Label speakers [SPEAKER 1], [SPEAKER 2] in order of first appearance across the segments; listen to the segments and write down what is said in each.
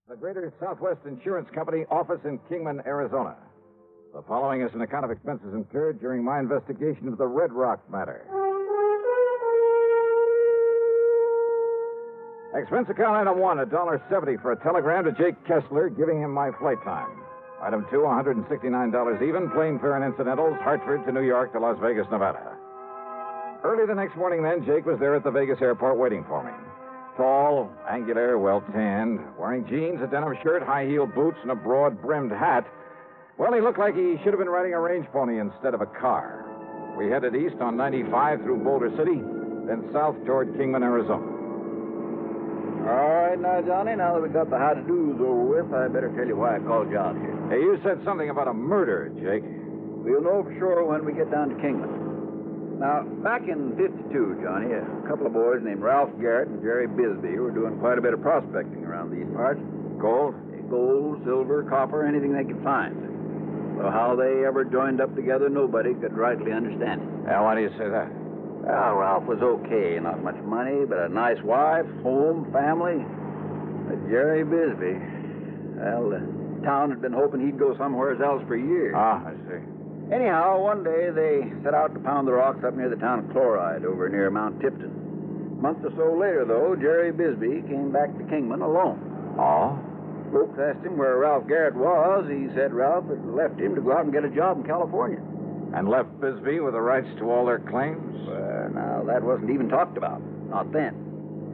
[SPEAKER 1] The Greater Southwest Insurance Company office in Kingman, Arizona. The following is an account of expenses incurred during my investigation of the Red Rock matter. Expense account item 1, $1.70 for a telegram to Jake Kessler giving him my flight time. Item 2, $169 even, plane fare and incidentals, Hartford to New York to Las Vegas, Nevada. Early the next morning, then, Jake was there at the Vegas airport waiting for me. Tall, angular, well-tanned, wearing jeans, a denim shirt, high-heeled boots, and a broad-brimmed hat. Well, he looked like he should have been riding a range pony instead of a car. We headed east on 95 through Boulder City, then south toward Kingman, Arizona.
[SPEAKER 2] All right, now, Johnny, now that we got the how-to-dos over with, I better tell you why I called you out here.
[SPEAKER 1] Hey, you said something about a murder, Jake.
[SPEAKER 2] We'll know for sure when we get down to Kingman. Now, back in 52, Johnny, a couple of boys named Ralph Garrett and Jerry Bisbee were doing quite a bit of prospecting around these parts.
[SPEAKER 1] Gold?
[SPEAKER 2] Gold, silver, copper, anything they could find. So how they ever joined up together, nobody could rightly understand it.
[SPEAKER 1] Yeah, why do you say that?
[SPEAKER 2] Well, Ralph was okay. Not much money, but a nice wife, home, family. But Jerry Bisbee, well, the town had been hoping he'd go somewhere else for years.
[SPEAKER 1] Ah, I see.
[SPEAKER 2] Anyhow, one day they set out to pound the rocks up near the town of Chloride over near Mount Tipton. A month or so later, though, Jerry Bisbee came back to Kingman alone.
[SPEAKER 1] Oh?
[SPEAKER 2] Folks asked him where Ralph Garrett was. He said Ralph had left him to go out and get a job in California.
[SPEAKER 1] And left Bisbee with the rights to all their claims?
[SPEAKER 2] Well, now, that wasn't even talked about. Not then.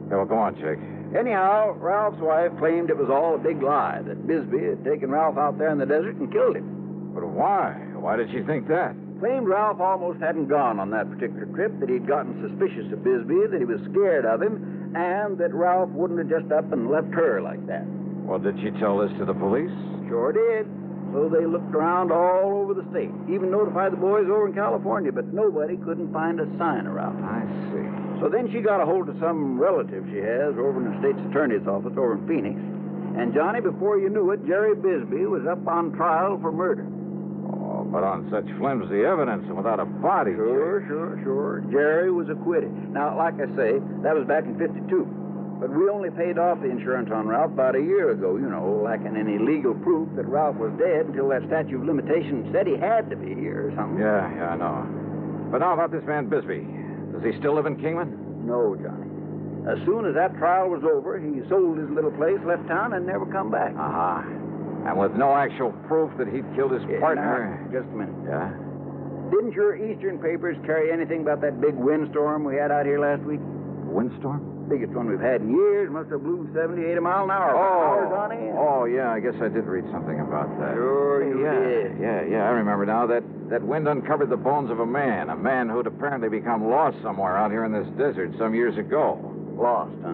[SPEAKER 1] Yeah, well, go on, Jake.
[SPEAKER 2] Anyhow, Ralph's wife claimed it was all a big lie, that Bisbee had taken Ralph out there in the desert and killed him.
[SPEAKER 1] But why? Why did she think that?
[SPEAKER 2] Claimed Ralph almost hadn't gone on that particular trip, that he'd gotten suspicious of Bisbee, that he was scared of him, and that Ralph wouldn't have just up and left her like that.
[SPEAKER 1] Well, did she tell this to the police?
[SPEAKER 2] Sure did. So they looked around all over the state, even notified the boys over in California, but nobody couldn't find a sign of Ralph.
[SPEAKER 1] I see.
[SPEAKER 2] So then she got a hold of some relative she has over in the state's attorney's office over in Phoenix. And, Johnny, before you knew it, Jerry Bisbee was up on trial for murder.
[SPEAKER 1] Oh, but on such flimsy evidence and without a body.
[SPEAKER 2] Sure. Jerry was acquitted. Now, like I say, that was back in 52. But we only paid off the insurance on Ralph about a year ago, lacking any legal proof that Ralph was dead until that statute of limitations said he had to be here or something.
[SPEAKER 1] Yeah, I know. But now about this man Bisbee. Does he still live in Kingman?
[SPEAKER 2] No, Johnny. As soon as that trial was over, he sold his little place, left town, and never come back.
[SPEAKER 1] Uh-huh. And with no actual proof that he'd killed his partner.
[SPEAKER 2] Now, just a minute.
[SPEAKER 1] Yeah?
[SPEAKER 2] Didn't your Eastern papers carry anything about that big windstorm we had out here last week?
[SPEAKER 1] Windstorm?
[SPEAKER 2] Biggest one we've had in years. Must have blew 70, 80 mile an hour. Johnny.
[SPEAKER 1] Oh, yeah, I guess I did read something about that.
[SPEAKER 2] Sure you did.
[SPEAKER 1] Yeah, I remember now. That wind uncovered the bones of a man who'd apparently become lost somewhere out here in this desert some years ago.
[SPEAKER 2] Lost, huh?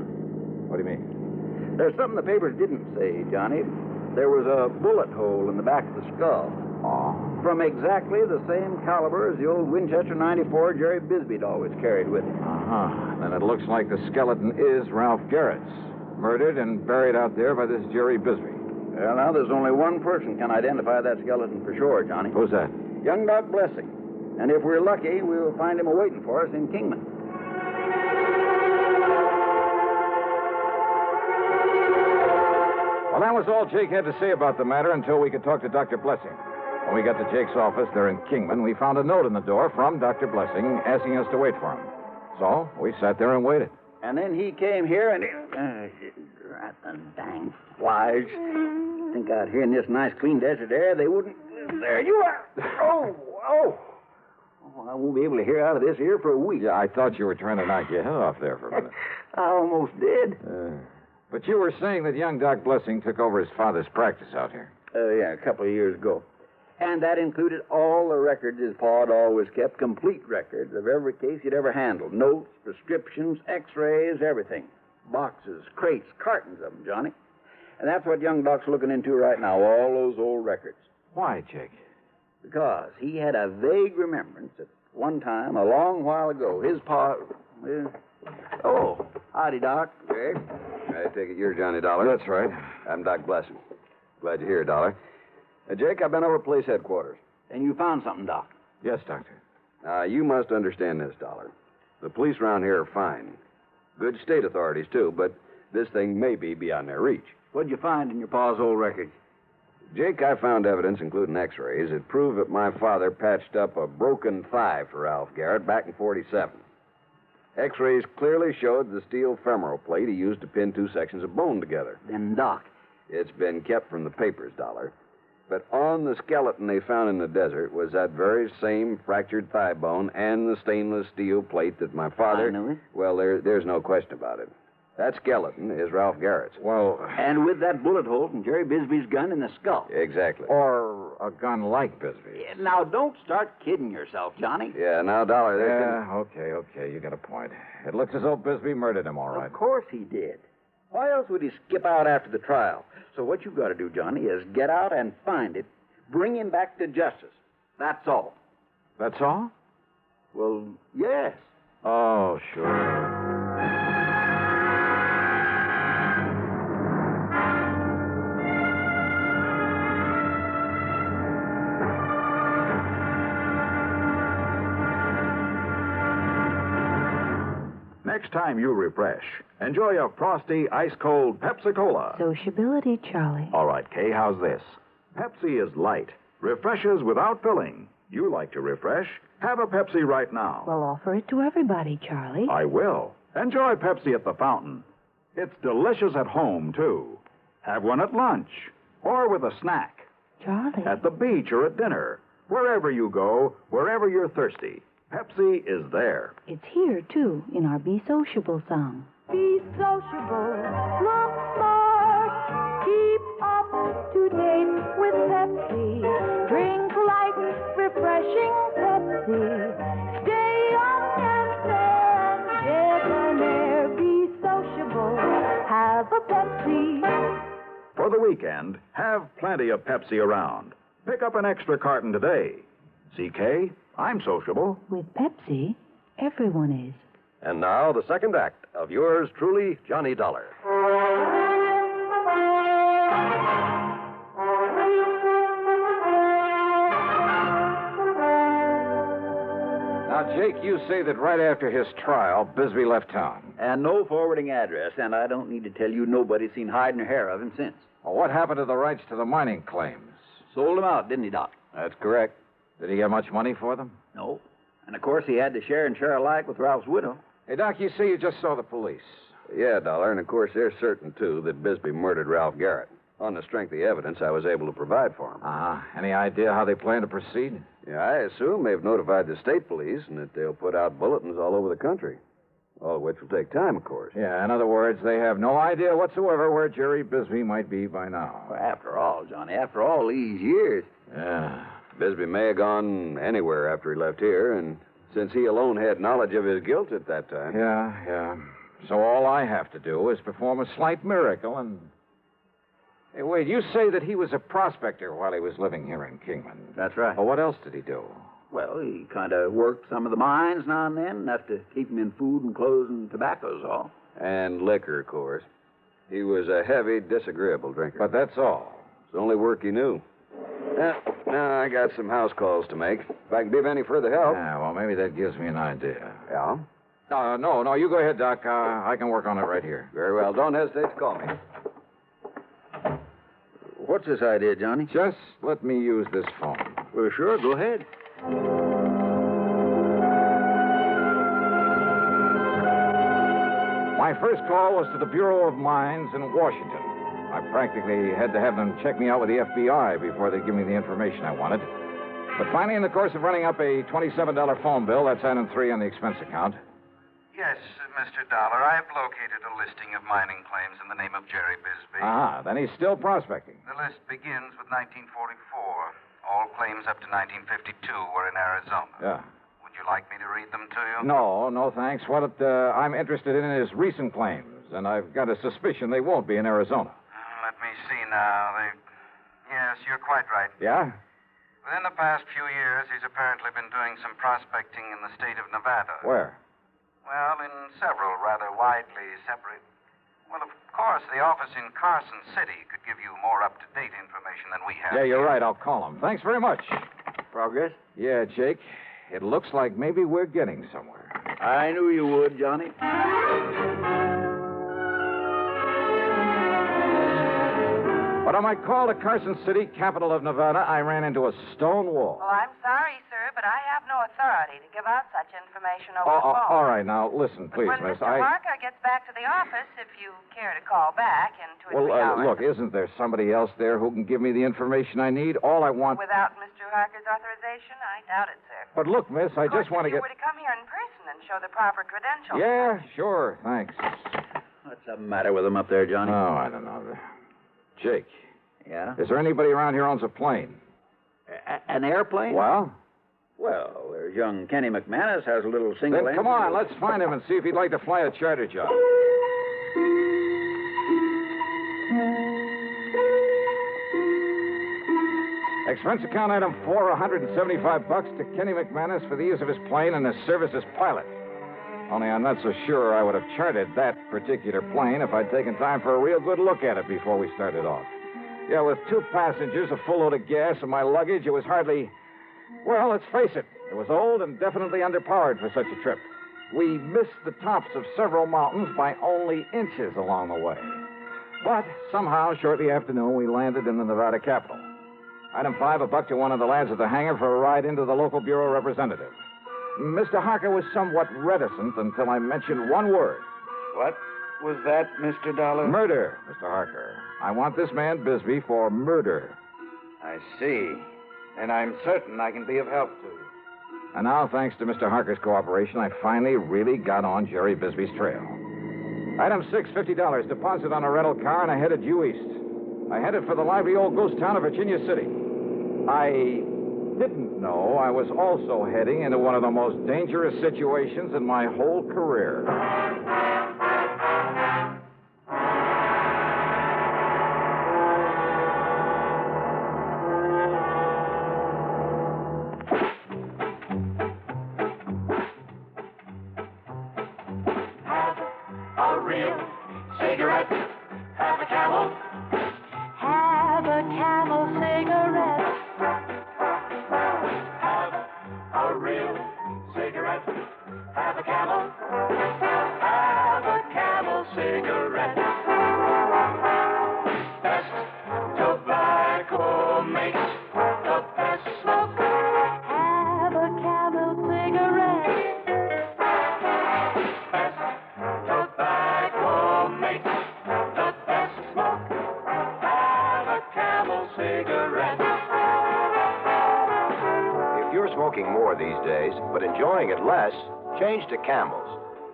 [SPEAKER 1] What do you mean?
[SPEAKER 2] There's something the papers didn't say, Johnny. There was a bullet hole in the back of the skull.
[SPEAKER 1] Oh?
[SPEAKER 2] From exactly the same caliber as the old Winchester 94 Jerry Bisbee'd always carried with him.
[SPEAKER 1] Uh-huh. Then it looks like the skeleton is Ralph Garrett's. Murdered and buried out there by this Jerry Bisbee.
[SPEAKER 2] Well, now, there's only one person can identify that skeleton for sure, Johnny.
[SPEAKER 1] Who's that?
[SPEAKER 2] Young Doc Blessing. And if we're lucky, we'll find him awaiting for us in Kingman.
[SPEAKER 1] Well, that was all Jake had to say about the matter until we could talk to Dr. Blessing. When we got to Jake's office there in Kingman, we found a note in the door from Dr. Blessing asking us to wait for him. So we sat there and waited.
[SPEAKER 2] And then he came here and... Rat the dang flies. Think out here in this nice, clean desert air, they wouldn't... There you are. Oh, I won't be able to hear out of this here for a week.
[SPEAKER 1] Yeah, I thought you were trying to knock your head off there for a minute.
[SPEAKER 2] I almost did.
[SPEAKER 1] But you were saying that young Doc Blessing took over his father's practice out here.
[SPEAKER 2] Yeah, a couple of years ago. And that included all the records his pa had always kept, complete records of every case he'd ever handled. Notes, prescriptions, x-rays, everything. Boxes, crates, cartons of them, Johnny. And that's what young Doc's looking into right now, all those old records.
[SPEAKER 1] Why, Jake?
[SPEAKER 2] Because he had a vague remembrance that one time, a long while ago, his pa... Oh, howdy, Doc.
[SPEAKER 3] Jake? I take it you're Johnny Dollar.
[SPEAKER 1] That's right.
[SPEAKER 3] I'm Doc Blessing. Glad you're here, Dollar. Jake, I've been over at police headquarters.
[SPEAKER 2] And you found something, Doc?
[SPEAKER 1] Yes, Doctor.
[SPEAKER 3] Now, you must understand this, Dollar. The police around here are fine. Good state authorities, too, but this thing may be beyond their reach.
[SPEAKER 2] What'd you find in your pa's old records?
[SPEAKER 3] Jake, I found evidence, including x-rays, that proved that my father patched up a broken thigh for Ralph Garrett back in 47. X-rays clearly showed the steel femoral plate he used to pin two sections of bone together.
[SPEAKER 2] Then, Doc.
[SPEAKER 3] It's been kept from the papers, Dollar. But on the skeleton they found in the desert was that very same fractured thigh bone and the stainless steel plate that my father...
[SPEAKER 2] I knew it.
[SPEAKER 3] Well, there's no question about it. That skeleton is Ralph Garrett's.
[SPEAKER 1] Well,
[SPEAKER 2] And with that bullet hole from Jerry Bisbee's gun in the skull.
[SPEAKER 3] Exactly.
[SPEAKER 1] or a gun like Bisbee.
[SPEAKER 2] Yeah, now, don't start kidding yourself, Johnny.
[SPEAKER 3] Yeah, now, Dollar, there's...
[SPEAKER 1] Yeah, okay. You got a point. It looks as though Bisbee murdered him, all right.
[SPEAKER 2] Of course he did. Why else would he skip out after the trial? So what you've got to do, Johnny, is get out and find it. Bring him back to justice. That's all.
[SPEAKER 1] That's all?
[SPEAKER 2] Well, yes.
[SPEAKER 1] Oh, sure.
[SPEAKER 4] Next time you refresh, enjoy a frosty, ice-cold Pepsi-Cola.
[SPEAKER 5] Sociability, Charlie.
[SPEAKER 4] All right, Kay, how's this? Pepsi is light, refreshes without filling. You like to refresh? Have a Pepsi right now.
[SPEAKER 5] Well, offer it to everybody, Charlie.
[SPEAKER 4] I will. Enjoy Pepsi at the fountain. It's delicious at home, too. Have one at lunch or with a snack.
[SPEAKER 5] Charlie.
[SPEAKER 4] At the beach or at dinner. Wherever you go, wherever you're thirsty, Pepsi is there.
[SPEAKER 5] It's here, too, in our Be Sociable song. Be sociable, look smart, keep up to date with Pepsi. Drink light, refreshing Pepsi. Stay young and debonair. Be sociable, have a Pepsi.
[SPEAKER 4] For the weekend, have plenty of Pepsi around. Pick up an extra carton today. CK, I'm sociable.
[SPEAKER 5] With Pepsi, everyone is.
[SPEAKER 3] And now, the second act of yours truly, Johnny Dollar.
[SPEAKER 1] Now, Jake, you say that right after his trial, Bisbee left town.
[SPEAKER 2] And no forwarding address, and I don't need to tell you nobody's seen hide nor hair of him since.
[SPEAKER 1] Well, what happened to the rights to the mining claims?
[SPEAKER 2] Sold him out, didn't he, Doc?
[SPEAKER 1] That's correct. Did he get much money for them?
[SPEAKER 2] No. And, of course, he had to share and share alike with Ralph's widow.
[SPEAKER 1] Hey, Doc, you say you just saw the police.
[SPEAKER 3] Yeah, Dollar, and of course they're certain, too, that Bisbee murdered Ralph Garrett. On the strength of the evidence I was able to provide for him.
[SPEAKER 1] Any idea how they plan to proceed?
[SPEAKER 3] Yeah, I assume they've notified the state police and that they'll put out bulletins all over the country. All of which will take time, of course.
[SPEAKER 1] Yeah, in other words, they have no idea whatsoever where Jerry Bisbee might be by now.
[SPEAKER 2] Well, after all, Johnny, after all these years.
[SPEAKER 1] Yeah.
[SPEAKER 3] Bisbee may have gone anywhere after he left here, and since he alone had knowledge of his guilt at that time.
[SPEAKER 1] Yeah. So all I have to do is perform a slight miracle and... Hey, wait, you say that he was a prospector while he was living here in Kingman.
[SPEAKER 2] That's right.
[SPEAKER 1] Well, what else did he do?
[SPEAKER 2] Well, he kind of worked some of the mines now and then, enough to keep him in food and clothes and tobacco's all.
[SPEAKER 3] And liquor, of course. He was a heavy, disagreeable drinker.
[SPEAKER 1] But that's all.
[SPEAKER 3] It's the only work he knew. Now I got some house calls to make. If I can be of any further help.
[SPEAKER 1] Yeah, well, maybe that gives me an idea.
[SPEAKER 3] Yeah?
[SPEAKER 1] No, you go ahead, Doc. I can work on it right here.
[SPEAKER 3] Very well. Don't hesitate to call me.
[SPEAKER 2] What's this idea, Johnny?
[SPEAKER 1] Just let me use this phone.
[SPEAKER 2] Well, sure, go ahead.
[SPEAKER 1] My first call was to the Bureau of Mines in Washington. I practically had to have them check me out with the FBI before they'd give me the information I wanted. But finally, in the course of running up a $27 phone bill, that's item 3 on the expense account.
[SPEAKER 6] Yes, Mr. Dollar, I've located a listing of mining claims in the name of Jerry Bisbee.
[SPEAKER 1] Then he's still prospecting.
[SPEAKER 6] The list begins with 1944. All claims up to 1952 were in Arizona.
[SPEAKER 1] Yeah.
[SPEAKER 6] Would you like me to read them to you?
[SPEAKER 1] No, thanks. What I'm interested in is recent claims, and I've got a suspicion they won't be in Arizona.
[SPEAKER 6] Let me see now. Yes, you're quite right.
[SPEAKER 1] Yeah?
[SPEAKER 6] Within the past few years, he's apparently been doing some prospecting in the state of Nevada.
[SPEAKER 1] Where?
[SPEAKER 6] Well, in several rather widely separate... Well, of course, the office in Carson City could give you more up-to-date information than we have.
[SPEAKER 1] Yeah, you're right. I'll call him. Thanks very much.
[SPEAKER 2] Progress?
[SPEAKER 1] Yeah, Jake. It looks like maybe we're getting somewhere.
[SPEAKER 2] I knew you would, Johnny.
[SPEAKER 1] But on my call to Carson City, capital of Nevada, I ran into a stone wall.
[SPEAKER 7] Well, I'm sorry, sir, but I have no authority to give out such information over the phone.
[SPEAKER 1] All right, now, listen, please,
[SPEAKER 7] when
[SPEAKER 1] miss.
[SPEAKER 7] Mr. Harker gets back to the office, if you care to call back in 2 or 3 hours.
[SPEAKER 1] Look, isn't there somebody else there who can give me the information I need? All I want...
[SPEAKER 7] Without Mr. Harker's authorization? I doubt it, sir.
[SPEAKER 1] But look, miss, I just want to get...
[SPEAKER 7] If you were to come here in person and show the proper credentials.
[SPEAKER 1] Yeah, sure, thanks.
[SPEAKER 2] What's the matter with him up there, Johnny?
[SPEAKER 1] Oh, I don't know. Jake.
[SPEAKER 2] Yeah?
[SPEAKER 1] Is there anybody around here who owns a plane?
[SPEAKER 2] An airplane?
[SPEAKER 1] Well?
[SPEAKER 2] Well, there's young Kenny McManus has a little single
[SPEAKER 1] Then come on, let's find him and see if he'd like to fly a charter job. Expense account item 4, $175 to Kenny McManus for the use of his plane and his service as pilot. Only I'm not so sure I would have chartered that particular plane if I'd taken time for a real good look at it before we started off. Yeah, with 2 passengers, a full load of gas, and my luggage, it was hardly... Well, let's face it. It was old and definitely underpowered for such a trip. We missed the tops of several mountains by only inches along the way. But somehow, shortly after noon, we landed in the Nevada capital. Item 5, $1 to one of the lads at the hangar for a ride into the local bureau representative. Mr. Harker was somewhat reticent until I mentioned one word.
[SPEAKER 8] What was that, Mr. Dollar?
[SPEAKER 1] Murder, Mr. Harker. I want this man Bisbee for murder.
[SPEAKER 8] I see. And I'm certain I can be of help to you.
[SPEAKER 1] And now, thanks to Mr. Harker's cooperation, I finally really got on Jerry Bisbee's trail. Item 6, $50, deposit on a rental car, and I headed due east. I headed for the lively old ghost town of Virginia City. I didn't know I was also heading into one of the most dangerous situations in my whole career.
[SPEAKER 9] A real cigarette. Have a Camel.
[SPEAKER 5] Have a Camel cigarette.
[SPEAKER 9] Have a real cigarette. Have a Camel. Have a Camel cigarette. Best tobacco makes the best smoke.
[SPEAKER 5] Have a Camel cigarette.
[SPEAKER 9] Best tobacco makes the best smoke. Have a Camel cigarette.
[SPEAKER 10] If you're smoking more these days, but enjoying it less, change to Camels.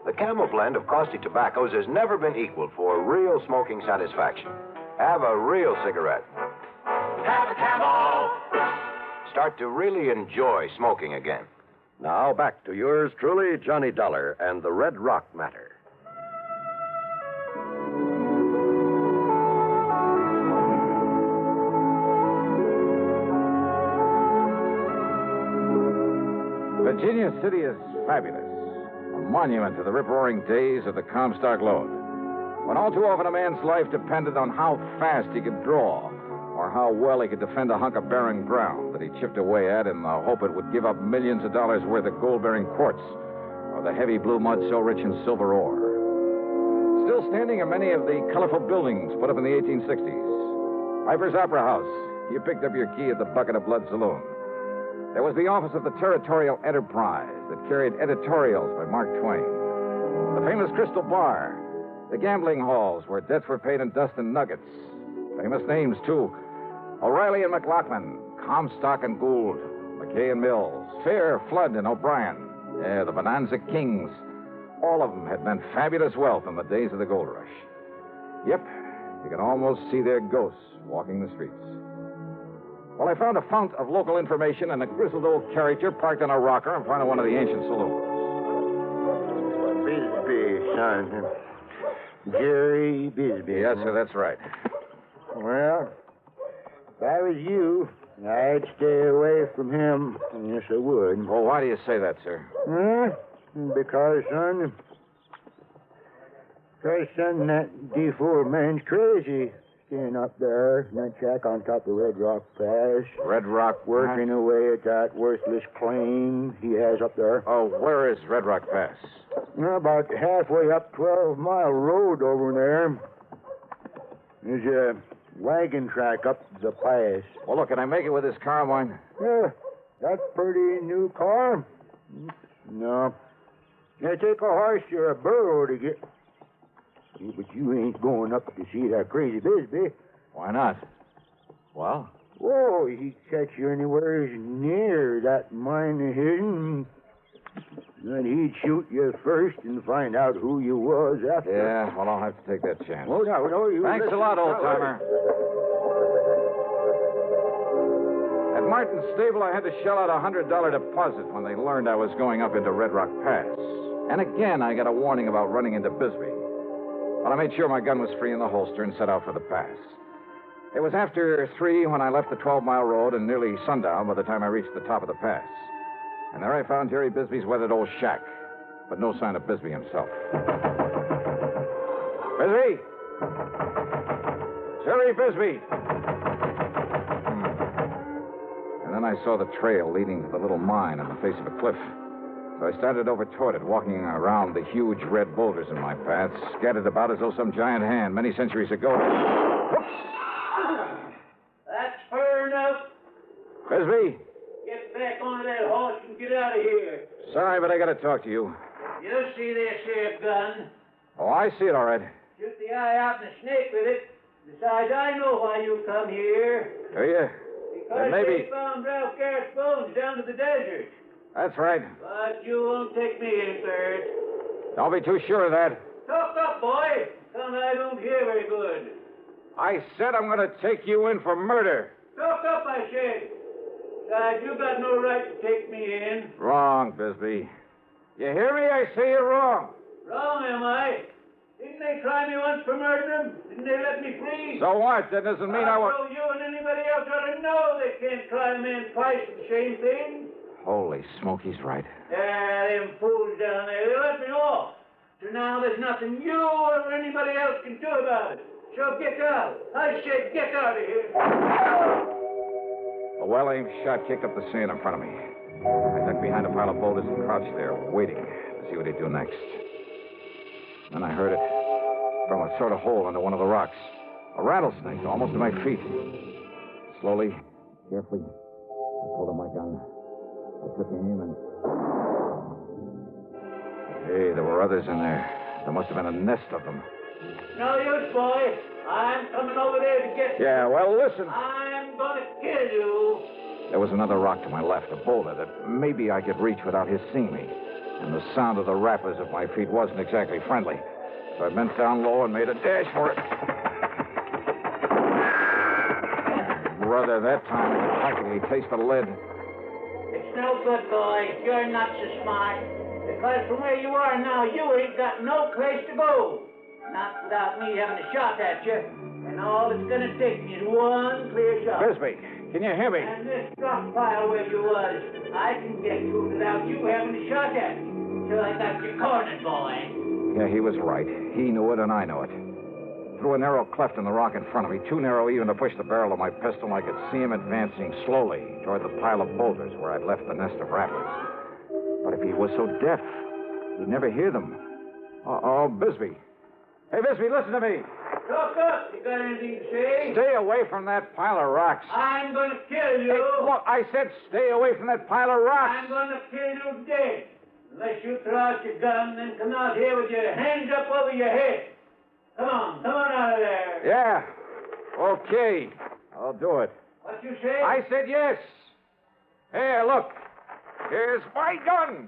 [SPEAKER 10] The Camel blend of caustic tobaccos has never been equaled for real smoking satisfaction. Have a real cigarette.
[SPEAKER 9] Have a Camel.
[SPEAKER 10] Start to really enjoy smoking again.
[SPEAKER 3] Now, back to yours truly, Johnny Dollar and the Red Rock Matter.
[SPEAKER 1] Virginia City is fabulous. A monument to the rip-roaring days of the Comstock Lode. When all too often a man's life depended on how fast he could draw or how well he could defend a hunk of barren ground that he chipped away at in the hope it would give up millions of dollars worth of gold-bearing quartz or the heavy blue mud so rich in silver ore. Still standing are many of the colorful buildings put up in the 1860s. Piper's Opera House. You picked up your key at the Bucket of Blood Saloon. There was the office of the Territorial Enterprise that carried editorials by Mark Twain. The famous Crystal Bar. The gambling halls where debts were paid in dust and nuggets. Famous names, too. O'Reilly and McLaughlin, Comstock and Gould, McKay and Mills, Fair, Flood, and O'Brien. Yeah, the Bonanza Kings. All of them had meant fabulous wealth in the days of the gold rush. Yep, you could almost see their ghosts walking the streets. Well, I found a fount of local information and a grizzled old character parked on a rocker in front of one of the ancient saloons.
[SPEAKER 8] Bisbee, son. Jerry Bisbee.
[SPEAKER 1] Yes, sir, that's right.
[SPEAKER 8] Well, if I was you, I'd stay away from him. Yes, I would.
[SPEAKER 1] Well, why do you say that, sir?
[SPEAKER 8] Because, son, that D4 man's crazy. Staying up there in that shack on top of Red Rock Pass.
[SPEAKER 1] Red Rock,
[SPEAKER 8] working away at that worthless claim he has up there.
[SPEAKER 1] Oh, where is Red Rock Pass?
[SPEAKER 8] About halfway up 12-mile road over there. There's wagon track up the pass.
[SPEAKER 1] Well, look, can I make it with this car of mine?
[SPEAKER 8] Yeah, that's pretty new car. No. Now, take a horse or a burro to get... Yeah, but you ain't going up to see that crazy Bisbee.
[SPEAKER 1] Why not? Well?
[SPEAKER 8] Whoa, he'd catch you anywhere near that mine of his. Then he'd shoot you first and find out who you was after.
[SPEAKER 1] Yeah, well, I'll have to take that chance.
[SPEAKER 8] Oh, no, you...
[SPEAKER 1] Thanks a lot, old-timer. At Martin's stable, I had to shell out a $100 deposit when they learned I was going up into Red Rock Pass. And again, I got a warning about running into Bisbee. But I made sure my gun was free in the holster and set out for the pass. It was after 3 when I left the 12-mile road and nearly sundown by the time I reached the top of the pass. And there I found Jerry Bisbee's weathered old shack, but no sign of Bisbee himself. Bisbee! Jerry Bisbee! And then I saw the trail leading to the little mine on the face of a cliff. So I started over toward it, walking around the huge red boulders in my path, scattered about as though some giant hand many centuries ago. Whoops!
[SPEAKER 11] That's fair enough.
[SPEAKER 1] Bisbee!
[SPEAKER 11] Get back onto that horse and get out of here.
[SPEAKER 1] Sorry, but I gotta talk to you.
[SPEAKER 11] You see this here gun?
[SPEAKER 1] Oh, I see it all right.
[SPEAKER 11] Shoot the eye out and a snake with it. Besides, I know why you come here.
[SPEAKER 1] Do you?
[SPEAKER 11] Because
[SPEAKER 1] maybe...
[SPEAKER 11] they found Ralph Garrett's bones down to the desert.
[SPEAKER 1] That's right.
[SPEAKER 11] But you won't take me in third.
[SPEAKER 1] Don't be too sure of that.
[SPEAKER 11] Talk up, boy. Son, I don't hear very good.
[SPEAKER 1] I said I'm gonna take you in for murder.
[SPEAKER 11] Talk up, I said. Besides, you got no right to take me in.
[SPEAKER 1] Wrong, Bisbee. You hear me? I say you're wrong.
[SPEAKER 11] Wrong, am I? Didn't they try me once for murdering? Didn't they let me free?
[SPEAKER 1] So what? That doesn't mean I want...
[SPEAKER 11] So you and anybody else ought to know they can't try a man twice for the same thing.
[SPEAKER 1] Holy smoke, he's right.
[SPEAKER 11] Them fools down there, they let me off. So now there's nothing you or anybody else can do about it. So get out. I said get out of here.
[SPEAKER 1] A well-aimed shot kicked up the sand in front of me. I ducked behind a pile of boulders and crouched there, waiting to see what he'd do next. Then I heard it from a sort of hole under one of the rocks. A rattlesnake, almost at my feet. Slowly, carefully, I pulled out my gun. I took aim and... Hey, there were others in there. There must have been a nest of them.
[SPEAKER 11] No use, boy. I'm coming over there to get you.
[SPEAKER 1] Yeah, well, listen.
[SPEAKER 11] I'm going to kill you.
[SPEAKER 1] There was another rock to my left, a boulder that maybe I could reach without his seeing me. And the sound of the rappers at my feet wasn't exactly friendly. So I bent down low and made a dash for it. Brother, that time I could practically taste the lead.
[SPEAKER 11] It's no good, boy. You're not so smart. Because from where you are now, you ain't got no place to go. Not without me having a shot at you. And all it's going to take me is one clear shot.
[SPEAKER 1] Bisbee, can you hear me?
[SPEAKER 11] And this drop pile where you was, I can get to it without you having a shot at me. So I got you cornered, boy.
[SPEAKER 1] Yeah, he was right. He knew it and I know it. Through a narrow cleft in the rock in front of me, too narrow even to push the barrel of my pistol, I could see him advancing slowly toward the pile of boulders where I'd left the nest of rattlers. But if he was so deaf, he'd never hear them. Oh, Bisbee. Hey, Bisbee, listen to me.
[SPEAKER 11] Talk up. You got anything to say?
[SPEAKER 1] Stay away from that pile of rocks.
[SPEAKER 11] I'm going to kill you.
[SPEAKER 1] Hey, look, I said stay away from that pile of rocks.
[SPEAKER 11] I'm going to kill you dead. Unless you throw out your gun and come out here with your hands up over your head. Come on out of there.
[SPEAKER 1] Yeah. Okay. I'll do it.
[SPEAKER 11] What you say?
[SPEAKER 1] I said yes. Here, look. Here's my gun.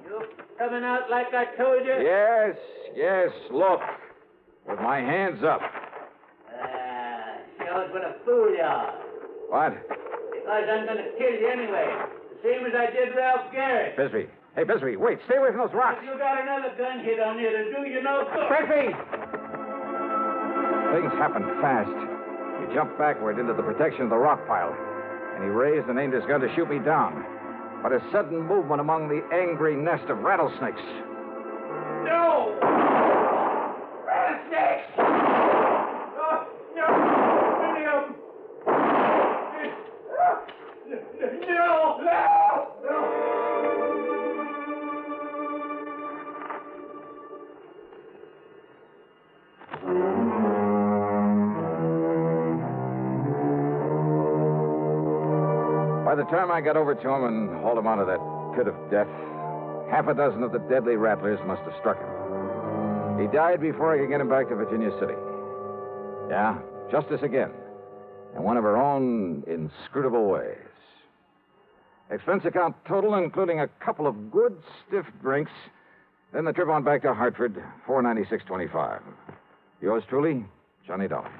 [SPEAKER 11] You coming out like I told you?
[SPEAKER 1] Yes, look. With my hands up.
[SPEAKER 11] Sure going to fool you.
[SPEAKER 1] What?
[SPEAKER 11] Because I'm going to kill you anyway. The same as I did Ralph Garrett.
[SPEAKER 1] Bisbee. Hey, Bisbee, wait. Stay away from those rocks.
[SPEAKER 11] If you got another gun hit on you, it'll do you no good.
[SPEAKER 1] Bisbee! Things happened fast. He jumped backward into the protection of the rock pile, and he raised and aimed his gun to shoot me down. But a sudden movement among the angry nest of rattlesnakes.
[SPEAKER 11] No! Rattlesnakes! No! Many of them! No!
[SPEAKER 1] By the time I got over to him and hauled him out of that pit of death, half a dozen of the deadly rattlers must have struck him. He died before I could get him back to Virginia City. Yeah, justice again. In one of her own inscrutable ways. Expense account total, including a couple of good stiff drinks. Then the trip on back to Hartford, $496.25. Yours truly, Johnny Dollar.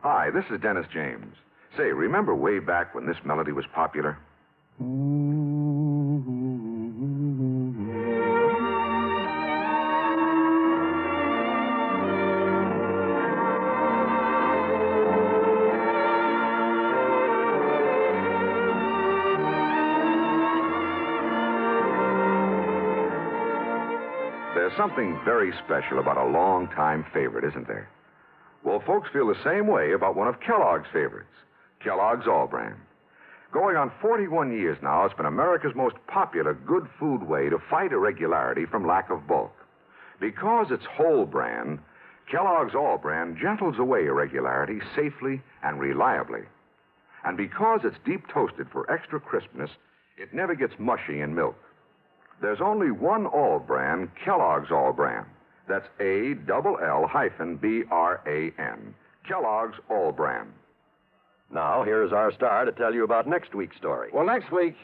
[SPEAKER 12] Hi, this is Dennis James. Say, remember way back when this melody was popular? There's something very special about a long-time favorite, isn't there? Well, folks feel the same way about one of Kellogg's favorites, Kellogg's All Brand. Going on 41 years now, it's been America's most popular good food way to fight irregularity from lack of bulk. Because it's whole brand, Kellogg's All Brand gentles away irregularity safely and reliably. And because it's deep toasted for extra crispness, it never gets mushy in milk. There's only one All Brand, Kellogg's All Brand. That's ALL-BRAN. Kellogg's All Brand.
[SPEAKER 10] Now, here's our star to tell you about next week's story.
[SPEAKER 1] Well, next week,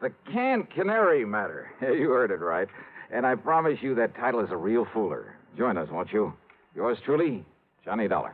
[SPEAKER 1] the canned canary matter. You heard it right. And I promise you that title is a real fooler. Join us, won't you? Yours truly, Johnny Dollar.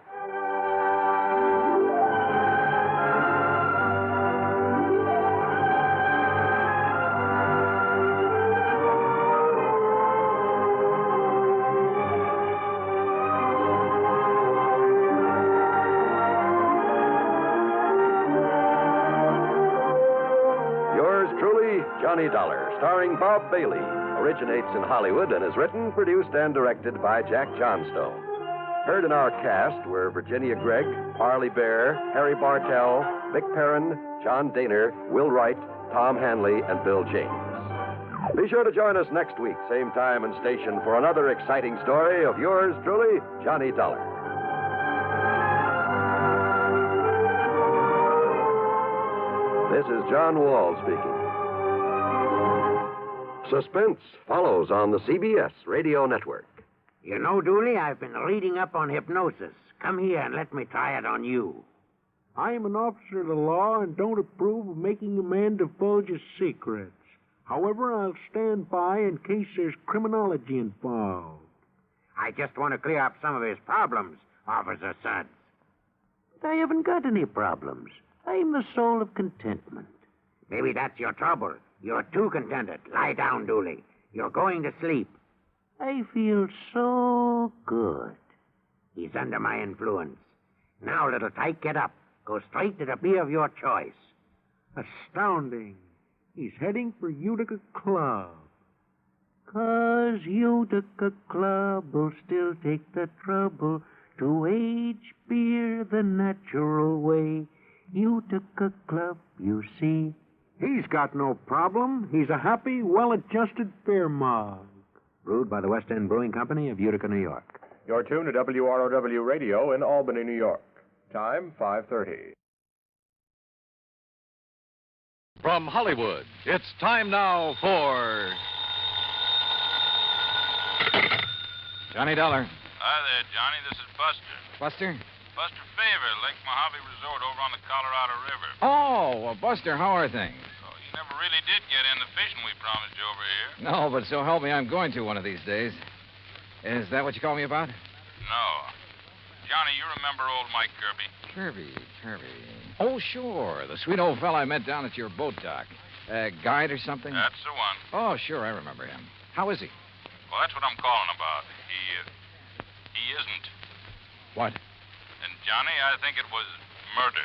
[SPEAKER 10] Johnny Dollar, starring Bob Bailey, originates in Hollywood and is written, produced, and directed by Jack Johnstone. Heard in our cast were Virginia Gregg, Arlie Bear, Harry Bartell, Vic Perrin, John Daner, Will Wright, Tom Hanley, and Bill James. Be sure to join us next week, same time and station, for another exciting story of yours truly, Johnny Dollar. This is John Wall speaking. Suspense follows on the CBS Radio Network.
[SPEAKER 13] You know, Dooley, I've been reading up on hypnosis. Come here and let me try it on you.
[SPEAKER 14] I'm an officer of the law and don't approve of making a man divulge his secrets. However, I'll stand by in case there's criminology involved.
[SPEAKER 13] I just want to clear up some of his problems, Officer Suggs. But I haven't got any problems. I'm the soul of contentment. Maybe that's your trouble. You're too contented. Lie down, Dooley. You're going to sleep. I feel so good. He's under my influence. Now, little tyke, get up. Go straight to the beer of your choice.
[SPEAKER 14] Astounding. He's heading for Utica Club.
[SPEAKER 13] 'Cause Utica Club will still take the trouble to age beer the natural way. Utica Club, you see.
[SPEAKER 14] He's got no problem. He's a happy, well-adjusted beer mug.
[SPEAKER 15] Brewed by the West End Brewing Company of Utica, New York.
[SPEAKER 16] You're tuned to WROW Radio in Albany, New York. Time, 5:30.
[SPEAKER 17] From Hollywood, it's time now for...
[SPEAKER 1] Johnny Dollar.
[SPEAKER 18] Hi there, Johnny. This is Buster.
[SPEAKER 1] Buster?
[SPEAKER 18] Buster Favor, Lake Mojave Resort over on the Colorado River.
[SPEAKER 1] Oh, well, Buster, how are things?
[SPEAKER 18] Oh, you never really did get in the fishing we promised you over here.
[SPEAKER 1] No, but so help me, I'm going to one of these days. Is that what you called me about?
[SPEAKER 18] No. Johnny, you remember old Mike Kirbey?
[SPEAKER 1] Kirbey. Oh, sure. The sweet old fella I met down at your boat dock. Guide or something?
[SPEAKER 18] That's the one.
[SPEAKER 1] Oh, sure, I remember him. How is he?
[SPEAKER 18] Well, that's what I'm calling about. He isn't.
[SPEAKER 1] What?
[SPEAKER 18] And, Johnny, I think it was murder.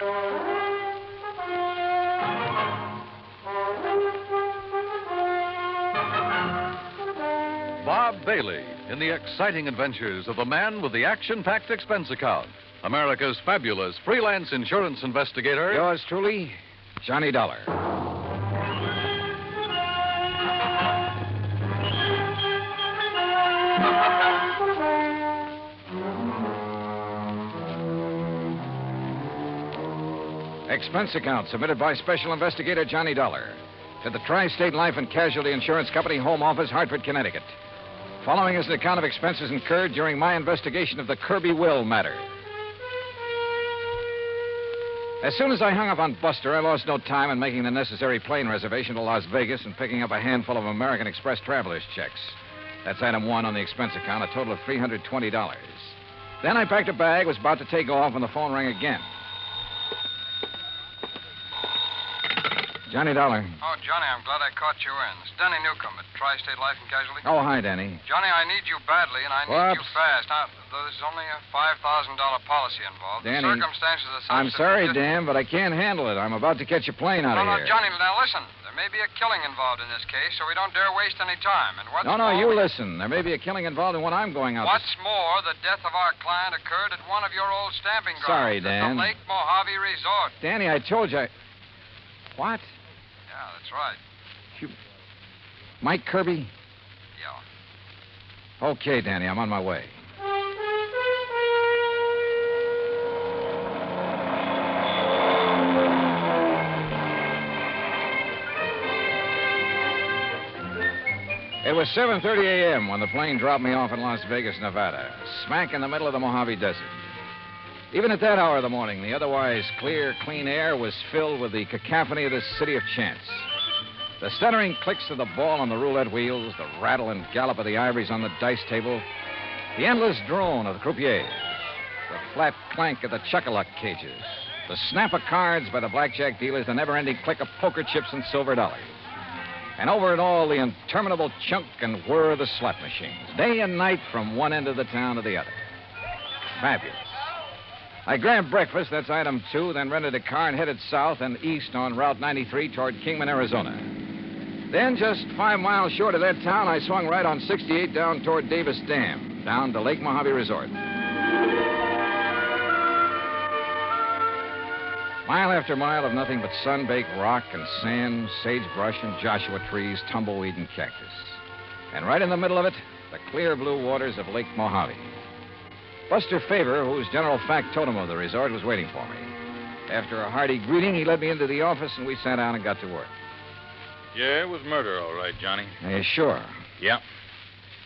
[SPEAKER 17] Bob Bailey in the exciting adventures of the man with the action-packed expense account. America's fabulous freelance insurance investigator.
[SPEAKER 1] Yours truly, Johnny Dollar. expense account submitted by Special Investigator Johnny Dollar to the Tri-State Life and Casualty Insurance Company, Home Office, Hartford, Connecticut. Following is an account of expenses incurred during my investigation of the Kirbey Will Matter. As soon as I hung up on Buster, I lost no time in making the necessary plane reservation to Las Vegas and picking up a handful of American Express traveler's checks. That's item 1 on the expense account, a total of $320. Then I packed a bag, was about to take off when the phone rang again. Johnny Dollar.
[SPEAKER 19] Oh, Johnny, I'm glad I caught you in. It's Danny Newcomb at Tri-State Life and Casualty.
[SPEAKER 1] Oh, hi, Danny.
[SPEAKER 19] Johnny, I need you badly, and I need you fast. Now, there's only a $5,000 policy involved.
[SPEAKER 1] Danny,
[SPEAKER 19] the circumstances are such
[SPEAKER 1] I'm sorry, Dan, but I can't handle it. I'm about to catch a plane out of here.
[SPEAKER 19] No, Johnny, now listen. There may be a killing involved in this case, so we don't dare waste any time. And what's
[SPEAKER 1] No,
[SPEAKER 19] more,
[SPEAKER 1] you listen. There may be a killing involved in what I'm going out
[SPEAKER 19] What's more, the death of our client occurred at one of your old stamping grounds.
[SPEAKER 1] Sorry,
[SPEAKER 19] at
[SPEAKER 1] Dan.
[SPEAKER 19] the Lake Mojave Resort.
[SPEAKER 1] Danny, I told you What?
[SPEAKER 19] Yeah, that's right.
[SPEAKER 1] Mike Kirbey?
[SPEAKER 19] Yeah.
[SPEAKER 1] Okay, Danny, I'm on my way. It was 7:30 a.m. when the plane dropped me off in Las Vegas, Nevada, smack in the middle of the Mojave Desert. Even at that hour of the morning, the otherwise clear, clean air was filled with the cacophony of this city of chance. The stuttering clicks of the ball on the roulette wheels, the rattle and gallop of the ivories on the dice table, the endless drone of the croupiers, the flat clank of the chuck-a-luck cages, the snap of cards by the blackjack dealers, the never-ending click of poker chips and silver dollars. And over it all, the interminable chunk and whir of the slot machines, day and night from one end of the town to the other. Fabulous. I grabbed breakfast, that's item 2, then rented a car and headed south and east on Route 93 toward Kingman, Arizona. Then, just 5 miles short of that town, I swung right on 68 down toward Davis Dam, down to Lake Mojave Resort. Mile after mile of nothing but sun-baked rock and sand, sagebrush and Joshua trees, tumbleweed and cactus. And right in the middle of it, the clear blue waters of Lake Mojave. Buster Favor, who's general factotum of the resort, was waiting for me. After a hearty greeting, he led me into the office, and we sat down and got to work.
[SPEAKER 18] Yeah, it was murder, all right, Johnny.
[SPEAKER 1] Sure.
[SPEAKER 18] Yeah.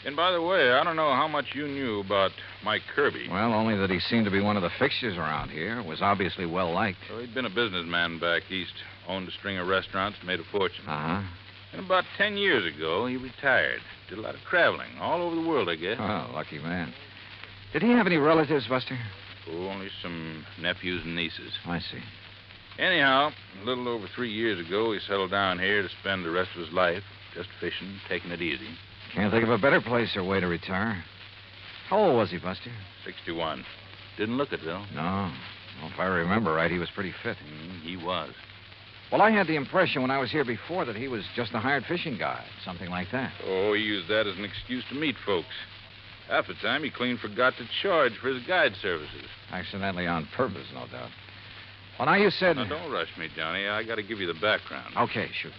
[SPEAKER 18] And by the way, I don't know how much you knew about Mike Kirbey.
[SPEAKER 1] Well, only that he seemed to be one of the fixtures around here. Was obviously well-liked.
[SPEAKER 18] So he'd been a businessman back east, owned a string of restaurants, made a fortune.
[SPEAKER 1] Uh-huh.
[SPEAKER 18] And about 10 years ago, he retired. Did a lot of traveling, all over the world, I guess.
[SPEAKER 1] Oh, lucky man. Did he have any relatives, Buster?
[SPEAKER 18] Oh, only some nephews and nieces.
[SPEAKER 1] I see.
[SPEAKER 18] Anyhow, a little over 3 years ago, he settled down here to spend the rest of his life just fishing, taking it easy.
[SPEAKER 1] Can't think of a better place or way to retire. How old was he, Buster?
[SPEAKER 18] 61. Didn't look it, though.
[SPEAKER 1] No. Well, if I remember right, he was pretty fit.
[SPEAKER 18] He was.
[SPEAKER 1] Well, I had the impression when I was here before that he was just a hired fishing guide, something like that.
[SPEAKER 18] Oh, he used that as an excuse to meet folks. Half the time, he clean forgot to charge for his guide services.
[SPEAKER 1] Accidentally on purpose, no doubt. Well, now you said...
[SPEAKER 18] Now, don't rush me, Johnny. I got to give you the background.
[SPEAKER 1] Okay, shoot.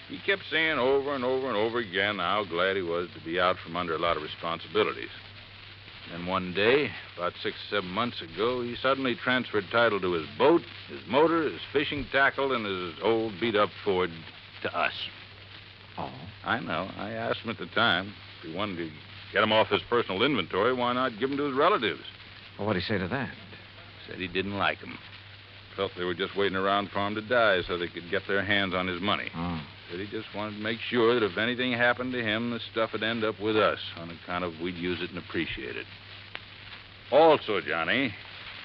[SPEAKER 18] He kept saying over and over and over again how glad he was to be out from under a lot of responsibilities. And one day, about 6 or 7 months ago, he suddenly transferred title to his boat, his motor, his fishing tackle, and his old beat-up Ford to us.
[SPEAKER 1] Oh?
[SPEAKER 18] I know. I asked him at the time if he wanted to get him off his personal inventory, why not give him to his relatives?
[SPEAKER 1] Well, what'd he say to that?
[SPEAKER 18] Said he didn't like him. Felt they were just waiting around for him to die so they could get their hands on his money.
[SPEAKER 1] Oh.
[SPEAKER 18] Said he just wanted to make sure that if anything happened to him, the stuff would end up with us on account of we'd use it and appreciate it. Also, Johnny,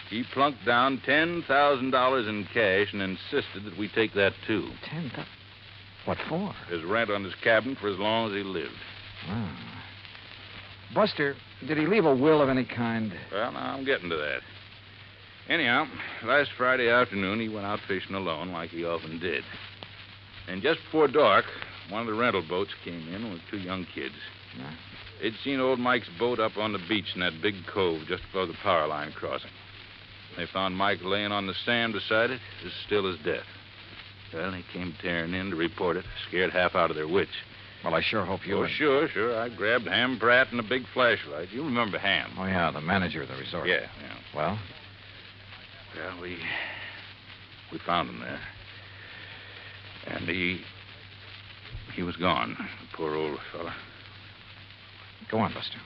[SPEAKER 18] he plunked down $10,000 in cash and insisted that we take that, too.
[SPEAKER 1] $10,000? What for?
[SPEAKER 18] His rent on his cabin for as long as he lived.
[SPEAKER 1] Oh. Buster, did he leave a will of any kind?
[SPEAKER 18] Well, now, I'm getting to that. Anyhow, last Friday afternoon, he went out fishing alone like he often did. And just before dark, one of the rental boats came in with 2 young kids.
[SPEAKER 1] Yeah.
[SPEAKER 18] They'd seen old Mike's boat up on the beach in that big cove just above the power line crossing. They found Mike laying on the sand beside it, as still as death. Well, they came tearing in to report it, scared half out of their wits.
[SPEAKER 1] Well, I sure hope you...
[SPEAKER 18] Oh, sure. I grabbed Ham Pratt and a big flashlight. You remember Ham.
[SPEAKER 1] Oh, yeah, the manager of the resort.
[SPEAKER 18] Yeah.
[SPEAKER 1] Well?
[SPEAKER 18] Well, We found him there. And he was gone, the poor old fella.
[SPEAKER 1] Go on, Buster.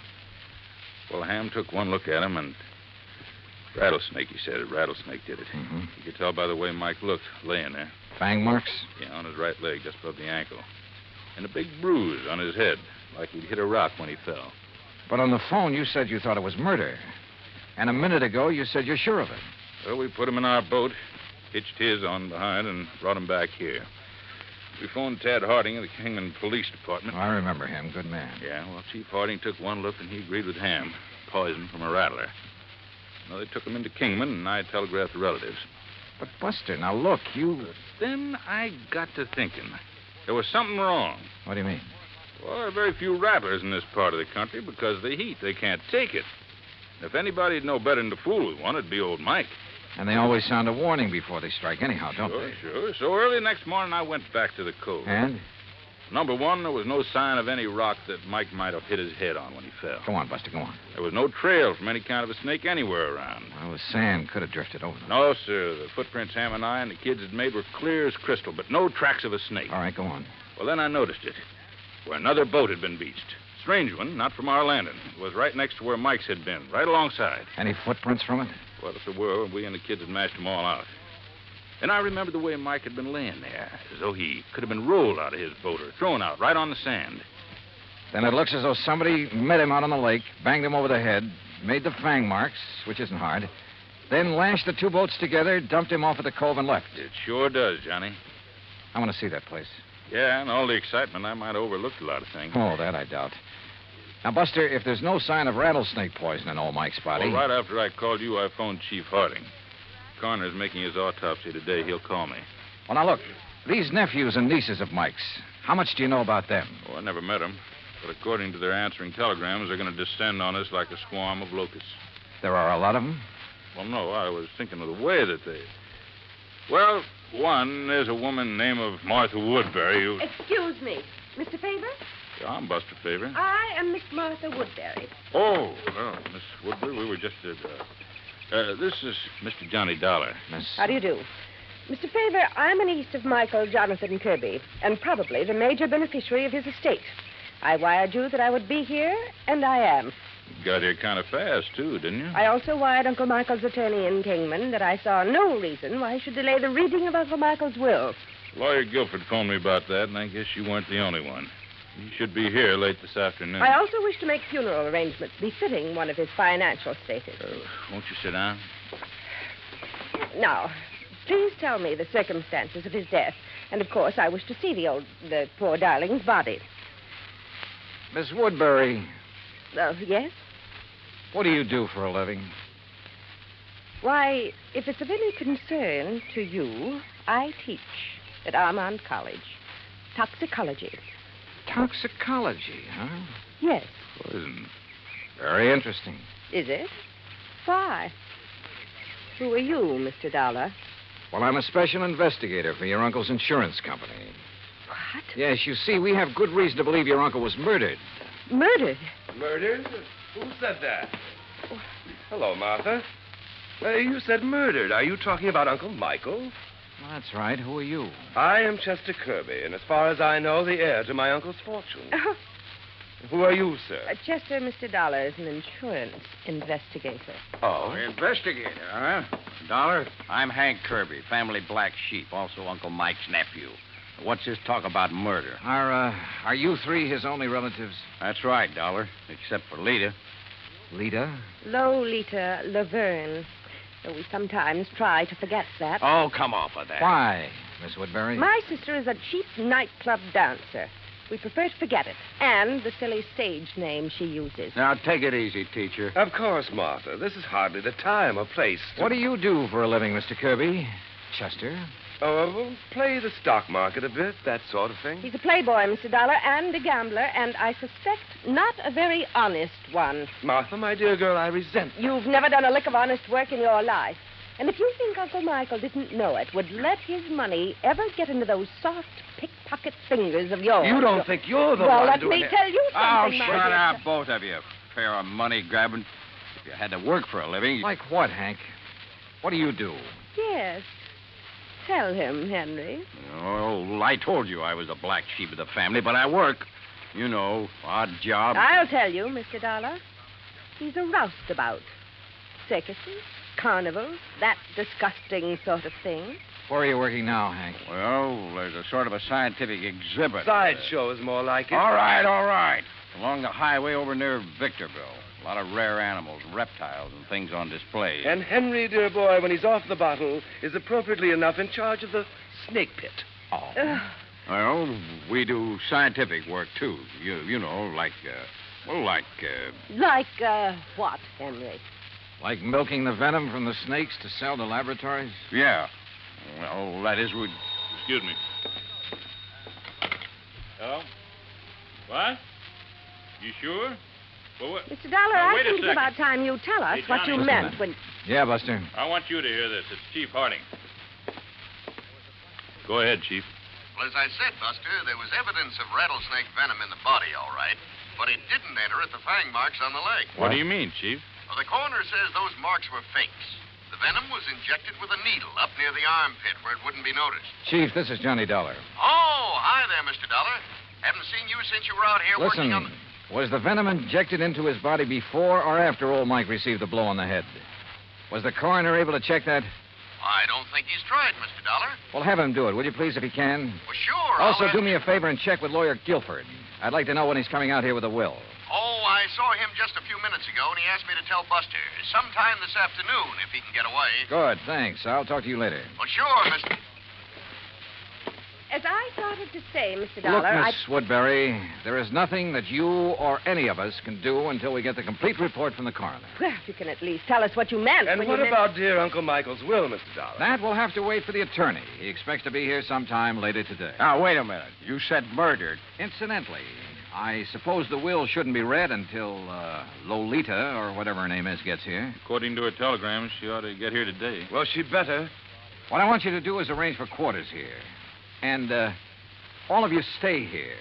[SPEAKER 18] Well, Ham took one look at him, and rattlesnake, he said. A rattlesnake did it.
[SPEAKER 1] Mm-hmm.
[SPEAKER 18] You could tell by the way Mike looked, laying there.
[SPEAKER 1] Fang marks?
[SPEAKER 18] Yeah, on his right leg, just above the ankle. And a big bruise on his head, like he'd hit a rock when he fell.
[SPEAKER 1] But on the phone, you said you thought it was murder. And a minute ago, you said you're sure of it.
[SPEAKER 18] Well, we put him in our boat, hitched his on behind, and brought him back here. We phoned Tad Harding of the Kingman Police Department.
[SPEAKER 1] I remember him. Good man.
[SPEAKER 18] Yeah, well, Chief Harding took one look, and he agreed with Ham. Poison from a rattler. Well, they took him into Kingman, and I telegraphed the relatives.
[SPEAKER 1] But, Buster, now look, you...
[SPEAKER 18] But then I got to thinking. There was something wrong.
[SPEAKER 1] What do you mean?
[SPEAKER 18] Well, there are very few rattlers in this part of the country because of the heat. They can't take it. If anybody'd know better than to fool with one, it'd be old Mike.
[SPEAKER 1] And they always sound a warning before they strike anyhow, don't they?
[SPEAKER 18] Sure. So early next morning, I went back to the cove.
[SPEAKER 1] And?
[SPEAKER 18] Number one, there was no sign of any rock that Mike might have hit his head on when he fell.
[SPEAKER 1] Go on, Buster, go on.
[SPEAKER 18] There was no trail from any kind of a snake anywhere around.
[SPEAKER 1] Well, the sand could have drifted over them.
[SPEAKER 18] No, sir. The footprints Ham and I and the kids had made were clear as crystal, but no tracks of a snake.
[SPEAKER 1] All right, go on.
[SPEAKER 18] Well, then I noticed it, where another boat had been beached. Strange one, not from our landing. It was right next to where Mike's had been, right alongside.
[SPEAKER 1] Any footprints from it?
[SPEAKER 18] Well, if there were, we and the kids had mashed them all out. Then I remembered the way Mike had been laying there, as though he could have been rolled out of his boat or thrown out right on the sand.
[SPEAKER 1] Then it looks as though somebody met him out on the lake, banged him over the head, made the fang marks, which isn't hard, then lashed the two boats together, dumped him off at the cove, and left.
[SPEAKER 18] It sure does, Johnny.
[SPEAKER 1] I want to see that place.
[SPEAKER 18] Yeah, and all the excitement, I might have overlooked a lot of things.
[SPEAKER 1] Oh, that I doubt. Now, Buster, if there's no sign of rattlesnake poison in old Mike's body...
[SPEAKER 18] Well, right after I called you, I phoned Chief Harding. Coroner's making his autopsy today. He'll call me.
[SPEAKER 1] Well, now, look. These nephews and nieces of Mike's, how much do you know about them?
[SPEAKER 18] Oh, I never met them. But according to their answering telegrams, they're going to descend on us like a swarm of locusts.
[SPEAKER 1] There are a lot of them?
[SPEAKER 18] Well, no, I was thinking of the way that they... Well, one, there's a woman named of Martha Woodbury who...
[SPEAKER 20] Excuse me. Mr. Favor?
[SPEAKER 18] Yeah, I'm Buster Favor.
[SPEAKER 20] I am Miss Martha Woodbury.
[SPEAKER 18] Oh, well, Miss Woodbury, we were just at... this is Mr. Johnny Dollar.
[SPEAKER 1] Miss...
[SPEAKER 20] How do you do? Mr. Favor, I'm a niece of Michael Jonathan Kirbey, and probably the major beneficiary of his estate. I wired you that I would be here, and I am.
[SPEAKER 18] You got here kind of fast, too, didn't you?
[SPEAKER 20] I also wired Uncle Michael's attorney in Kingman that I saw no reason why he should delay the reading of Uncle Michael's will.
[SPEAKER 18] Lawyer Guilford phoned me about that, and I guess you weren't the only one. He should be here late this afternoon.
[SPEAKER 20] I also wish to make funeral arrangements befitting one of his financial status.
[SPEAKER 18] Won't you sit down?
[SPEAKER 20] Now, please tell me the circumstances of his death. And, of course, I wish to see the poor darling's body.
[SPEAKER 1] Miss Woodbury.
[SPEAKER 20] Yes?
[SPEAKER 1] What do you do for a living?
[SPEAKER 20] Why, if it's of any concern to you, I teach at Armand College. Toxicology.
[SPEAKER 1] Toxicology, huh?
[SPEAKER 20] Yes.
[SPEAKER 18] Poison.
[SPEAKER 1] Very interesting.
[SPEAKER 20] Is it? Why? Who are you, Mr. Dollar?
[SPEAKER 1] Well, I'm a special investigator for your uncle's insurance company.
[SPEAKER 20] What?
[SPEAKER 1] Yes, you see, we have good reason to believe your uncle was murdered.
[SPEAKER 20] Murdered?
[SPEAKER 21] Murdered? Who said that? Hello, Martha. You said murdered. Are you talking about Uncle Michael?
[SPEAKER 1] Well, that's right. Who are you?
[SPEAKER 21] I am Chester Kirbey, and as far as I know, the heir to my uncle's fortune. Who are you, sir?
[SPEAKER 20] Chester, Mr. Dollar is an insurance investigator.
[SPEAKER 21] Oh?
[SPEAKER 22] Investigator, huh? Dollar, I'm Hank Kirbey, family black sheep, also Uncle Mike's nephew. What's this talk about murder?
[SPEAKER 1] Are you three his only relatives?
[SPEAKER 22] That's right, Dollar, except for Lita.
[SPEAKER 1] Lita?
[SPEAKER 20] Lolita Laverne. Though we sometimes try to forget that.
[SPEAKER 22] Oh, come off of that.
[SPEAKER 1] Why, Miss Woodbury?
[SPEAKER 20] My sister is a cheap nightclub dancer. We prefer to forget it. And the silly stage name she uses.
[SPEAKER 22] Now, take it easy, teacher.
[SPEAKER 21] Of course, Martha. This is hardly the time or place to...
[SPEAKER 1] What do you do for a living, Mr. Kirbey? Chester?
[SPEAKER 21] Play the stock market a bit, that sort of thing.
[SPEAKER 20] He's a playboy, Mr. Dollar, and a gambler, and I suspect not a very honest one.
[SPEAKER 21] Martha, my dear girl, I resent...
[SPEAKER 20] You've never done a lick of honest work in your life. And if you think Uncle Michael didn't know it, would let his money ever get into those soft pickpocket fingers of yours...
[SPEAKER 21] You don't think you're the one
[SPEAKER 20] Well, let
[SPEAKER 21] doing
[SPEAKER 20] me
[SPEAKER 21] it.
[SPEAKER 20] tell you something,
[SPEAKER 22] Oh, shut up, both of you. Pair of money-grabbing... If you had to work for a living...
[SPEAKER 1] Like what, Hank? What do you do?
[SPEAKER 20] Yes. tell him, Henry?
[SPEAKER 22] Oh, I told you I was the black sheep of the family, but I work. You know, odd job.
[SPEAKER 20] I'll tell you, Mr. Dollar. He's a roustabout. Circuses, carnivals, that disgusting sort of thing.
[SPEAKER 1] Where are you working now, Hank?
[SPEAKER 22] Well, there's a sort of a scientific exhibit.
[SPEAKER 21] Sideshow is more like it.
[SPEAKER 22] All right. Along the highway over near Victorville. A lot of rare animals, reptiles, and things on display.
[SPEAKER 21] And Henry, dear boy, when he's off the bottle, is appropriately enough in charge of the snake pit.
[SPEAKER 22] Oh. Well, we do scientific work, too. You know, like
[SPEAKER 20] what, Henry?
[SPEAKER 1] Like milking the venom from the snakes to sell to laboratories?
[SPEAKER 22] Yeah. Well, that is what...
[SPEAKER 18] Excuse me. Hello? What? You sure? Well, what?
[SPEAKER 20] Mr. Dollar, I think it's about time you tell us
[SPEAKER 18] Hey,
[SPEAKER 20] what you
[SPEAKER 18] Johnny.
[SPEAKER 20] meant when...
[SPEAKER 1] Yeah, Buster.
[SPEAKER 18] I want you to hear this. It's Chief Harding. Go ahead, Chief.
[SPEAKER 4] Well, as I said, Buster, there was evidence of rattlesnake venom in the body, all right. But it didn't enter at the fang marks on the leg.
[SPEAKER 18] What do you mean, Chief?
[SPEAKER 4] Well, the coroner says those marks were fakes. The venom was injected with a needle up near the armpit where it wouldn't be noticed.
[SPEAKER 1] Chief, this is Johnny Dollar.
[SPEAKER 4] Oh, hi there, Mr. Dollar. Haven't seen you since you were out here
[SPEAKER 1] Listen,
[SPEAKER 4] working on the...
[SPEAKER 1] was the venom injected into his body before or after old Mike received the blow on the head? Was the coroner able to check that?
[SPEAKER 4] I don't think he's tried, Mr. Dollar.
[SPEAKER 1] Well, have him do it, will you please, if he can?
[SPEAKER 4] Well, sure.
[SPEAKER 1] Also, do me a favor and check with Lawyer Guilford. I'd like to know when he's coming out here with a will.
[SPEAKER 4] Oh, I saw him just a few minutes ago, and he asked me to tell Buster sometime this afternoon if he can get away.
[SPEAKER 1] Good, thanks. I'll talk to you later.
[SPEAKER 4] Well, sure, Mr.
[SPEAKER 20] As I started to say, Mr.
[SPEAKER 1] Look,
[SPEAKER 20] Dollar,
[SPEAKER 1] Miss Woodbury, there is nothing that you or any of us can do until we get the complete report from the coroner.
[SPEAKER 20] Well, you can at least tell us what you meant.
[SPEAKER 21] And
[SPEAKER 20] when
[SPEAKER 21] what
[SPEAKER 20] you meant...
[SPEAKER 21] about dear Uncle Michael's will, Mr. Dollar?
[SPEAKER 1] That will have to wait for the attorney. He expects to be here sometime later today.
[SPEAKER 22] Now, wait a minute. You said murdered.
[SPEAKER 1] Incidentally, I suppose the will shouldn't be read until Lolita, or whatever her name is, gets here.
[SPEAKER 18] According to her telegram, she ought to get here today.
[SPEAKER 21] Well, she'd better.
[SPEAKER 1] What I want you to do is arrange for quarters here. And, all of you stay here.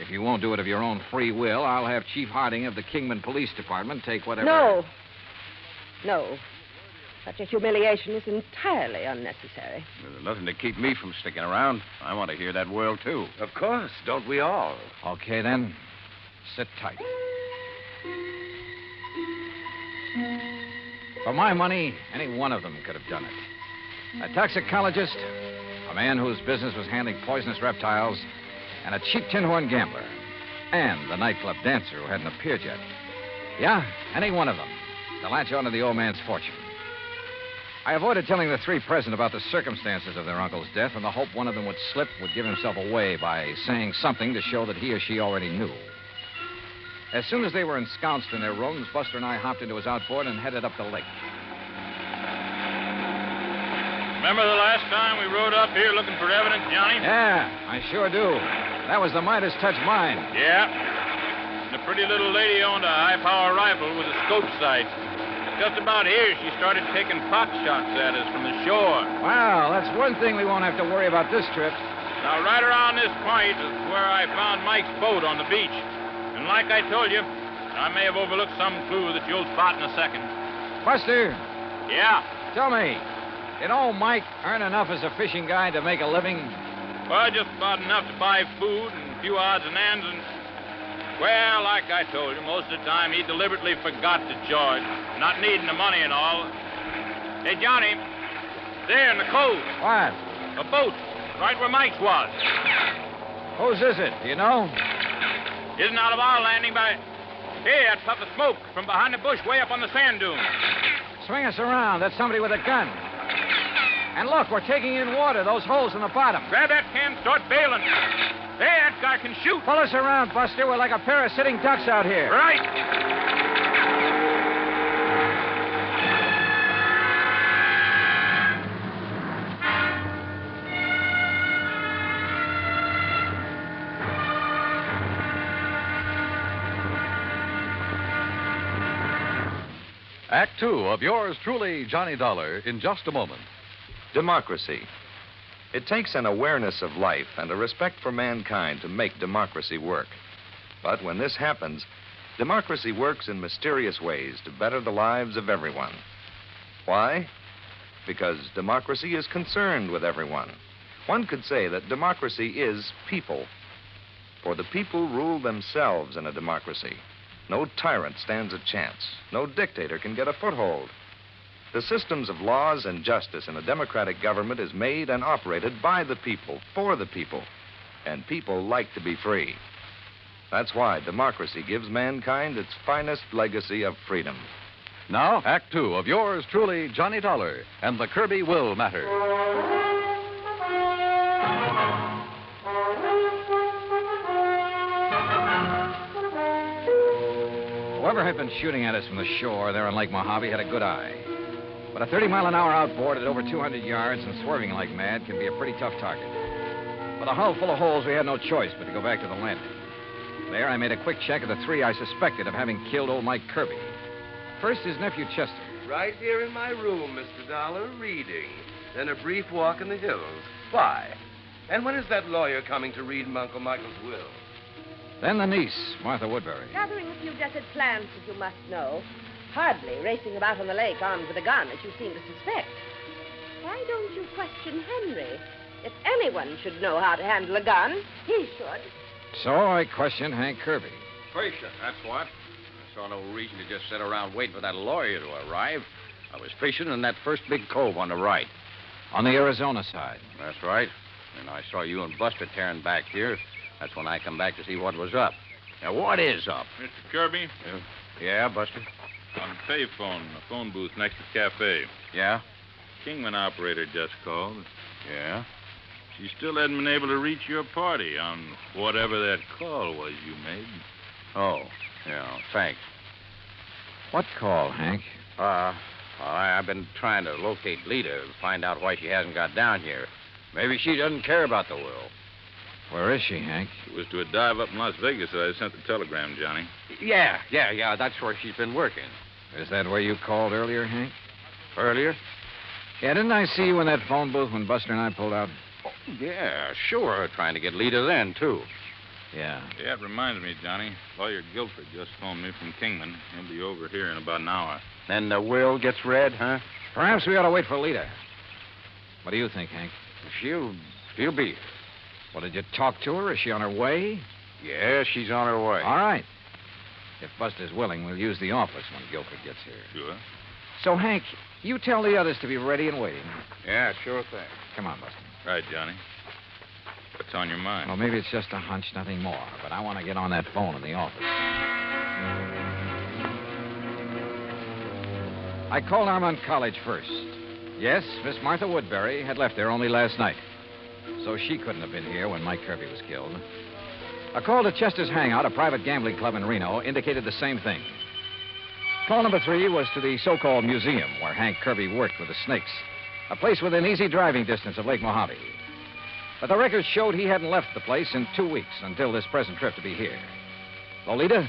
[SPEAKER 1] If you won't do it of your own free will, I'll have Chief Harding of the Kingman Police Department take whatever...
[SPEAKER 20] No. Such a humiliation is entirely unnecessary.
[SPEAKER 22] There's nothing to keep me from sticking around. I want to hear that will, too.
[SPEAKER 21] Of course. Don't we all?
[SPEAKER 1] Okay, then. Sit tight. For my money, any one of them could have done it. A toxicologist, a man whose business was handling poisonous reptiles, and a cheap tin horn gambler, and the nightclub dancer who hadn't appeared yet. Yeah, any one of them to latch onto the old man's fortune. I avoided telling the three present about the circumstances of their uncle's death in the hope one of them would slip, would give himself away by saying something to show that he or she already knew. As soon as they were ensconced in their rooms, Buster and I hopped into his outboard and headed up the lake.
[SPEAKER 18] Remember the last time we rode up here looking for evidence, Johnny?
[SPEAKER 1] Yeah, I sure do. That was the Midas touch mine.
[SPEAKER 18] Yeah. The pretty little lady owned a high-power rifle with a scope sight. Just about here, she started taking pot shots at us from the shore.
[SPEAKER 1] Well, that's one thing we won't have to worry about this trip.
[SPEAKER 18] Now, right around this point is where I found Mike's boat on the beach. And like I told you, I may have overlooked some clue that you'll spot in a second.
[SPEAKER 1] Buster.
[SPEAKER 18] Yeah?
[SPEAKER 1] Tell me, did old Mike earn enough as a fishing guide to make a living?
[SPEAKER 18] Well, just about enough to buy food and a few odds and ends and... Well, like I told you, most of the time he deliberately forgot to charge, not needing the money and all. Hey, Johnny, there in the cove.
[SPEAKER 1] What?
[SPEAKER 18] A boat, right where Mike's was.
[SPEAKER 1] Whose is it? Do you know?
[SPEAKER 18] Isn't out of our landing by... Hey, that puff of smoke from behind the bush way up on the sand dune.
[SPEAKER 1] Swing us around. That's somebody with a gun. And look, we're taking in water, those holes in the bottom.
[SPEAKER 18] Grab that can, start bailing. Hey, that guy can shoot.
[SPEAKER 1] Pull us around, Buster. We're like a pair of sitting ducks out here.
[SPEAKER 18] Right.
[SPEAKER 17] Act Two of yours truly, Johnny Dollar, in just a moment.
[SPEAKER 10] Democracy. It takes an awareness of life and a respect for mankind to make democracy work. But when this happens, democracy works in mysterious ways to better the lives of everyone. Why?
[SPEAKER 6] because democracy is concerned with everyone. One could say that democracy is people. For the people rule themselves in a democracy. No tyrant stands a chance. No dictator can get a foothold. The systems of laws and justice in a democratic government is made and operated by the people, for the people. And people like to be free. That's why democracy gives mankind its finest legacy of freedom.
[SPEAKER 17] Now, Act Two of yours truly, Johnny Dollar, and the Kirbey Will Matter.
[SPEAKER 1] Whoever had been shooting at us from the shore there on Lake Mojave had a good eye. But a 30-mile-an-hour outboard at over 200 yards and swerving like mad can be a pretty tough target. With a hull full of holes, we had no choice but to go back to the landing. There, I made a quick check of the three I suspected of having killed old Mike Kirbey. First, his nephew Chester.
[SPEAKER 21] Right here in my room, Mr. Dollar, reading. Then a brief walk in the hills. Why? And when is that lawyer coming to read Uncle Michael's will?
[SPEAKER 1] Then the niece, Martha Woodbury.
[SPEAKER 20] Gathering a few desert plants, as you must know. Hardly racing about on the lake armed with a gun, as you seem to suspect. Why don't you question Henry? If anyone should know how to handle a gun, he should.
[SPEAKER 1] So I questioned Hank Kirbey.
[SPEAKER 22] Patient, that's what. I saw no reason to just sit around waiting for that lawyer to arrive. I was fishing in that first big cove on the right.
[SPEAKER 1] On the Arizona side.
[SPEAKER 22] That's right. And I saw you and Buster tearing back here. That's when I come back to see what was up. Now, what is up?
[SPEAKER 18] Mr. Kirbey?
[SPEAKER 22] Yeah, Buster?
[SPEAKER 18] On the payphone, the phone booth next to the cafe.
[SPEAKER 22] Yeah?
[SPEAKER 18] Kingman operator just called.
[SPEAKER 22] Yeah?
[SPEAKER 18] She still hadn't been able to reach your party on whatever that call was you made.
[SPEAKER 22] Oh, yeah, thanks.
[SPEAKER 1] What call, Hank?
[SPEAKER 22] I've been trying to locate Lita to find out why she hasn't got down here. Maybe she doesn't care about the will.
[SPEAKER 1] Where is she, Hank?
[SPEAKER 18] It was to a dive up in Las Vegas that I sent the telegram, Johnny.
[SPEAKER 22] Yeah, that's where she's been working.
[SPEAKER 1] Is that where you called earlier, Hank?
[SPEAKER 22] Earlier?
[SPEAKER 1] Yeah, didn't I see you in that phone booth when Buster and I pulled out?
[SPEAKER 22] Oh, yeah, sure. Trying to get Lita then, too.
[SPEAKER 1] Yeah.
[SPEAKER 18] Yeah, it reminds me, Johnny. Lawyer Guilford just phoned me from Kingman. He'll be over here in about an hour.
[SPEAKER 22] Then the will gets read, huh?
[SPEAKER 1] Perhaps we ought to wait for Lita. What do you think, Hank?
[SPEAKER 22] She'll be here.
[SPEAKER 1] Well, did you talk to her? Is she on her way?
[SPEAKER 22] Yeah, she's on her way.
[SPEAKER 1] All right. If Buster's willing, we'll use the office when Guilford gets here.
[SPEAKER 18] Sure.
[SPEAKER 1] So, Hank, you tell the others to be ready and waiting.
[SPEAKER 22] Yeah, sure thing.
[SPEAKER 1] Come on, Buster.
[SPEAKER 18] Right, Johnny. What's on your mind?
[SPEAKER 1] Well, maybe it's just a hunch, nothing more. But I want to get on that phone in the office. I called Armand College first. Yes, Miss Martha Woodbury had left there only last night. So she couldn't have been here when Mike Kirbey was killed. A call to Chester's Hangout, a private gambling club in Reno, indicated the same thing. Call number 3 was to the so-called museum where Hank Kirbey worked with the Snakes, a place within easy driving distance of Lake Mojave. But the records showed he hadn't left the place in 2 weeks until this present trip to be here. Lolita?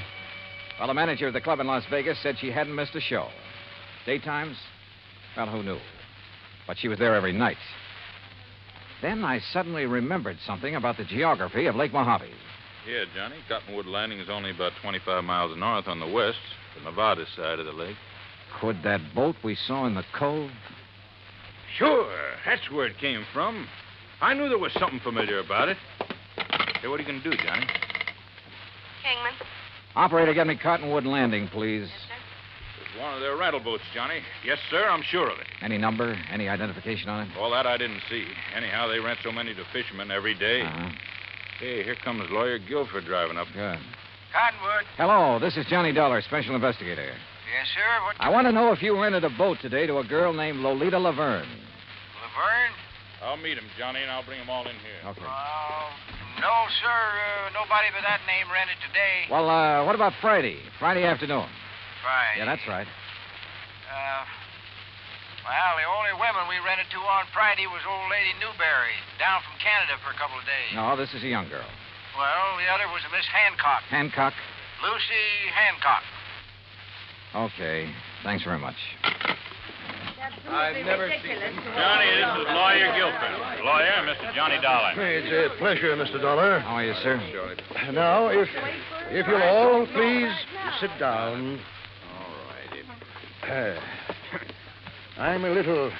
[SPEAKER 1] Well, the manager of the club in Las Vegas said she hadn't missed a show. Daytimes? Well, who knew? But she was there every night. Then I suddenly remembered something about the geography of Lake Mojave.
[SPEAKER 18] Yeah, Johnny. Cottonwood Landing is only about 25 miles north on the west, the Nevada side of the lake.
[SPEAKER 1] Could that boat we saw in the cove?
[SPEAKER 18] Sure. That's where it came from. I knew there was something familiar about it. Hey, what are you going to do, Johnny?
[SPEAKER 20] Kingman?
[SPEAKER 1] Operator, get me Cottonwood Landing, please.
[SPEAKER 18] It's one of their rental boats, Johnny. Yes, sir, I'm sure of it.
[SPEAKER 1] Any number? Any identification on it?
[SPEAKER 18] All that I didn't see. Anyhow, they rent so many to fishermen every day.
[SPEAKER 1] Uh-huh.
[SPEAKER 18] Hey, here comes Lawyer Guilford driving up.
[SPEAKER 1] Good.
[SPEAKER 19] Cottonwood.
[SPEAKER 1] Hello, this is Johnny Dollar, special investigator.
[SPEAKER 19] Yes, sir. What?
[SPEAKER 1] I want to know if you rented a boat today to a girl named Lolita Laverne.
[SPEAKER 19] Laverne?
[SPEAKER 18] I'll meet him, Johnny, and I'll bring them all in here.
[SPEAKER 1] Okay.
[SPEAKER 19] No, sir. Nobody by that name rented today.
[SPEAKER 1] Well, what about Friday? Friday afternoon.
[SPEAKER 19] Friday?
[SPEAKER 1] Yeah, that's right.
[SPEAKER 19] Well, the only women we rented to on Friday was old lady Newberry, down from Canada for a couple of days.
[SPEAKER 1] No, this is a young girl.
[SPEAKER 19] Well, the other was a Miss Hancock.
[SPEAKER 1] Hancock?
[SPEAKER 19] Lucy Hancock.
[SPEAKER 1] Okay. Thanks very much.
[SPEAKER 20] I've never
[SPEAKER 19] seen him.
[SPEAKER 18] Johnny, this is Lawyer Guilford. Lawyer, Mr. Johnny Dollar.
[SPEAKER 7] It's a pleasure, Mr. Dollar.
[SPEAKER 1] How are you, sir?
[SPEAKER 7] Now, if you'll all please sit down.
[SPEAKER 22] All right.
[SPEAKER 7] I'm a little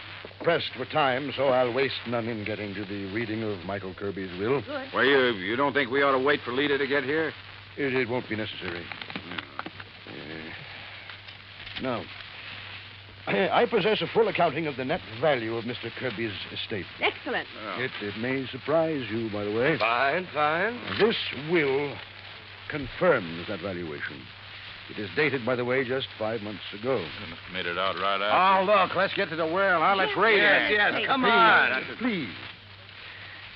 [SPEAKER 7] pressed for time, so I'll waste none in getting to the reading of Michael Kirbey's will.
[SPEAKER 20] Good.
[SPEAKER 18] Well, you don't think we ought to wait for Lita to get here?
[SPEAKER 7] It won't be necessary. Now, I possess a full accounting of the net value of Mr. Kirbey's estate.
[SPEAKER 20] Excellent.
[SPEAKER 7] It may surprise you, by the way.
[SPEAKER 21] Fine, fine.
[SPEAKER 7] This will confirms that valuation. It is dated, by the way, just 5 months ago.
[SPEAKER 18] You must have made it out right after.
[SPEAKER 22] Oh, look, let's get to the will. Now, let's read it.
[SPEAKER 21] Yes, come on.
[SPEAKER 7] Please.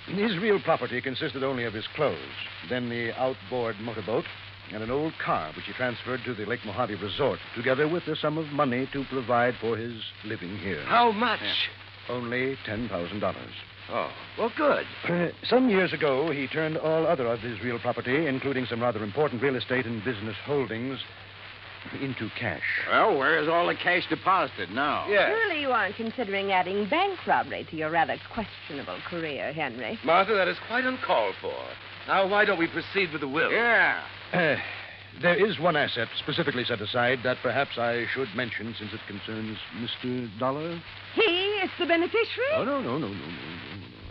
[SPEAKER 7] His real property consisted only of his clothes, then the outboard motorboat, and an old car which he transferred to the Lake Mojave Resort, together with the sum of money to provide for his living here.
[SPEAKER 21] How much?
[SPEAKER 7] Only $10,000.
[SPEAKER 21] Oh, well, good.
[SPEAKER 7] Some years ago, he turned all other of his real property, including some rather important real estate and business holdings, into cash.
[SPEAKER 22] Well, where is all the cash deposited now?
[SPEAKER 21] Yes.
[SPEAKER 20] Surely you aren't considering adding bank robbery to your rather questionable career, Henry.
[SPEAKER 21] Martha, that is quite uncalled for. Now, why don't we proceed with the will?
[SPEAKER 22] Yeah.
[SPEAKER 7] There is one asset specifically set aside that perhaps I should mention since it concerns Mr. Dollar.
[SPEAKER 20] He is the beneficiary?
[SPEAKER 7] Oh, no.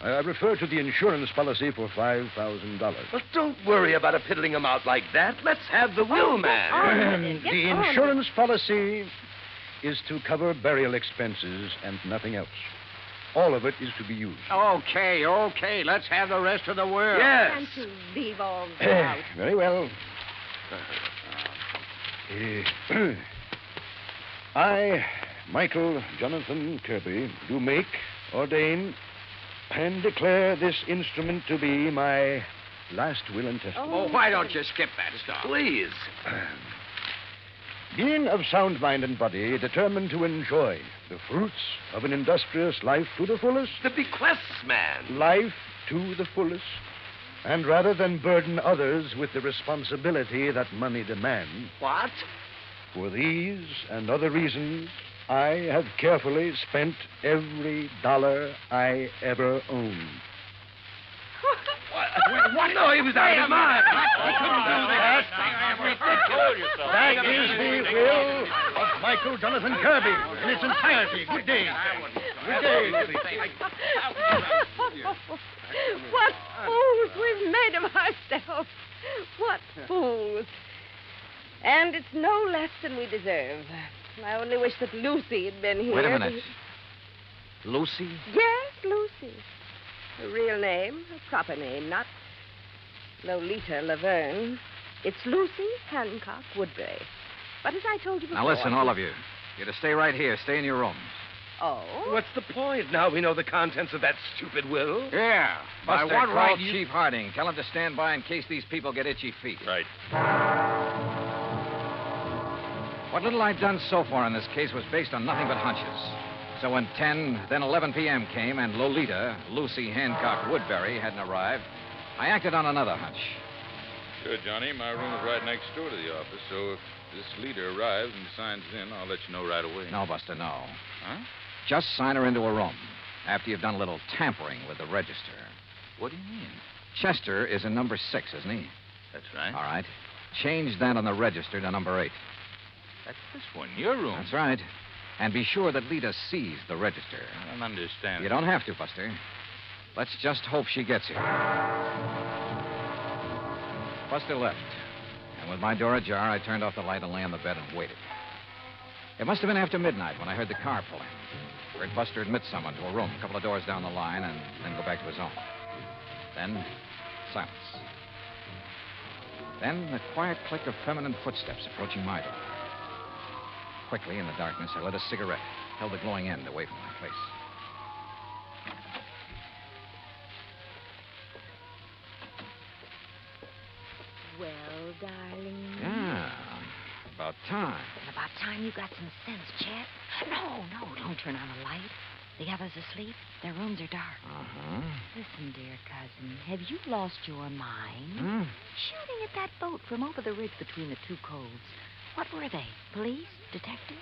[SPEAKER 7] I refer to the insurance policy for $5,000.
[SPEAKER 21] Well, don't worry about a piddling amount like that. Let's have the will, man.
[SPEAKER 7] The insurance policy is to cover burial expenses and nothing else. All of it is to be used.
[SPEAKER 22] Okay. Let's have the rest of the will.
[SPEAKER 21] Yes.
[SPEAKER 20] And to leave all out.
[SPEAKER 7] Very well. I, Michael Jonathan Kirbey, do make, ordain, and declare this instrument to be my last will and testament.
[SPEAKER 22] Oh, why don't you skip that stuff?
[SPEAKER 21] Please.
[SPEAKER 7] Being of sound mind and body, determined to enjoy the fruits of an industrious life to the fullest.
[SPEAKER 21] The bequests, man.
[SPEAKER 7] Life to the fullest. And rather than burden others with the responsibility that money demands.
[SPEAKER 21] What?
[SPEAKER 7] For these and other reasons, I have carefully spent every dollar I ever owned.
[SPEAKER 21] What? No, he was out of his mind. He couldn't do that.
[SPEAKER 7] That is the will of Michael Jonathan Kirbey in its entirety. Good day. Good day.
[SPEAKER 20] What fools we've made of ourselves. What fools. And it's no less than we deserve. I only wish that Lucy had been here.
[SPEAKER 1] Wait a minute. Lucy?
[SPEAKER 20] Yes, Lucy. Her real name, her proper name, not Lolita Laverne. It's Lucy Hancock Woodbury. But as I told you before...
[SPEAKER 1] Now listen, all of you. You're to stay right here. Stay in your rooms.
[SPEAKER 20] Oh?
[SPEAKER 21] What's the point? Now we know the contents of that stupid will.
[SPEAKER 22] Yeah.
[SPEAKER 1] Buster,
[SPEAKER 22] By what
[SPEAKER 1] call
[SPEAKER 22] right
[SPEAKER 1] Chief Harding. Tell him to stand by in case these people get itchy feet.
[SPEAKER 18] Right.
[SPEAKER 1] What little I've done so far in this case was based on nothing but hunches. So when 10, then 11 p.m. came and Lolita, Lucy Hancock Woodbury, hadn't arrived, I acted on another hunch.
[SPEAKER 18] Sure, Johnny. My room is right next door to the office, so if this leader arrives and signs in, I'll let you know right away.
[SPEAKER 1] No, Buster, no.
[SPEAKER 18] Huh?
[SPEAKER 1] Just sign her into a room after you've done a little tampering with the register.
[SPEAKER 18] What do you mean?
[SPEAKER 1] Chester is in number 6, isn't he?
[SPEAKER 18] That's right.
[SPEAKER 1] All right. Change that on the register to number 8.
[SPEAKER 18] That's this one, your room.
[SPEAKER 1] That's right. And be sure that Lita sees the register.
[SPEAKER 18] I don't understand.
[SPEAKER 1] You don't have to, Buster. Let's just hope she gets here. Buster left. And with my door ajar, I turned off the light and lay on the bed and waited. It must have been after midnight when I heard the car pull in. Heard Buster admit someone to a room a couple of doors down the line and then go back to his own. Then, silence. Then the quiet click of feminine footsteps approaching my door. Quickly, in the darkness, I lit a cigarette, held the glowing end away from my face.
[SPEAKER 2] Well, darling.
[SPEAKER 1] Yeah, about time.
[SPEAKER 2] About time you got some sense, Chet. No, don't turn on the light. The others asleep. Their rooms are dark.
[SPEAKER 1] Uh-huh.
[SPEAKER 2] Listen, dear cousin, have you lost your mind?
[SPEAKER 1] Hmm?
[SPEAKER 2] Shooting at that boat from over the ridge between the two coves. What were they? Police? Detectives?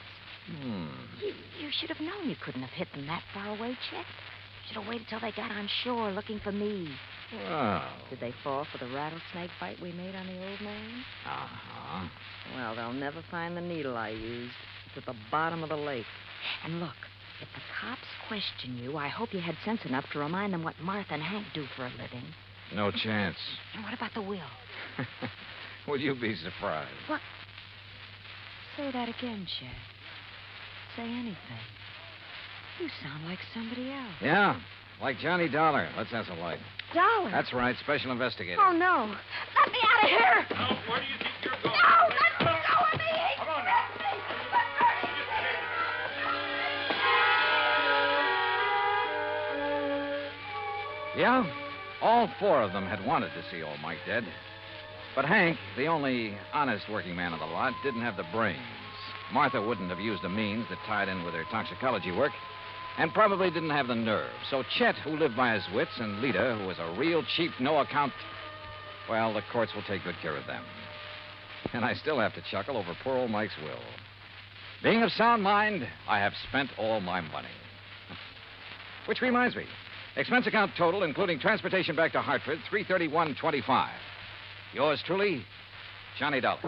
[SPEAKER 2] You should have known you couldn't have hit them that far away, Chet. You should have waited till they got on shore looking for me.
[SPEAKER 1] Well.
[SPEAKER 2] Did they fall for the rattlesnake bite we made on the old man?
[SPEAKER 1] Uh-huh.
[SPEAKER 2] Well, they'll never find the needle I used. It's at the bottom of the lake. And look, If the cops question you, I hope you had sense enough to remind them what Martha and Hank do for a living.
[SPEAKER 1] No chance.
[SPEAKER 2] And what about the will?
[SPEAKER 1] Will you be surprised?
[SPEAKER 2] What? Say that again, Chet. Say anything. You sound like somebody else.
[SPEAKER 1] Yeah, like Johnny Dollar. Let's have some light.
[SPEAKER 2] Dollar?
[SPEAKER 1] That's right, special investigator.
[SPEAKER 2] Oh, no. Let me out of here!
[SPEAKER 18] Now, where do you think you're going?
[SPEAKER 2] No, let me go of me!
[SPEAKER 18] Come on now.
[SPEAKER 1] Yeah, all four of them had wanted to see old Mike dead. But Hank, the only honest working man of the lot, didn't have the brains. Martha wouldn't have used the means that tied in with her toxicology work, and probably didn't have the nerve. So Chet, who lived by his wits, and Lita, who was a real cheap, no-account... Well, the courts will take good care of them. And I still have to chuckle over poor old Mike's will. Being of sound mind, I have spent all my money. Which reminds me, expense account total, including transportation back to Hartford, $331.25. Yours truly, Johnny Dollar.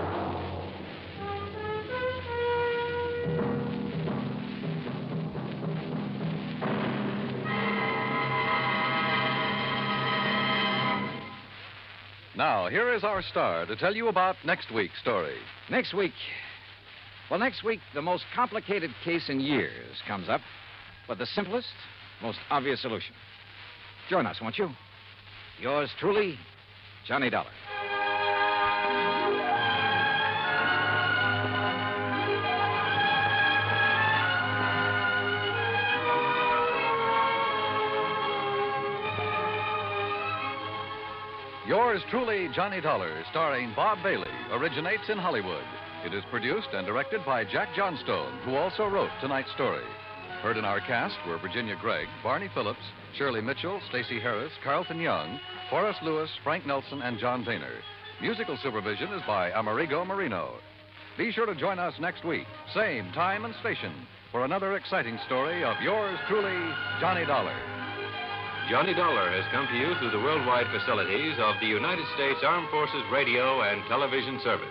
[SPEAKER 17] Now, here is our star to tell you about next week's story.
[SPEAKER 1] Next week, the most complicated case in years comes up, but the simplest, most obvious solution. Join us, won't you? Yours truly, Johnny Dollar.
[SPEAKER 17] Yours truly, Johnny Dollar, starring Bob Bailey, originates in Hollywood. It is produced and directed by Jack Johnstone, who also wrote tonight's story. Heard in our cast were Virginia Gregg, Barney Phillips, Shirley Mitchell, Stacey Harris, Carlton Young, Forrest Lewis, Frank Nelson, and John Boehner. Musical supervision is by Amerigo Marino. Be sure to join us next week, same time and station, for another exciting story of yours truly, Johnny Dollar.
[SPEAKER 5] Johnny Dollar has come to you through the worldwide facilities of the United States Armed Forces Radio and Television Service.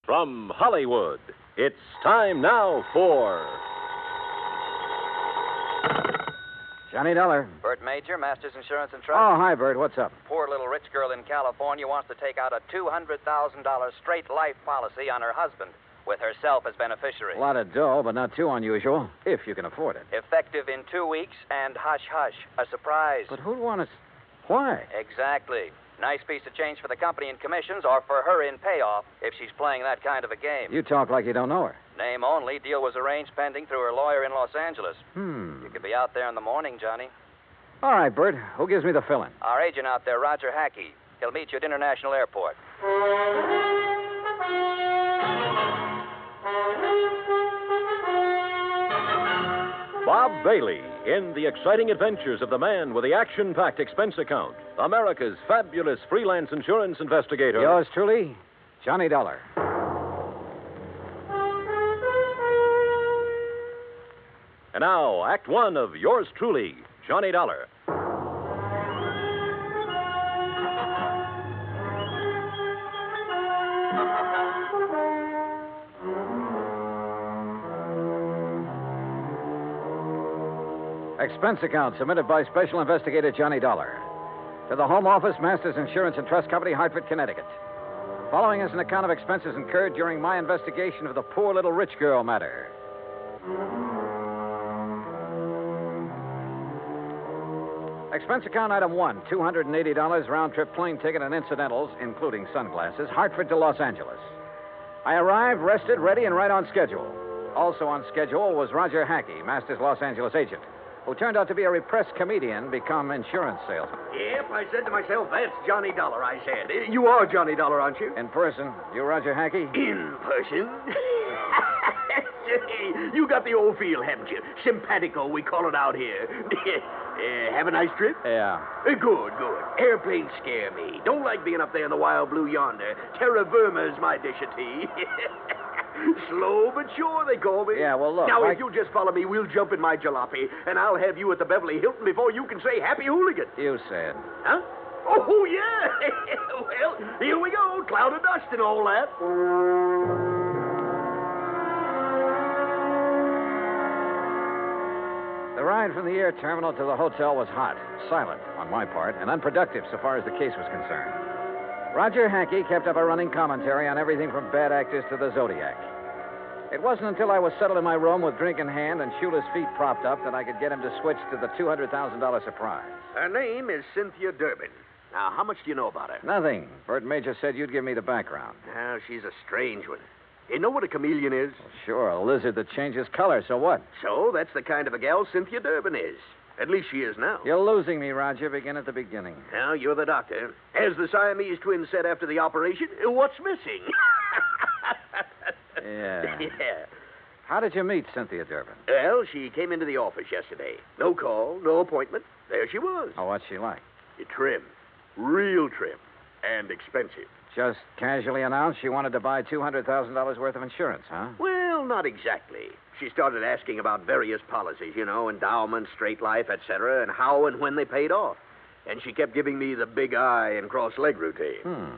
[SPEAKER 9] From Hollywood, it's time now for...
[SPEAKER 1] Johnny Dollar.
[SPEAKER 23] Bert Major, Masters Insurance and Trust.
[SPEAKER 1] Oh, hi, Bert. What's up?
[SPEAKER 23] Poor little rich girl in California wants to take out a $200,000 straight life policy on her husband, with herself as beneficiary.
[SPEAKER 1] A lot of dough, but not too unusual, if you can afford it.
[SPEAKER 23] Effective in 2 weeks, and hush-hush, a surprise.
[SPEAKER 1] But who'd want to... Why?
[SPEAKER 23] Exactly. Nice piece of change for the company in commissions, or for her in payoff, if she's playing that kind of a game.
[SPEAKER 1] You talk like you don't know her.
[SPEAKER 23] Name only. Deal was arranged pending through her lawyer in Los Angeles. You could be out there in the morning, Johnny.
[SPEAKER 1] All right, Bert. Who gives me the fill-in?
[SPEAKER 23] Our agent out there, Roger Hackey. He'll meet you at International Airport.
[SPEAKER 9] Bob Bailey in the exciting adventures of the man with the action-packed expense account, America's fabulous freelance insurance investigator.
[SPEAKER 1] Yours truly, Johnny Dollar.
[SPEAKER 9] And now, Act One of yours truly, Johnny Dollar.
[SPEAKER 1] Expense account submitted by Special Investigator Johnny Dollar. To the Home Office, Masters Insurance and Trust Company, Hartford, Connecticut. Following is an account of expenses incurred during my investigation of the poor little rich girl matter. Expense account item 1, $280 round-trip plane ticket and incidentals, including sunglasses, Hartford to Los Angeles. I arrived, rested, ready, and right on schedule. Also on schedule was Roger Hackey, Masters Los Angeles agent, who turned out to be a repressed comedian become insurance salesman.
[SPEAKER 3] Yep, I said to myself, that's Johnny Dollar, I said. You are Johnny Dollar, aren't you?
[SPEAKER 1] In person. You Roger Hackey?
[SPEAKER 3] In person? Say, you got the old feel, haven't you? Simpatico, we call it out here. Have a nice trip?
[SPEAKER 1] Yeah.
[SPEAKER 3] Good. Airplanes scare me. Don't like being up there in the wild blue yonder. Terra firma's my dish of tea. Slow but sure, they call me.
[SPEAKER 1] Yeah, well, look.
[SPEAKER 3] Now, if you'll just follow me, we'll jump in my jalopy, and I'll have you at the Beverly Hilton before you can say happy hooligan.
[SPEAKER 1] You said.
[SPEAKER 3] Huh? Oh, yeah. Well, here we go. Cloud of dust and all that.
[SPEAKER 1] The ride from the air terminal to the hotel was hot, silent on my part, and unproductive so far as the case was concerned. Roger Hackey kept up a running commentary on everything from bad actors to the Zodiac. It wasn't until I was settled in my room with drink in hand and Shula's feet propped up that I could get him to switch to the $200,000 surprise.
[SPEAKER 3] Her name is Cynthia Durbin. Now, how much do you know about her?
[SPEAKER 1] Nothing. Bert Major said you'd give me the background.
[SPEAKER 3] Now, she's a strange one. You know what a chameleon is?
[SPEAKER 1] Well, sure, a lizard that changes color, so what?
[SPEAKER 3] So, that's the kind of a gal Cynthia Durbin is. At least she is now.
[SPEAKER 1] You're losing me, Roger. Begin at the beginning.
[SPEAKER 3] Now, you're the doctor. As the Siamese twins said after the operation, what's missing?
[SPEAKER 1] Yeah.
[SPEAKER 3] Yeah.
[SPEAKER 1] How did you meet Cynthia Durbin?
[SPEAKER 3] Well, she came into the office yesterday. No call, no appointment. There she was.
[SPEAKER 1] Oh, what's she like?
[SPEAKER 3] Trim. Real trim. And expensive.
[SPEAKER 1] Just casually announced she wanted to buy $200,000 worth of insurance, huh?
[SPEAKER 3] Well, not exactly. She started asking about various policies, endowment, straight life, etc., and how and when they paid off. And she kept giving me the big eye and cross-leg routine.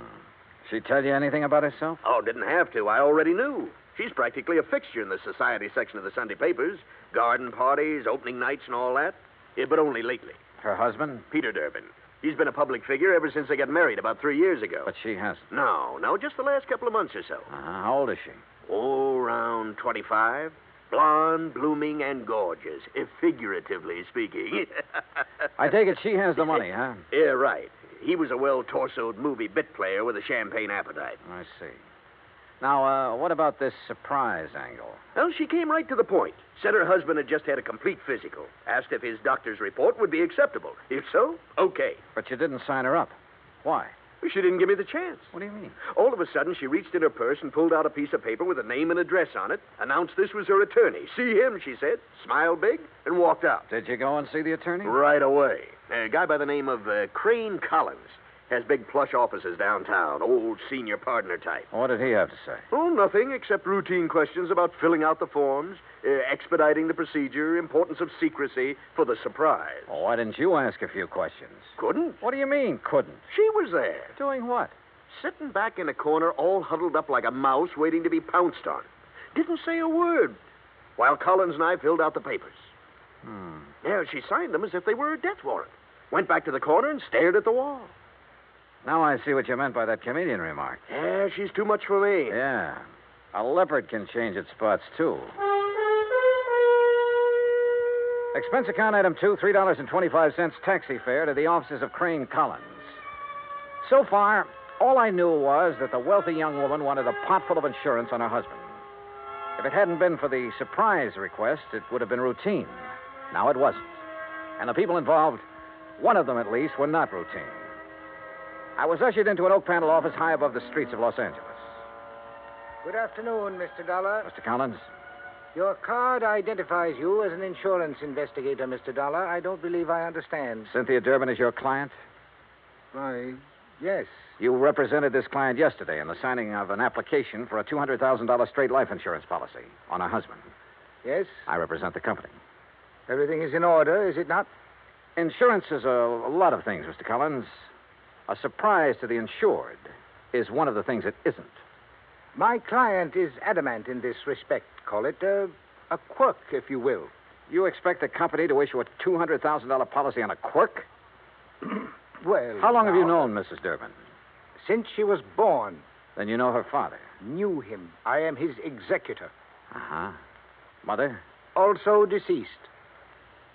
[SPEAKER 1] She tell you anything about herself?
[SPEAKER 3] Oh, didn't have to. I already knew. She's practically a fixture in the society section of the Sunday papers. Garden parties, opening nights, and all that. Yeah, but only lately.
[SPEAKER 1] Her husband?
[SPEAKER 3] Peter Durbin. He's been a public figure ever since they got married about 3 years ago.
[SPEAKER 1] But she hasn't.
[SPEAKER 3] No, just the last couple of months or so.
[SPEAKER 1] How old is she?
[SPEAKER 3] Oh, around 25. Blonde, blooming, and gorgeous, figuratively speaking.
[SPEAKER 1] I take it she has the money, huh?
[SPEAKER 3] Yeah, right. He was a well-torsoed movie bit player with a champagne appetite.
[SPEAKER 1] I see. Now, what about this surprise angle?
[SPEAKER 3] Well, she came right to the point. Said her husband had just had a complete physical. Asked if his doctor's report would be acceptable. If so, okay.
[SPEAKER 1] But you didn't sign her up. Why?
[SPEAKER 3] She didn't give me the chance.
[SPEAKER 1] What do you mean?
[SPEAKER 3] All of a sudden, she reached in her purse and pulled out a piece of paper with a name and address on it, announced this was her attorney. See him, she said, smiled big, and walked out.
[SPEAKER 1] Did you go and see the attorney?
[SPEAKER 3] Right away. A guy by the name of Crane Collins. Has big plush offices downtown, old senior partner type.
[SPEAKER 1] What did he have to say?
[SPEAKER 3] Oh, nothing except routine questions about filling out the forms, expediting the procedure, importance of secrecy for the surprise.
[SPEAKER 1] Well, why didn't you ask a few questions?
[SPEAKER 3] Couldn't.
[SPEAKER 1] What do you mean, couldn't?
[SPEAKER 3] She was there.
[SPEAKER 1] Doing what?
[SPEAKER 3] Sitting back in a corner, all huddled up like a mouse waiting to be pounced on. Didn't say a word, while Collins and I filled out the papers. Yeah, she signed them as if they were a death warrant. Went back to the corner and stared at the wall.
[SPEAKER 1] Now I see what you meant by that comedian remark.
[SPEAKER 3] Yeah, she's too much for me.
[SPEAKER 1] Yeah. A leopard can change its spots, too. Expense account item 2, $3.25 taxi fare to the offices of Crane Collins. So far, all I knew was that the wealthy young woman wanted a pot full of insurance on her husband. If it hadn't been for the surprise request, it would have been routine. Now it wasn't. And the people involved, one of them at least, were not routine. I was ushered into an oak panel office high above the streets of Los Angeles.
[SPEAKER 8] Good afternoon, Mr. Dollar.
[SPEAKER 1] Mr. Collins?
[SPEAKER 8] Your card identifies you as an insurance investigator, Mr. Dollar. I don't believe I understand.
[SPEAKER 1] Cynthia Durbin is your client?
[SPEAKER 8] Why, yes.
[SPEAKER 1] You represented this client yesterday in the signing of an application for a $200,000 straight life insurance policy on her husband.
[SPEAKER 8] Yes?
[SPEAKER 1] I represent the company.
[SPEAKER 8] Everything is in order, is it not?
[SPEAKER 1] Insurance is a lot of things, Mr. Collins. A surprise to the insured is one of the things it isn't.
[SPEAKER 8] My client is adamant in this respect. Call it a quirk, if you will.
[SPEAKER 1] You expect the company to issue a $200,000 policy on a quirk?
[SPEAKER 8] Well,
[SPEAKER 1] How long have you
[SPEAKER 8] now,
[SPEAKER 1] known Mrs. Durbin?
[SPEAKER 8] Since she was born.
[SPEAKER 1] Then you know her father.
[SPEAKER 8] Knew him. I am his executor.
[SPEAKER 1] Uh-huh. Mother?
[SPEAKER 8] Also deceased.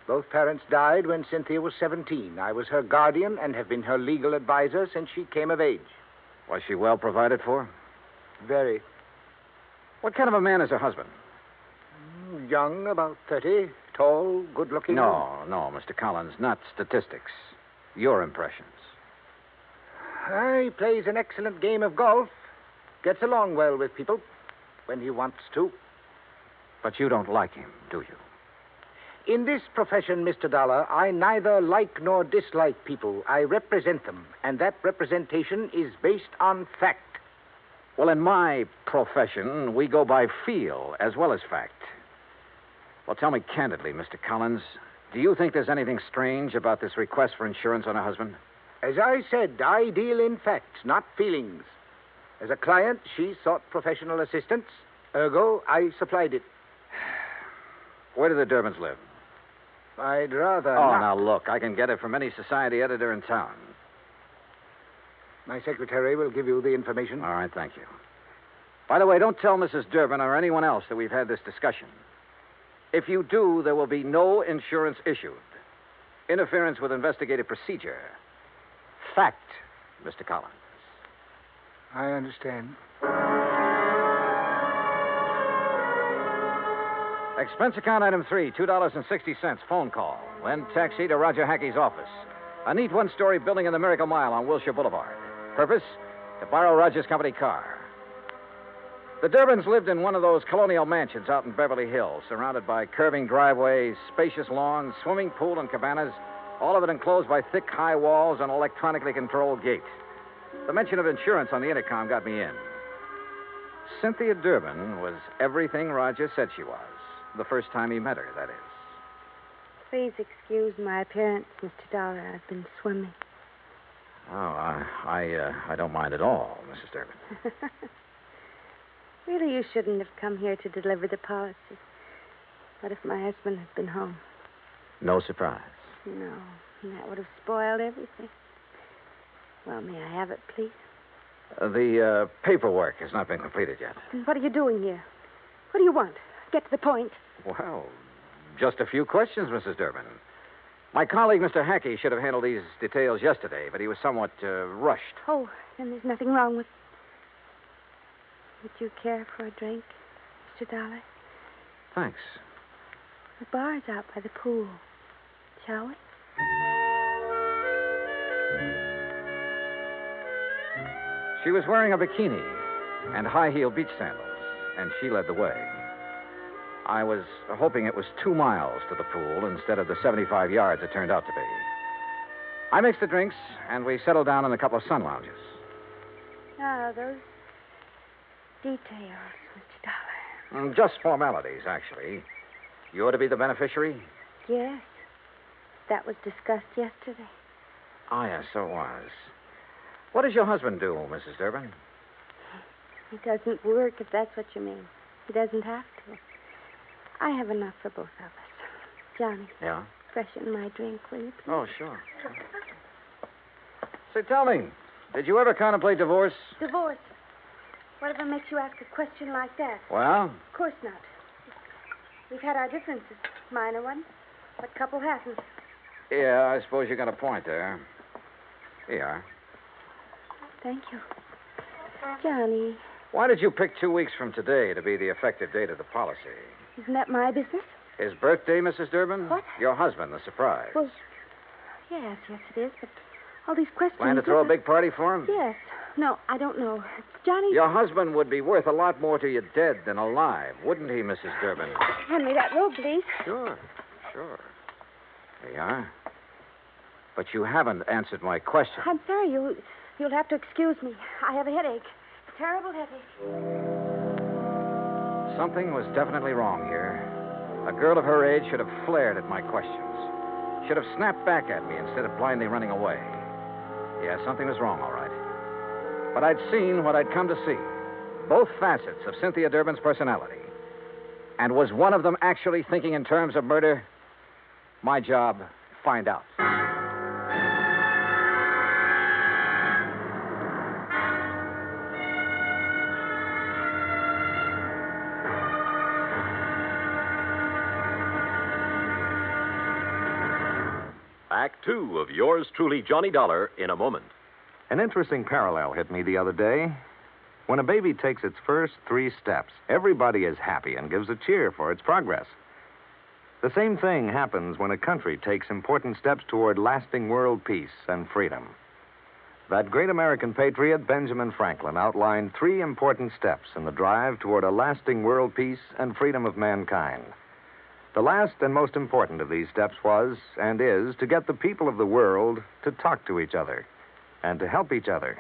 [SPEAKER 8] Both parents died when Cynthia was 17. I was her guardian and have been her legal advisor since she came of age.
[SPEAKER 1] Was she well provided for?
[SPEAKER 8] Very.
[SPEAKER 1] What kind of a man is her husband?
[SPEAKER 8] Young, about 30. Tall, good-looking.
[SPEAKER 1] No, Mr. Collins, not statistics. Your impressions.
[SPEAKER 8] He plays an excellent game of golf. Gets along well with people when he wants to.
[SPEAKER 1] But you don't like him, do you?
[SPEAKER 8] In this profession, Mr. Dollar, I neither like nor dislike people. I represent them, and that representation is based on fact.
[SPEAKER 1] Well, in my profession, we go by feel as well as fact. Well, tell me candidly, Mr. Collins, do you think there's anything strange about this request for insurance on her husband?
[SPEAKER 8] As I said, I deal in facts, not feelings. As a client, she sought professional assistance. Ergo, I supplied it.
[SPEAKER 1] Where do the Durbins live?
[SPEAKER 8] I'd rather
[SPEAKER 1] Oh,
[SPEAKER 8] not.
[SPEAKER 1] now look, I can get it from any society editor in town.
[SPEAKER 8] My secretary will give you the information.
[SPEAKER 1] All right, thank you. By the way, don't tell Mrs. Durbin or anyone else that we've had this discussion. If you do, there will be no insurance issued. Interference with investigative procedure. Fact, Mr. Collins.
[SPEAKER 8] I understand.
[SPEAKER 1] Expense account item 3, $2.60, phone call. Then taxi to Roger Hackey's office. A neat one-story building in the Miracle Mile on Wilshire Boulevard. Purpose? To borrow Roger's company car. The Durbins lived in one of those colonial mansions out in Beverly Hills, surrounded by curving driveways, spacious lawns, swimming pool, and cabanas, all of it enclosed by thick, high walls and electronically controlled gates. The mention of insurance on the intercom got me in. Cynthia Durbin was everything Roger said she was. The first time he met her, that is.
[SPEAKER 11] Please excuse my appearance, Mr. Dollar. I've been swimming.
[SPEAKER 1] Oh, I don't mind at all, Mrs. Durbin.
[SPEAKER 11] Really, you shouldn't have come here to deliver the policy. What if my husband had been home?
[SPEAKER 1] No surprise.
[SPEAKER 11] No, and that would have spoiled everything. Well, may I have it, please?
[SPEAKER 1] The paperwork has not been completed yet.
[SPEAKER 11] Then what are you doing here? What do you want? Get to the point.
[SPEAKER 1] Well, just a few questions, Mrs. Durbin. My colleague, Mr. Hackey, should have handled these details yesterday, but he was somewhat rushed.
[SPEAKER 11] Oh, then there's nothing wrong with... Would you care for a drink, Mr. Dollar?
[SPEAKER 1] Thanks.
[SPEAKER 11] The bar's out by the pool. Shall we?
[SPEAKER 1] She was wearing a bikini and high-heel beach sandals, and she led the way. I was hoping it was 2 miles to the pool instead of the 75 yards it turned out to be. I mixed the drinks, and we settled down in a couple of sun lounges.
[SPEAKER 11] Oh, those details, Mr. Dollar.
[SPEAKER 1] Just formalities, actually. You ought to be the beneficiary?
[SPEAKER 11] Yes. That was discussed yesterday.
[SPEAKER 1] Oh, yes, so it was. What does your husband do, Mrs. Durbin?
[SPEAKER 11] He doesn't work, if that's what you mean. He doesn't have to. I have enough for both of us. Johnny.
[SPEAKER 1] Yeah?
[SPEAKER 11] Freshen my drink, will you, please?
[SPEAKER 1] Oh, sure. Say, tell me, did you ever contemplate divorce?
[SPEAKER 11] Divorce? Whatever makes you ask a question like that?
[SPEAKER 1] Well?
[SPEAKER 11] Of course not. We've had our differences. Minor ones. What couple hasn't?
[SPEAKER 1] Yeah, I suppose you got a point there. Here you are.
[SPEAKER 11] Thank you. Johnny.
[SPEAKER 1] Why did you pick 2 weeks from today to be the effective date of the policy?
[SPEAKER 11] Isn't that my business?
[SPEAKER 1] His birthday, Mrs. Durbin?
[SPEAKER 11] What?
[SPEAKER 1] Your husband, the surprise.
[SPEAKER 11] Well, yes, it is, but all these questions...
[SPEAKER 1] Plan to throw a big party for him?
[SPEAKER 11] Yes. No, I don't know. Johnny...
[SPEAKER 1] Your husband would be worth a lot more to you dead than alive, wouldn't he, Mrs. Durbin?
[SPEAKER 11] Hand me that robe, please.
[SPEAKER 1] Sure. There you are. But you haven't answered my question.
[SPEAKER 11] I'm sorry. You'll have to excuse me. I have a headache. Terrible headache.
[SPEAKER 1] Something was definitely wrong here. A girl of her age should have flared at my questions. Should have snapped back at me instead of blindly running away. Yeah, something was wrong, all right. But I'd seen what I'd come to see. Both facets of Cynthia Durbin's personality. And was one of them actually thinking in terms of murder? My job, find out.
[SPEAKER 9] Act two of yours truly, Johnny Dollar, in a moment.
[SPEAKER 6] An interesting parallel hit me the other day. When a baby takes its first 3 steps, everybody is happy and gives a cheer for its progress. The same thing happens when a country takes important steps toward lasting world peace and freedom. That great American patriot, Benjamin Franklin, outlined 3 important steps in the drive toward a lasting world peace and freedom of mankind. The last and most important of these steps was, and is, to get the people of the world to talk to each other and to help each other.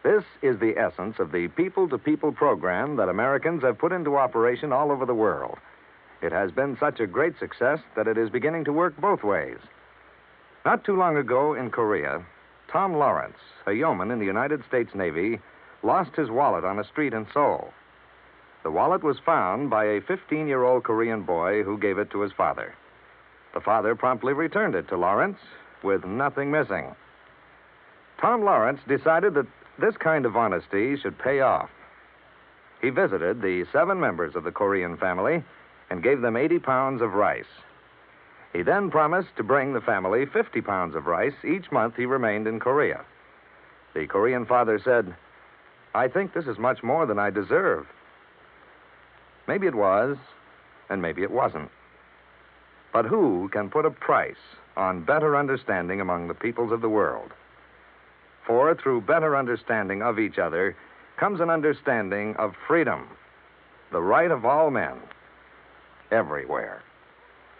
[SPEAKER 6] This is the essence of the people-to-people program that Americans have put into operation all over the world. It has been such a great success that it is beginning to work both ways. Not too long ago in Korea, Tom Lawrence, a yeoman in the United States Navy, lost his wallet on a street in Seoul. The wallet was found by a 15-year-old Korean boy who gave it to his father. The father promptly returned it to Lawrence with nothing missing. Tom Lawrence decided that this kind of honesty should pay off. He visited the 7 members of the Korean family and gave them 80 pounds of rice. He then promised to bring the family 50 pounds of rice each month he remained in Korea. The Korean father said, "I think this is much more than I deserve." Maybe it was, and maybe it wasn't. But who can put a price on better understanding among the peoples of the world? For through better understanding of each other comes an understanding of freedom, the right of all men, everywhere.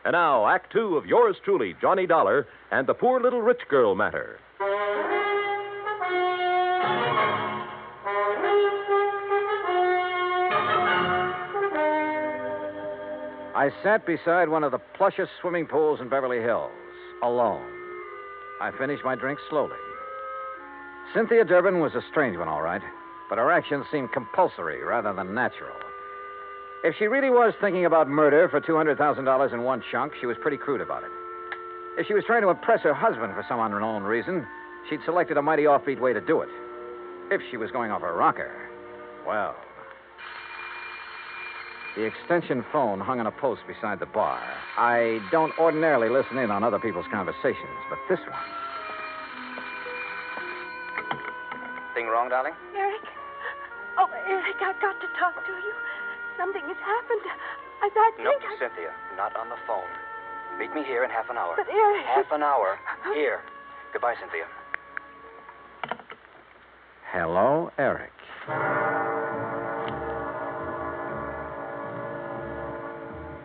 [SPEAKER 9] And now, Act two of yours truly, Johnny Dollar, and the Poor Little Rich Girl Matter.
[SPEAKER 1] I sat beside one of the plushest swimming pools in Beverly Hills, alone. I finished my drink slowly. Cynthia Durbin was a strange one, all right, but her actions seemed compulsory rather than natural. If she really was thinking about murder for $200,000 in one chunk, she was pretty crude about it. If she was trying to impress her husband for some unknown reason, she'd selected a mighty offbeat way to do it. If she was going off her rocker, well... The extension phone hung on a post beside the bar. I don't ordinarily listen in on other people's conversations, but this one...
[SPEAKER 23] Thing wrong, darling?
[SPEAKER 11] Eric? Oh, Eric, I've got to talk to you. Something has happened. I
[SPEAKER 23] No,
[SPEAKER 11] think
[SPEAKER 23] Cynthia, not on the phone. Meet me here in half an hour.
[SPEAKER 11] But, Eric...
[SPEAKER 23] Half an hour. Here. Goodbye, Cynthia.
[SPEAKER 1] Hello, Eric.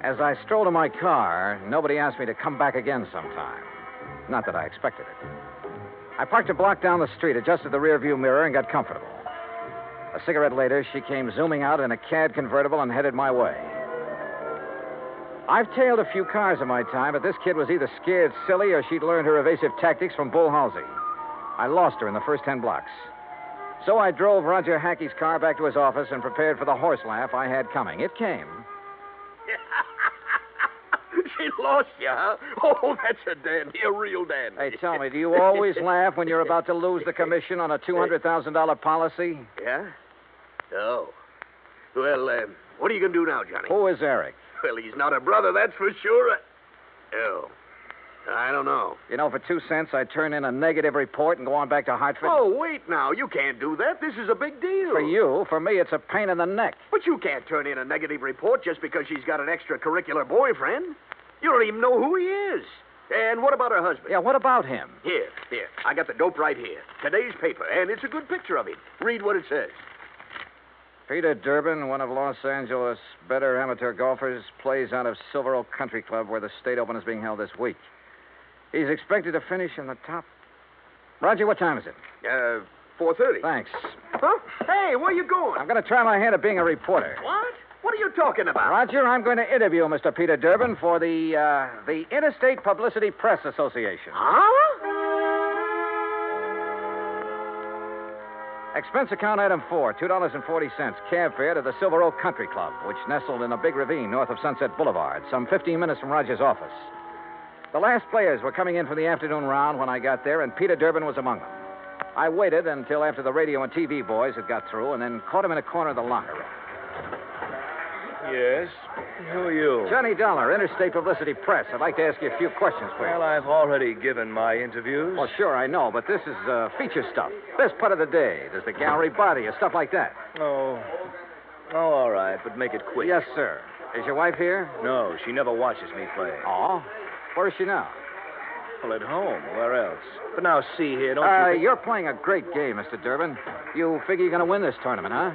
[SPEAKER 1] As I strolled to my car, nobody asked me to come back again sometime. Not that I expected it. I parked a block down the street, adjusted the rearview mirror, and got comfortable. A cigarette later, she came zooming out in a CAD convertible and headed my way. I've tailed a few cars in my time, but this kid was either scared silly or she'd learned her evasive tactics from Bull Halsey. I lost her in the first 10 blocks. So I drove Roger Hackey's car back to his office and prepared for the horse laugh I had coming. It came.
[SPEAKER 3] She lost you, huh? Oh, that's a dandy, a real dandy.
[SPEAKER 1] Hey, tell me, do you always laugh when you're about to lose the commission on a $200,000 policy?
[SPEAKER 3] Yeah? Oh. Well, what are you going to do now, Johnny?
[SPEAKER 1] Who is Eric?
[SPEAKER 3] Well, he's not a brother, that's for sure. Oh. I don't know.
[SPEAKER 1] You know, for 2 cents, I'd turn in a negative report and go on back to Hartford.
[SPEAKER 3] Oh, wait now. You can't do that. This is a big deal.
[SPEAKER 1] For you. For me, it's a pain in the neck.
[SPEAKER 3] But you can't turn in a negative report just because she's got an extracurricular boyfriend. You don't even know who he is. And what about her husband?
[SPEAKER 1] Yeah, what about him?
[SPEAKER 3] Here. I got the dope right here. Today's paper, and it's a good picture of him. Read what it says.
[SPEAKER 1] Peter Durbin, one of Los Angeles' better amateur golfers, plays out of Silver Oak Country Club where the state open is being held this week. He's expected to finish in the top. Roger, what time is it?
[SPEAKER 3] 4:30.
[SPEAKER 1] Thanks.
[SPEAKER 3] Huh? Hey, where you going?
[SPEAKER 1] I'm going to try my hand at being a reporter.
[SPEAKER 3] What? What are you talking about?
[SPEAKER 1] Roger, I'm going to interview Mr. Peter Durbin for the Interstate Publicity Press Association.
[SPEAKER 3] Huh?
[SPEAKER 1] Expense account item 4, $2.40, cab fare to the Silver Oak Country Club, which nestled in a big ravine north of Sunset Boulevard, some 15 minutes from Roger's office. The last players were coming in for the afternoon round when I got there, and Peter Durbin was among them. I waited until after the radio and TV boys had got through, and then caught him in a corner of the locker room.
[SPEAKER 12] Yes? Who are you?
[SPEAKER 1] Johnny Dollar, Interstate Publicity Press. I'd like to ask you a few questions, please.
[SPEAKER 12] Well, I've already given my interviews.
[SPEAKER 1] Well, sure, I know, but this is feature stuff. Best part of the day. There's the gallery body or stuff like that.
[SPEAKER 12] Oh, all right, but make it quick.
[SPEAKER 1] Yes, sir. Is your wife here?
[SPEAKER 12] No, she never watches me play.
[SPEAKER 1] Oh? Where is she now?
[SPEAKER 12] Well, at home. Where else? But now, see here, don't you think...
[SPEAKER 1] You're playing a great game, Mr. Durbin. You figure you're going to win this tournament, huh?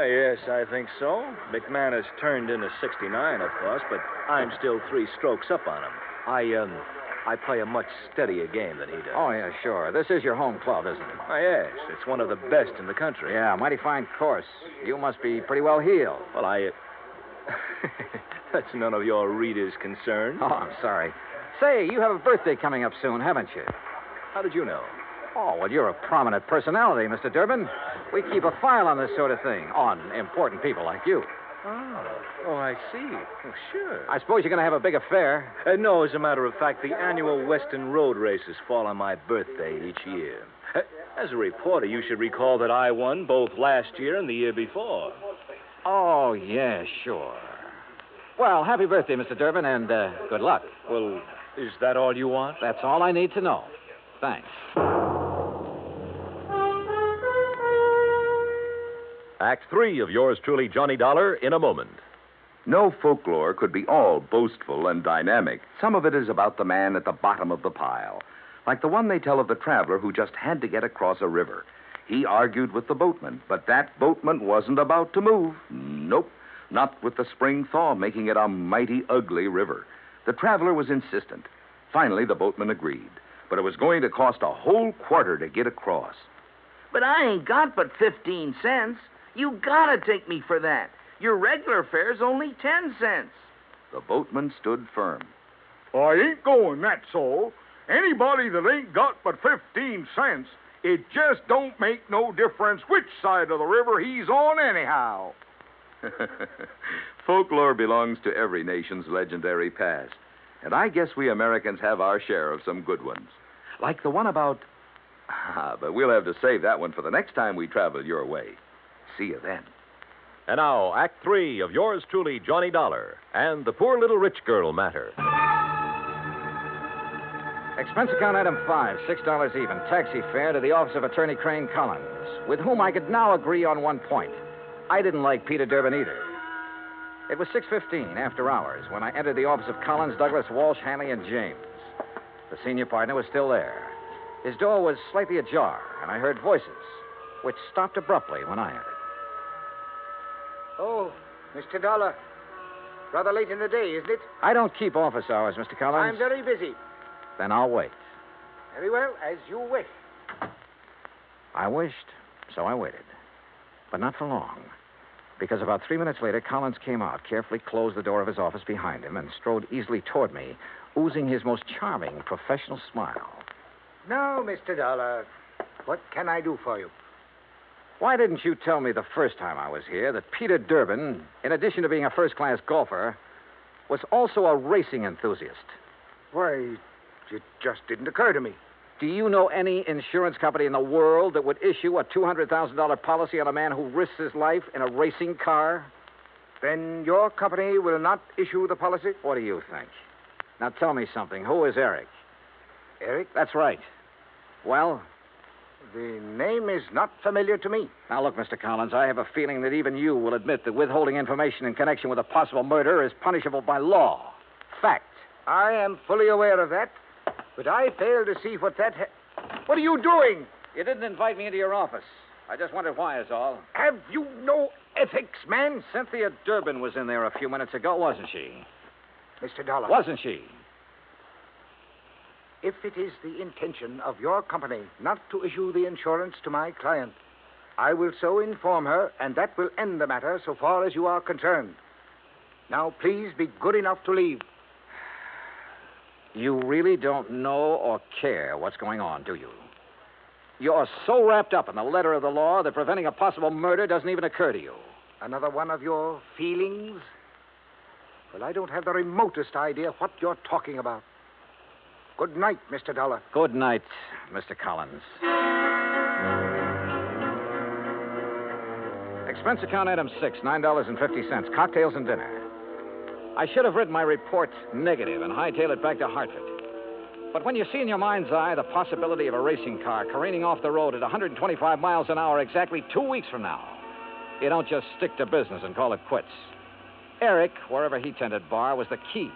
[SPEAKER 12] Yes, I think so. McMahon has turned into 69, of course, but I'm still 3 strokes up on him. I play a much steadier game than he does.
[SPEAKER 1] Oh, yeah, sure. This is your home club, isn't it?
[SPEAKER 12] Oh, yes. It's one of the best in the country.
[SPEAKER 1] Yeah, mighty fine course. You must be pretty well heeled.
[SPEAKER 12] Well, That's none of your readers' concern.
[SPEAKER 1] Oh, I'm sorry. Say, you have a birthday coming up soon, haven't you?
[SPEAKER 12] How did you know?
[SPEAKER 1] Oh, well, you're a prominent personality, Mr. Durbin. We keep a file on this sort of thing, on important people like you.
[SPEAKER 12] Oh, I see. Oh, sure.
[SPEAKER 1] I suppose you're going to have a big affair.
[SPEAKER 12] No, as a matter of fact, the annual Western Road races fall on my birthday each year. As a reporter, you should recall that I won both last year and the year before.
[SPEAKER 1] Oh, yeah, sure. Well, happy birthday, Mr. Durbin, and good luck.
[SPEAKER 12] Well, is that all you want?
[SPEAKER 1] That's all I need to know. Thanks.
[SPEAKER 9] Act 3 of yours truly, Johnny Dollar, in a moment.
[SPEAKER 13] No folklore could be all boastful and dynamic. Some of it is about the man at the bottom of the pile. Like the one they tell of the traveler who just had to get across a river. He argued with the boatman, but that boatman wasn't about to move. Nope. Not with the spring thaw making it a mighty ugly river. The traveler was insistent. Finally, the boatman agreed. But it was going to cost a whole quarter to get across.
[SPEAKER 14] But I ain't got but 15 cents. You gotta take me for that. Your regular fare's only 10 cents.
[SPEAKER 13] The boatman stood firm.
[SPEAKER 24] I ain't going, that's all. Anybody that ain't got but 15 cents, it just don't make no difference which side of the river he's on anyhow.
[SPEAKER 13] Folklore belongs to every nation's legendary past. And I guess we Americans have our share of some good ones. Like the one about... but we'll have to save that one for the next time we travel your way. See you then.
[SPEAKER 9] And now, Act 3 of yours truly, Johnny Dollar, and the Poor Little Rich Girl Matter.
[SPEAKER 1] Expense account item 5, $6 even. Taxi fare to the office of Attorney Crane Collins, with whom I could now agree on one point. I didn't like Peter Durbin either. It was 6:15 after hours when I entered the office of Collins, Douglas, Walsh, Hanley, and James. The senior partner was still there. His door was slightly ajar, and I heard voices, which stopped abruptly when I entered.
[SPEAKER 8] Oh, Mr. Dollar. Rather late in the day, isn't it?
[SPEAKER 1] I don't keep office hours, Mr. Collins.
[SPEAKER 8] I'm very busy.
[SPEAKER 1] Then I'll wait.
[SPEAKER 8] Very well, as you wish.
[SPEAKER 1] I wished, so I waited. But not for long. Because about 3 minutes later, Collins came out, carefully closed the door of his office behind him, and strode easily toward me, oozing his most charming professional smile.
[SPEAKER 8] Now, Mr. Dollar, what can I do for you?
[SPEAKER 1] Why didn't you tell me the first time I was here that Peter Durbin, in addition to being a first-class golfer, was also a racing enthusiast?
[SPEAKER 8] Why, it just didn't occur to me.
[SPEAKER 1] Do you know any insurance company in the world that would issue a $200,000 policy on a man who risks his life in a racing car?
[SPEAKER 8] Then your company will not issue the policy?
[SPEAKER 1] What do you think? Now tell me something. Who is Eric?
[SPEAKER 8] Eric?
[SPEAKER 1] That's right. Well?
[SPEAKER 8] The name is not familiar to me.
[SPEAKER 1] Now, look, Mr. Collins, I have a feeling that even you will admit that withholding information in connection with a possible murder is punishable by law. Fact.
[SPEAKER 8] I am fully aware of that, but I fail to see what that... What are you doing?
[SPEAKER 1] You didn't invite me into your office. I just wondered why is all.
[SPEAKER 8] Have you no ethics, man?
[SPEAKER 1] Cynthia Durbin was in there a few minutes ago, wasn't she?
[SPEAKER 8] Mr. Dollar.
[SPEAKER 1] Wasn't she?
[SPEAKER 8] If it is the intention of your company not to issue the insurance to my client, I will so inform her, and that will end the matter so far as you are concerned. Now, please be good enough to leave.
[SPEAKER 1] You really don't know or care what's going on, do you? You're so wrapped up in the letter of the law that preventing a possible murder doesn't even occur to you.
[SPEAKER 8] Another one of your feelings? Well, I don't have the remotest idea what you're talking about. Good night, Mr. Dollar.
[SPEAKER 1] Good night, Mr. Collins. Expense account item 6, $9.50, cocktails and dinner. I should have written my report negative and hightailed it back to Hartford. But when you see in your mind's eye the possibility of a racing car careening off the road at 125 miles an hour exactly 2 weeks from now, you don't just stick to business and call it quits. Eric, wherever he tended bar, was the key.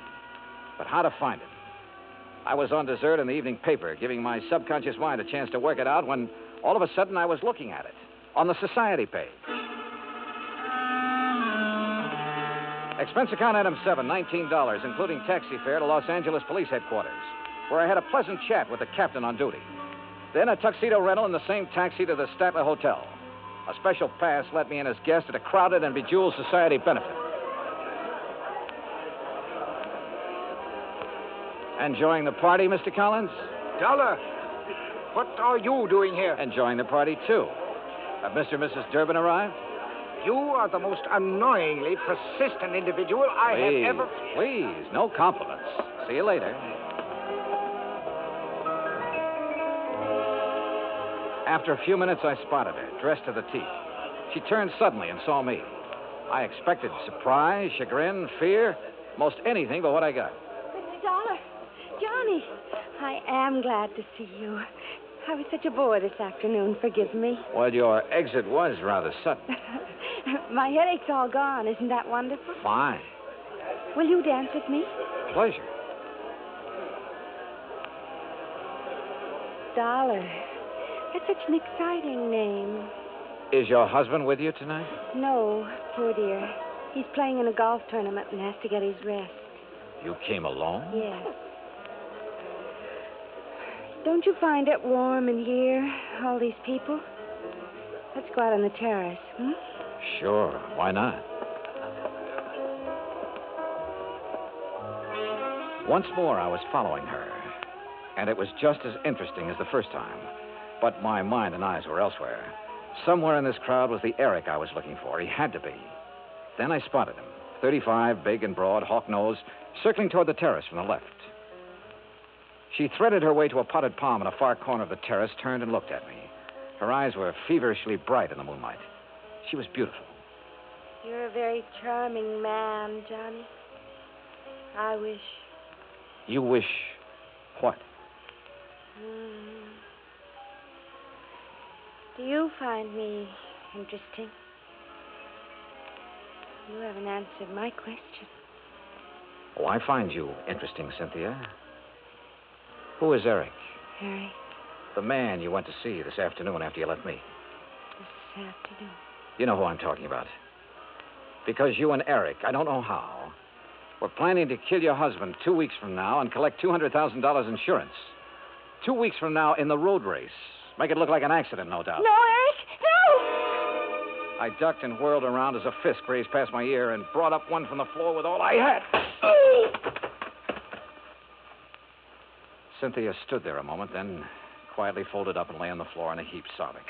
[SPEAKER 1] But how to find him? I was on dessert in the evening paper, giving my subconscious mind a chance to work it out when all of a sudden I was looking at it on the society page. Expense account item 7, $19, including taxi fare to Los Angeles Police Headquarters, where I had a pleasant chat with the captain on duty. Then a tuxedo rental in the same taxi to the Statler Hotel. A special pass let me in as guest at a crowded and bejeweled society benefit. Enjoying the party, Mr. Collins?
[SPEAKER 8] Dollar, what are you doing here?
[SPEAKER 1] Enjoying the party, too. Have Mr. and Mrs. Durbin arrived?
[SPEAKER 8] You are the most annoyingly persistent individual I have ever...
[SPEAKER 1] Please, no compliments. See you later. After a few minutes, I spotted her, dressed to the teeth. She turned suddenly and saw me. I expected surprise, chagrin, fear, most anything but what I got.
[SPEAKER 11] Mr. Dollar, Johnny, I am glad to see you. I was such a bore this afternoon. Forgive me.
[SPEAKER 1] Well, your exit was rather sudden.
[SPEAKER 11] My headache's all gone. Isn't that wonderful?
[SPEAKER 1] Fine.
[SPEAKER 11] Will you dance with me?
[SPEAKER 1] Pleasure.
[SPEAKER 11] Dollar. That's such an exciting name.
[SPEAKER 1] Is your husband with you tonight?
[SPEAKER 11] No, poor dear. He's playing in a golf tournament and has to get his rest.
[SPEAKER 1] You came alone?
[SPEAKER 11] Yes. Don't you find it warm in here, all these people? Let's go out on the terrace,
[SPEAKER 1] Sure. Why not? Once more, I was following her. And it was just as interesting as the first time. But my mind and eyes were elsewhere. Somewhere in this crowd was the Eric I was looking for. He had to be. Then I spotted him. 35, big and broad, hawk nose, circling toward the terrace from the left. She threaded her way to a potted palm in a far corner of the terrace, turned and looked at me. Her eyes were feverishly bright in the moonlight. She was beautiful.
[SPEAKER 11] You're a very charming man, Johnny. I wish.
[SPEAKER 1] You wish what?
[SPEAKER 11] Do you find me interesting? You haven't answered my question.
[SPEAKER 1] Oh, I find you interesting, Cynthia. Who is Eric?
[SPEAKER 11] Harry.
[SPEAKER 1] The man you went to see this afternoon after you left me.
[SPEAKER 11] This afternoon.
[SPEAKER 1] You know who I'm talking about. Because you and Eric, I don't know how, were planning to kill your husband 2 weeks from now and collect $200,000 insurance. 2 weeks from now in the road race. Make it look like an accident, no doubt.
[SPEAKER 11] No, Eric! No!
[SPEAKER 1] I ducked and whirled around as a fist grazed past my ear and brought up one from the floor with all I had. Oh! Cynthia stood there a moment, then quietly folded up and lay on the floor in a heap, sobbing.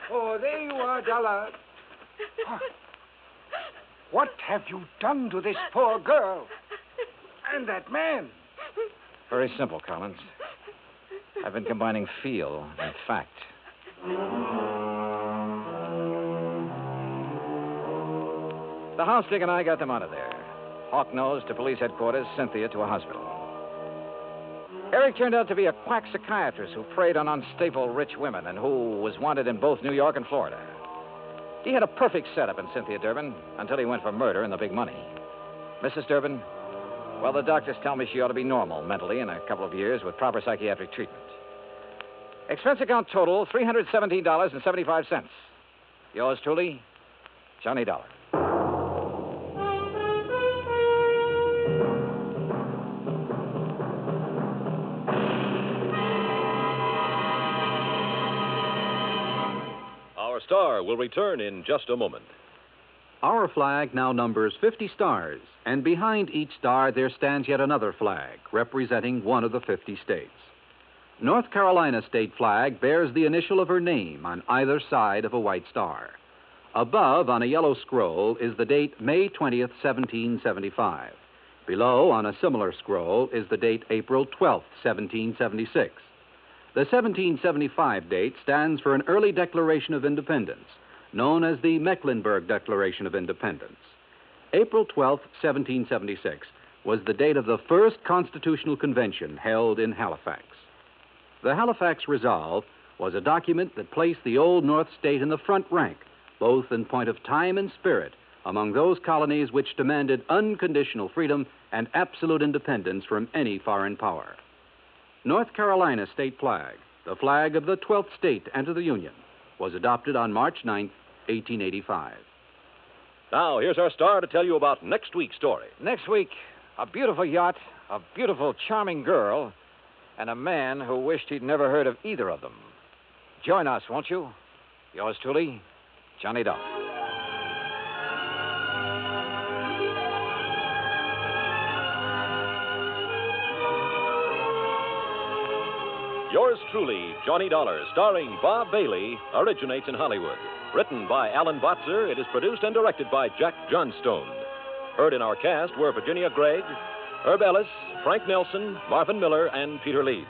[SPEAKER 8] Oh, there you are, Dollar. What have you done to this poor girl? And that man?
[SPEAKER 1] Very simple, Collins. I've been combining feel and fact. The house dick and I got them out of there. Hawk-Nose to police headquarters, Cynthia to a hospital. Eric turned out to be a quack psychiatrist who preyed on unstable rich women and who was wanted in both New York and Florida. He had a perfect setup in Cynthia Durbin until he went for murder and the big money. Mrs. Durbin, well, the doctors tell me she ought to be normal mentally in a couple of years with proper psychiatric treatment. Expense account total, $317.75. Yours truly, Johnny Dollar.
[SPEAKER 9] Our star will return in just a moment.
[SPEAKER 4] Our flag now numbers 50 stars, and behind each star there stands yet another flag representing one of the 50 states. North Carolina state flag bears the initial of her name on either side of a white star. Above, on a yellow scroll, is the date May 20th, 1775. Below, on a similar scroll, is the date April 12th, 1776. The 1775 date stands for an early declaration of independence, known as the Mecklenburg Declaration of Independence. April 12th, 1776, was the date of the first Constitutional Convention held in Halifax. The Halifax Resolve was a document that placed the Old North State in the front rank, both in point of time and spirit, among those colonies which demanded unconditional freedom and absolute independence from any foreign power. North Carolina state flag, the flag of the 12th state to enter the Union, was adopted on March 9th, 1885.
[SPEAKER 9] Now, here's our star to tell you about next week's story.
[SPEAKER 10] Next week, a beautiful yacht, a beautiful, charming girl, and a man who wished he'd never heard of either of them. Join us, won't you? Yours truly, Johnny Dollar.
[SPEAKER 9] Yours truly, Johnny Dollar, starring Bob Bailey, originates in Hollywood. Written by Alan Botzer, it is produced and directed by Jack Johnstone. Heard in our cast were Virginia Gregg, Herb Ellis, Frank Nelson, Marvin Miller, and Peter Leeds.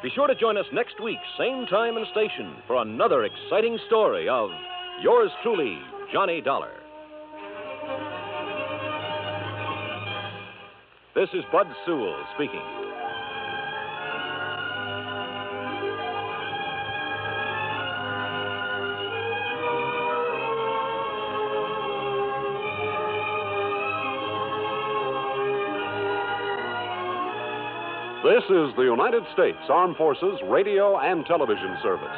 [SPEAKER 9] Be sure to join us next week, same time and station, for another exciting story of Yours truly, Johnny Dollar. This is Bud Sewell speaking.
[SPEAKER 15] This is the United States Armed Forces Radio and Television Service.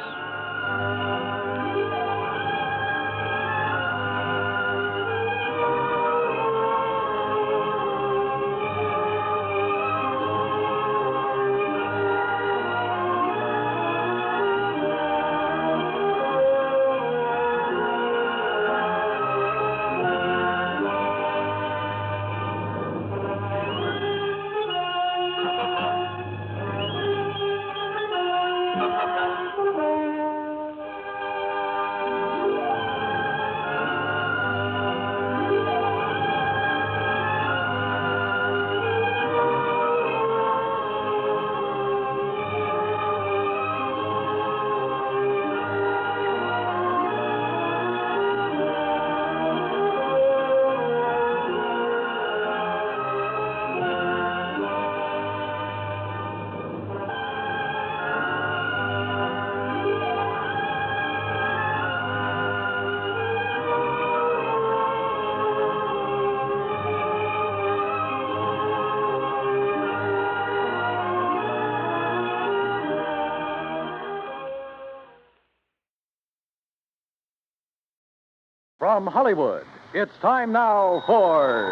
[SPEAKER 16] From Hollywood, it's time now for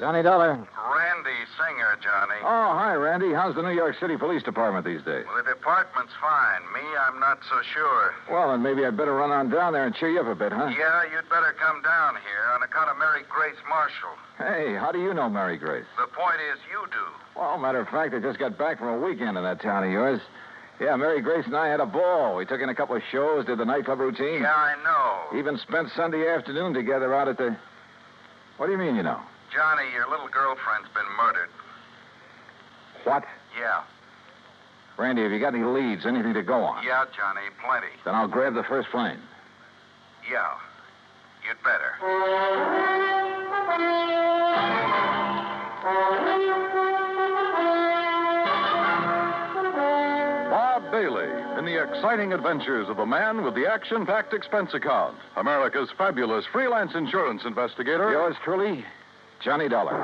[SPEAKER 1] Johnny Dollar.
[SPEAKER 19] Randy Singer, Johnny.
[SPEAKER 1] Oh, hi, Randy. How's the New York City Police Department these days?
[SPEAKER 19] Well, the department's fine. Me, I'm not so sure.
[SPEAKER 1] Well, then maybe I'd better run on down there and cheer you up a bit, huh?
[SPEAKER 19] Yeah, you'd better come down here on account of Mary Grace Marshall.
[SPEAKER 1] Hey, how do you know Mary Grace?
[SPEAKER 19] The point is, you do.
[SPEAKER 1] Well, matter of fact, I just got back from a weekend in that town of yours. Yeah, Mary Grace and I had a ball. We took in a couple of shows, did the nightclub routine.
[SPEAKER 19] Yeah, I know.
[SPEAKER 1] Even spent Sunday afternoon together out at the... What do you mean, you know?
[SPEAKER 19] Johnny, your little girlfriend's been murdered.
[SPEAKER 1] What?
[SPEAKER 19] Yeah.
[SPEAKER 1] Randy, have you got any leads, anything to go on?
[SPEAKER 19] Yeah, Johnny, plenty.
[SPEAKER 1] Then I'll grab the first plane.
[SPEAKER 19] Yeah. You'd better.
[SPEAKER 15] Bob Bailey in the exciting adventures of the man with the action-packed expense account, America's fabulous freelance insurance investigator.
[SPEAKER 1] Yours truly, Johnny Dollar.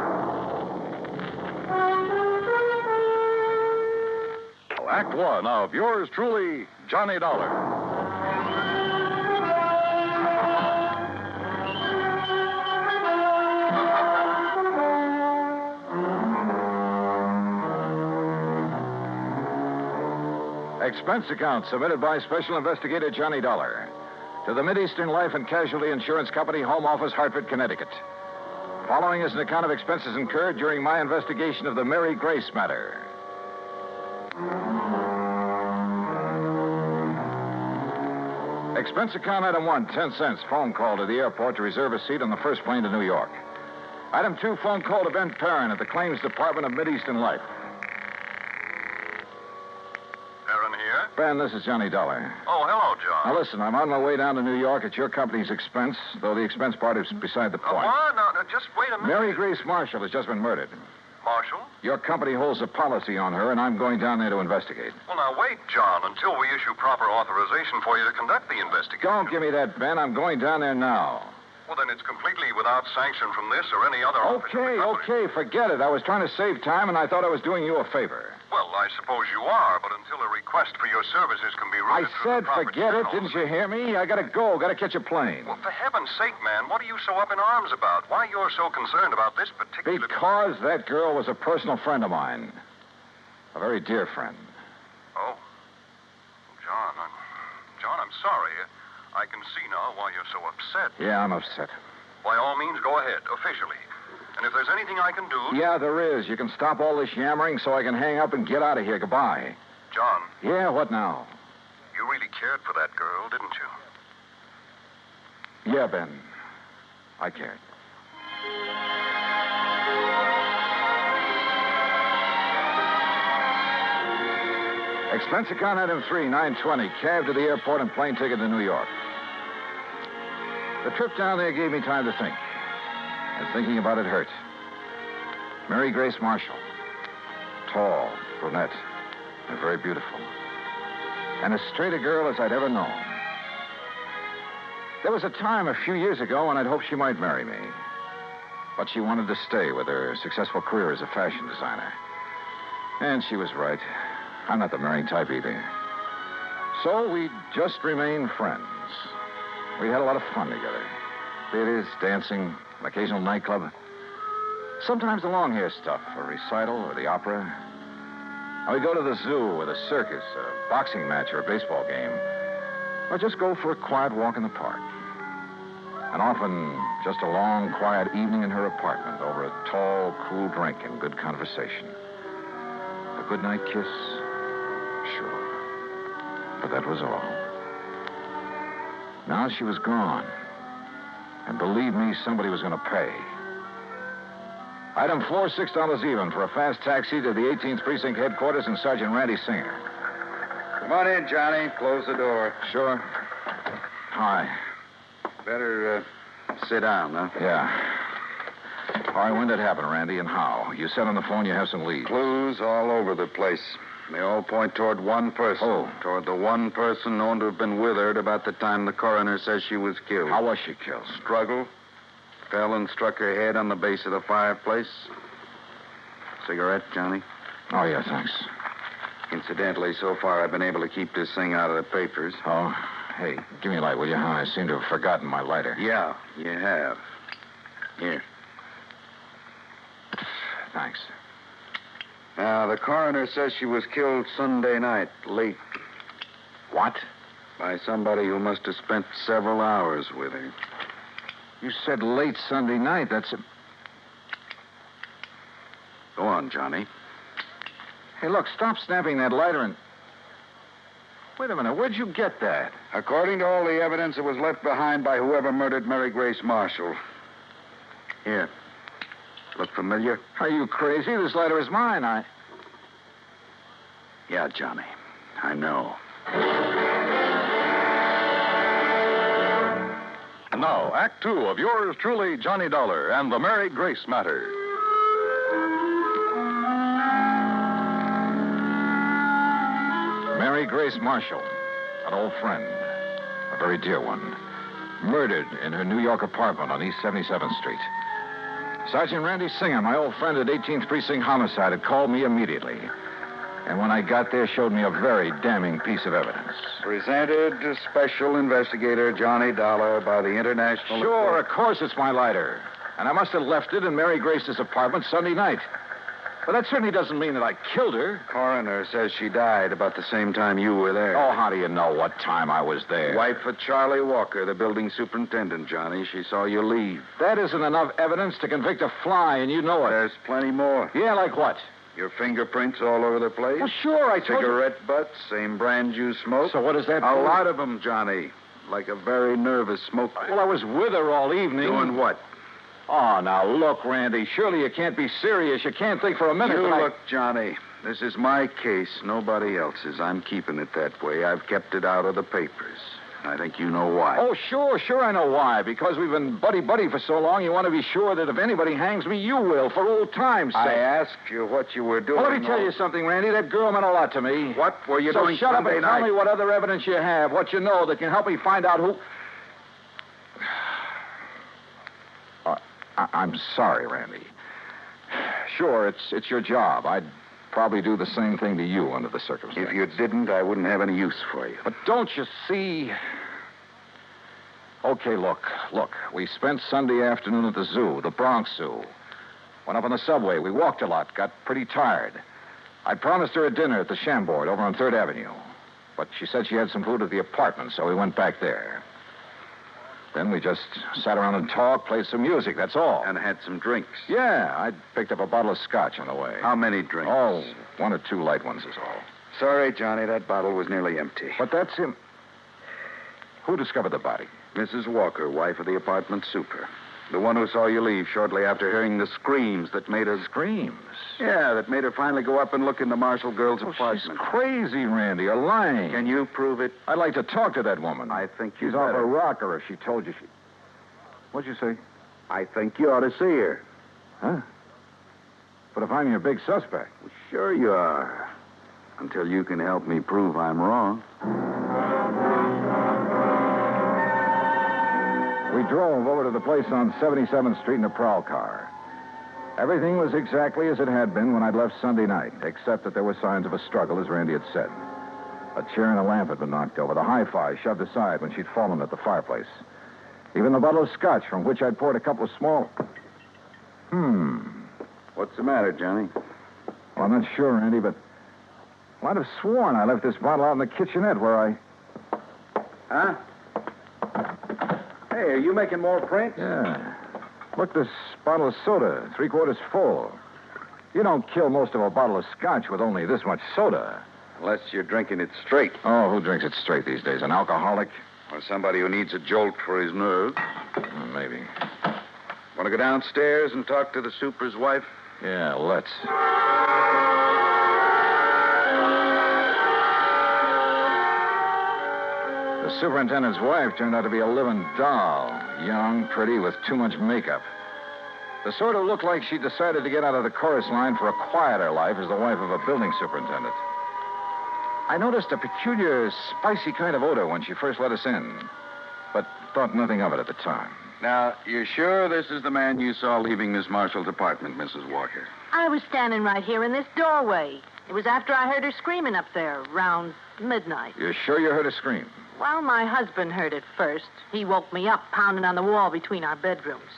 [SPEAKER 15] Act one of Yours truly, Johnny Dollar.
[SPEAKER 1] Expense account submitted by Special Investigator Johnny Dollar to the Mideastern Life and Casualty Insurance Company, Home Office, Hartford, Connecticut. Following is an account of expenses incurred during my investigation of the Mary Grace matter. Expense account item 1, 10 cents. Phone call to the airport to reserve a seat on the first plane to New York. Item 2, phone call to Ben Perrin at the claims department of Mideastern Life.
[SPEAKER 19] Aaron here?
[SPEAKER 1] Ben, this is Johnny Dollar.
[SPEAKER 19] Oh, hello, John.
[SPEAKER 1] Now, listen, I'm on my way down to New York at your company's expense, though the expense part is beside the point.
[SPEAKER 19] What? No, just wait a minute.
[SPEAKER 1] Mary Grace Marshall has just been murdered.
[SPEAKER 19] Marshall?
[SPEAKER 1] Your company holds a policy on her, and I'm going down there to investigate.
[SPEAKER 19] Well, now, wait, John, until we issue proper authorization for you to conduct the investigation.
[SPEAKER 1] Don't give me that, Ben. I'm going down there now.
[SPEAKER 19] Well, then it's completely without sanction from this or any other office of the company.
[SPEAKER 1] Okay, forget it. I was trying to save time, and I thought I was doing you a favor.
[SPEAKER 19] Well, I suppose you are, but until a request for your services can be
[SPEAKER 1] I
[SPEAKER 19] routed through
[SPEAKER 1] said
[SPEAKER 19] the proper
[SPEAKER 1] forget it.
[SPEAKER 19] channels.
[SPEAKER 1] Didn't you hear me? I gotta go. Gotta catch a plane.
[SPEAKER 19] Well, for heaven's sake, man, what are you so up in arms about? Why you're so concerned about this particular...
[SPEAKER 1] Because that girl was a personal friend of mine. A very dear friend.
[SPEAKER 19] Oh. John, I'm sorry. I can see now why you're so upset.
[SPEAKER 1] Yeah, I'm upset.
[SPEAKER 19] By all means, go ahead, officially. And if there's anything I can do...
[SPEAKER 1] Yeah, there is. You can stop all this yammering so I can hang up and get out of here. Goodbye.
[SPEAKER 19] John.
[SPEAKER 1] Yeah, what now?
[SPEAKER 19] You really cared for that girl, didn't you?
[SPEAKER 1] Yeah, Ben. I cared. Expense account item 3, $9.20. Cab to the airport and plane ticket to New York. The trip down there gave me time to think. And thinking about it hurt. Mary Grace Marshall. Tall, brunette, and very beautiful. And as straight a girl as I'd ever known. There was a time a few years ago when I'd hoped she might marry me. But she wanted to stay with her successful career as a fashion designer. And she was right. I'm not the marrying type either. So we just remained friends. We had a lot of fun together. Theaters, dancing, an occasional nightclub. Sometimes the long hair stuff, a recital or the opera. And we'd go to the zoo or the circus, a boxing match or a baseball game. Or just go for a quiet walk in the park. And often just a long, quiet evening in her apartment over a tall, cool drink and good conversation. A goodnight kiss? Sure. But that was all. Now she was gone. And believe me, somebody was going to pay. Item 4, $6 even for a fast taxi to the 18th Precinct headquarters and Sergeant Randy Singer.
[SPEAKER 7] Come on in, Johnny. Close the door.
[SPEAKER 1] Sure. Hi.
[SPEAKER 7] Better sit down, huh?
[SPEAKER 1] Yeah. All right, when did it happen, Randy, and how? You said on the phone you have some leads.
[SPEAKER 7] Clues all over the place. They all point toward one person.
[SPEAKER 1] Oh.
[SPEAKER 7] Toward the one person known to have been with her at about the time the coroner says she was killed.
[SPEAKER 1] How was she killed?
[SPEAKER 7] Struggle. Fell and struck her head on the base of the fireplace. Cigarette, Johnny?
[SPEAKER 1] Oh, yeah, thanks.
[SPEAKER 7] Incidentally, so far I've been able to keep this thing out of the papers.
[SPEAKER 1] Oh, hey, give me a light, will you? I seem to have forgotten my lighter.
[SPEAKER 7] Yeah, you have. Here.
[SPEAKER 1] Thanks.
[SPEAKER 7] Now, the coroner says she was killed Sunday night, late.
[SPEAKER 1] What?
[SPEAKER 7] By somebody who must have spent several hours with her.
[SPEAKER 1] You said late Sunday night. That's a...
[SPEAKER 7] Go on, Johnny.
[SPEAKER 1] Hey, look, stop snapping that lighter and... Wait a minute, where'd you get that?
[SPEAKER 7] According to all the evidence, it was left behind by whoever murdered Mary Grace Marshall. Here. Look familiar?
[SPEAKER 1] Are you crazy? This lighter is mine.
[SPEAKER 7] Yeah, Johnny. I know.
[SPEAKER 15] And now, Act 2 of yours truly, Johnny Dollar, and the Mary Grace Matter.
[SPEAKER 1] Mary Grace Marshall, an old friend, a very dear one, murdered in her New York apartment on East 77th Street. Sergeant Randy Singer, my old friend at 18th Precinct Homicide, had called me immediately. And when I got there, showed me a very damning piece of evidence.
[SPEAKER 7] Presented to Special Investigator Johnny Dollar by the International...
[SPEAKER 1] Sure, of course it's my lighter. And I must have left it in Mary Grace's apartment Sunday night. But that certainly doesn't mean that I killed her.
[SPEAKER 7] Coroner says she died about the same time you were there.
[SPEAKER 1] Oh, how do you know what time I was there?
[SPEAKER 7] Wife of Charlie Walker, the building superintendent, Johnny. She saw you leave.
[SPEAKER 1] That isn't enough evidence to convict a fly, and you know it.
[SPEAKER 7] There's plenty more.
[SPEAKER 1] Yeah, like what?
[SPEAKER 7] Your fingerprints all over the place?
[SPEAKER 1] Well, sure, I told you.
[SPEAKER 7] Cigarette butts, same brand you smoke.
[SPEAKER 1] So what does that
[SPEAKER 7] A
[SPEAKER 1] prove?
[SPEAKER 7] lot of them, Johnny. Like a very nervous smoker.
[SPEAKER 1] Well, I was with her all evening.
[SPEAKER 7] Doing what?
[SPEAKER 1] Oh, now look, Randy. Surely you can't be serious. You can't think for a minute
[SPEAKER 7] You
[SPEAKER 1] that
[SPEAKER 7] look, Johnny. This is my case, nobody else's. I'm keeping it that way. I've kept it out of the papers. I think you know why.
[SPEAKER 1] Oh, sure, I know why. Because we've been buddy-buddy for so long, you want to be sure that if anybody hangs me, you will, for old time's sake.
[SPEAKER 7] I asked you what you were doing.
[SPEAKER 1] Well, let me tell you something, Randy. That girl meant a lot to me.
[SPEAKER 7] What were you
[SPEAKER 1] so
[SPEAKER 7] doing
[SPEAKER 1] shut
[SPEAKER 7] Sunday
[SPEAKER 1] up and
[SPEAKER 7] night?
[SPEAKER 1] tell me what other evidence you have, what you know that can help me find out who... I'm sorry, Randy. Sure, it's your job. I'd probably do the same thing to you under the circumstances.
[SPEAKER 7] If you didn't, I wouldn't have any use for you.
[SPEAKER 1] But don't you see... Okay, look. We spent Sunday afternoon at the zoo, the Bronx Zoo. Went up on the subway. We walked a lot, got pretty tired. I promised her a dinner at the Chambord over on 3rd Avenue. But she said she had some food at the apartment, so we went back there. Then we just sat around and talked, played some music, that's all.
[SPEAKER 7] And had some drinks.
[SPEAKER 1] Yeah, I picked up a bottle of scotch on the way.
[SPEAKER 7] How many drinks?
[SPEAKER 1] Oh, 1 or 2 light ones is all.
[SPEAKER 7] Sorry, Johnny, that bottle was nearly empty.
[SPEAKER 1] But that's him. Who discovered the body?
[SPEAKER 7] Mrs. Walker, wife of the apartment super. The one who saw you leave shortly after hearing the screams that made her...
[SPEAKER 1] Screams?
[SPEAKER 7] Yeah, that made her finally go up and look in the Marshall girl's apartment.
[SPEAKER 1] She's crazy, Randy. You're lying.
[SPEAKER 7] Can you prove it?
[SPEAKER 1] I'd like to talk to that woman.
[SPEAKER 7] I think you
[SPEAKER 1] She's off a rocker if she told you she... What'd you say?
[SPEAKER 7] I think you ought to see her.
[SPEAKER 1] Huh? But if I'm your big suspect...
[SPEAKER 7] Well, sure you are. Until you can help me prove I'm wrong.
[SPEAKER 1] We drove over to the place on 77th Street in a prowl car. Everything was exactly as it had been when I'd left Sunday night, except that there were signs of a struggle, as Randy had said. A chair and a lamp had been knocked over, the hi-fi shoved aside when she'd fallen at the fireplace. Even the bottle of scotch from which I'd poured a couple of small...
[SPEAKER 7] What's the matter, Johnny?
[SPEAKER 1] Well, I'm not sure, Randy, but... Well, I'd have sworn I left this bottle out in the kitchenette where I...
[SPEAKER 7] Huh? Hey, are you making more prints?
[SPEAKER 1] Yeah. Look, this bottle of soda, 3/4 full. You don't kill most of a bottle of scotch with only this much soda.
[SPEAKER 7] Unless you're drinking it straight.
[SPEAKER 1] Oh, who drinks it straight these days? An alcoholic?
[SPEAKER 7] Or somebody who needs a jolt for his nerves.
[SPEAKER 1] Maybe.
[SPEAKER 7] Want to go downstairs and talk to the super's wife?
[SPEAKER 1] Yeah, let's. The superintendent's wife turned out to be a living doll. Young, pretty, with too much makeup. The sort who looked like she decided to get out of the chorus line for a quieter life as the wife of a building superintendent. I noticed a peculiar, spicy kind of odor when she first let us in, but thought nothing of it at the time.
[SPEAKER 7] Now, you're sure this is the man you saw leaving Miss Marshall's apartment, Mrs. Walker?
[SPEAKER 2] I was standing right here in this doorway. It was after I heard her screaming up there, around midnight.
[SPEAKER 1] You're sure you heard her scream?
[SPEAKER 2] Well, my husband heard it first. He woke me up, pounding on the wall between our bedrooms.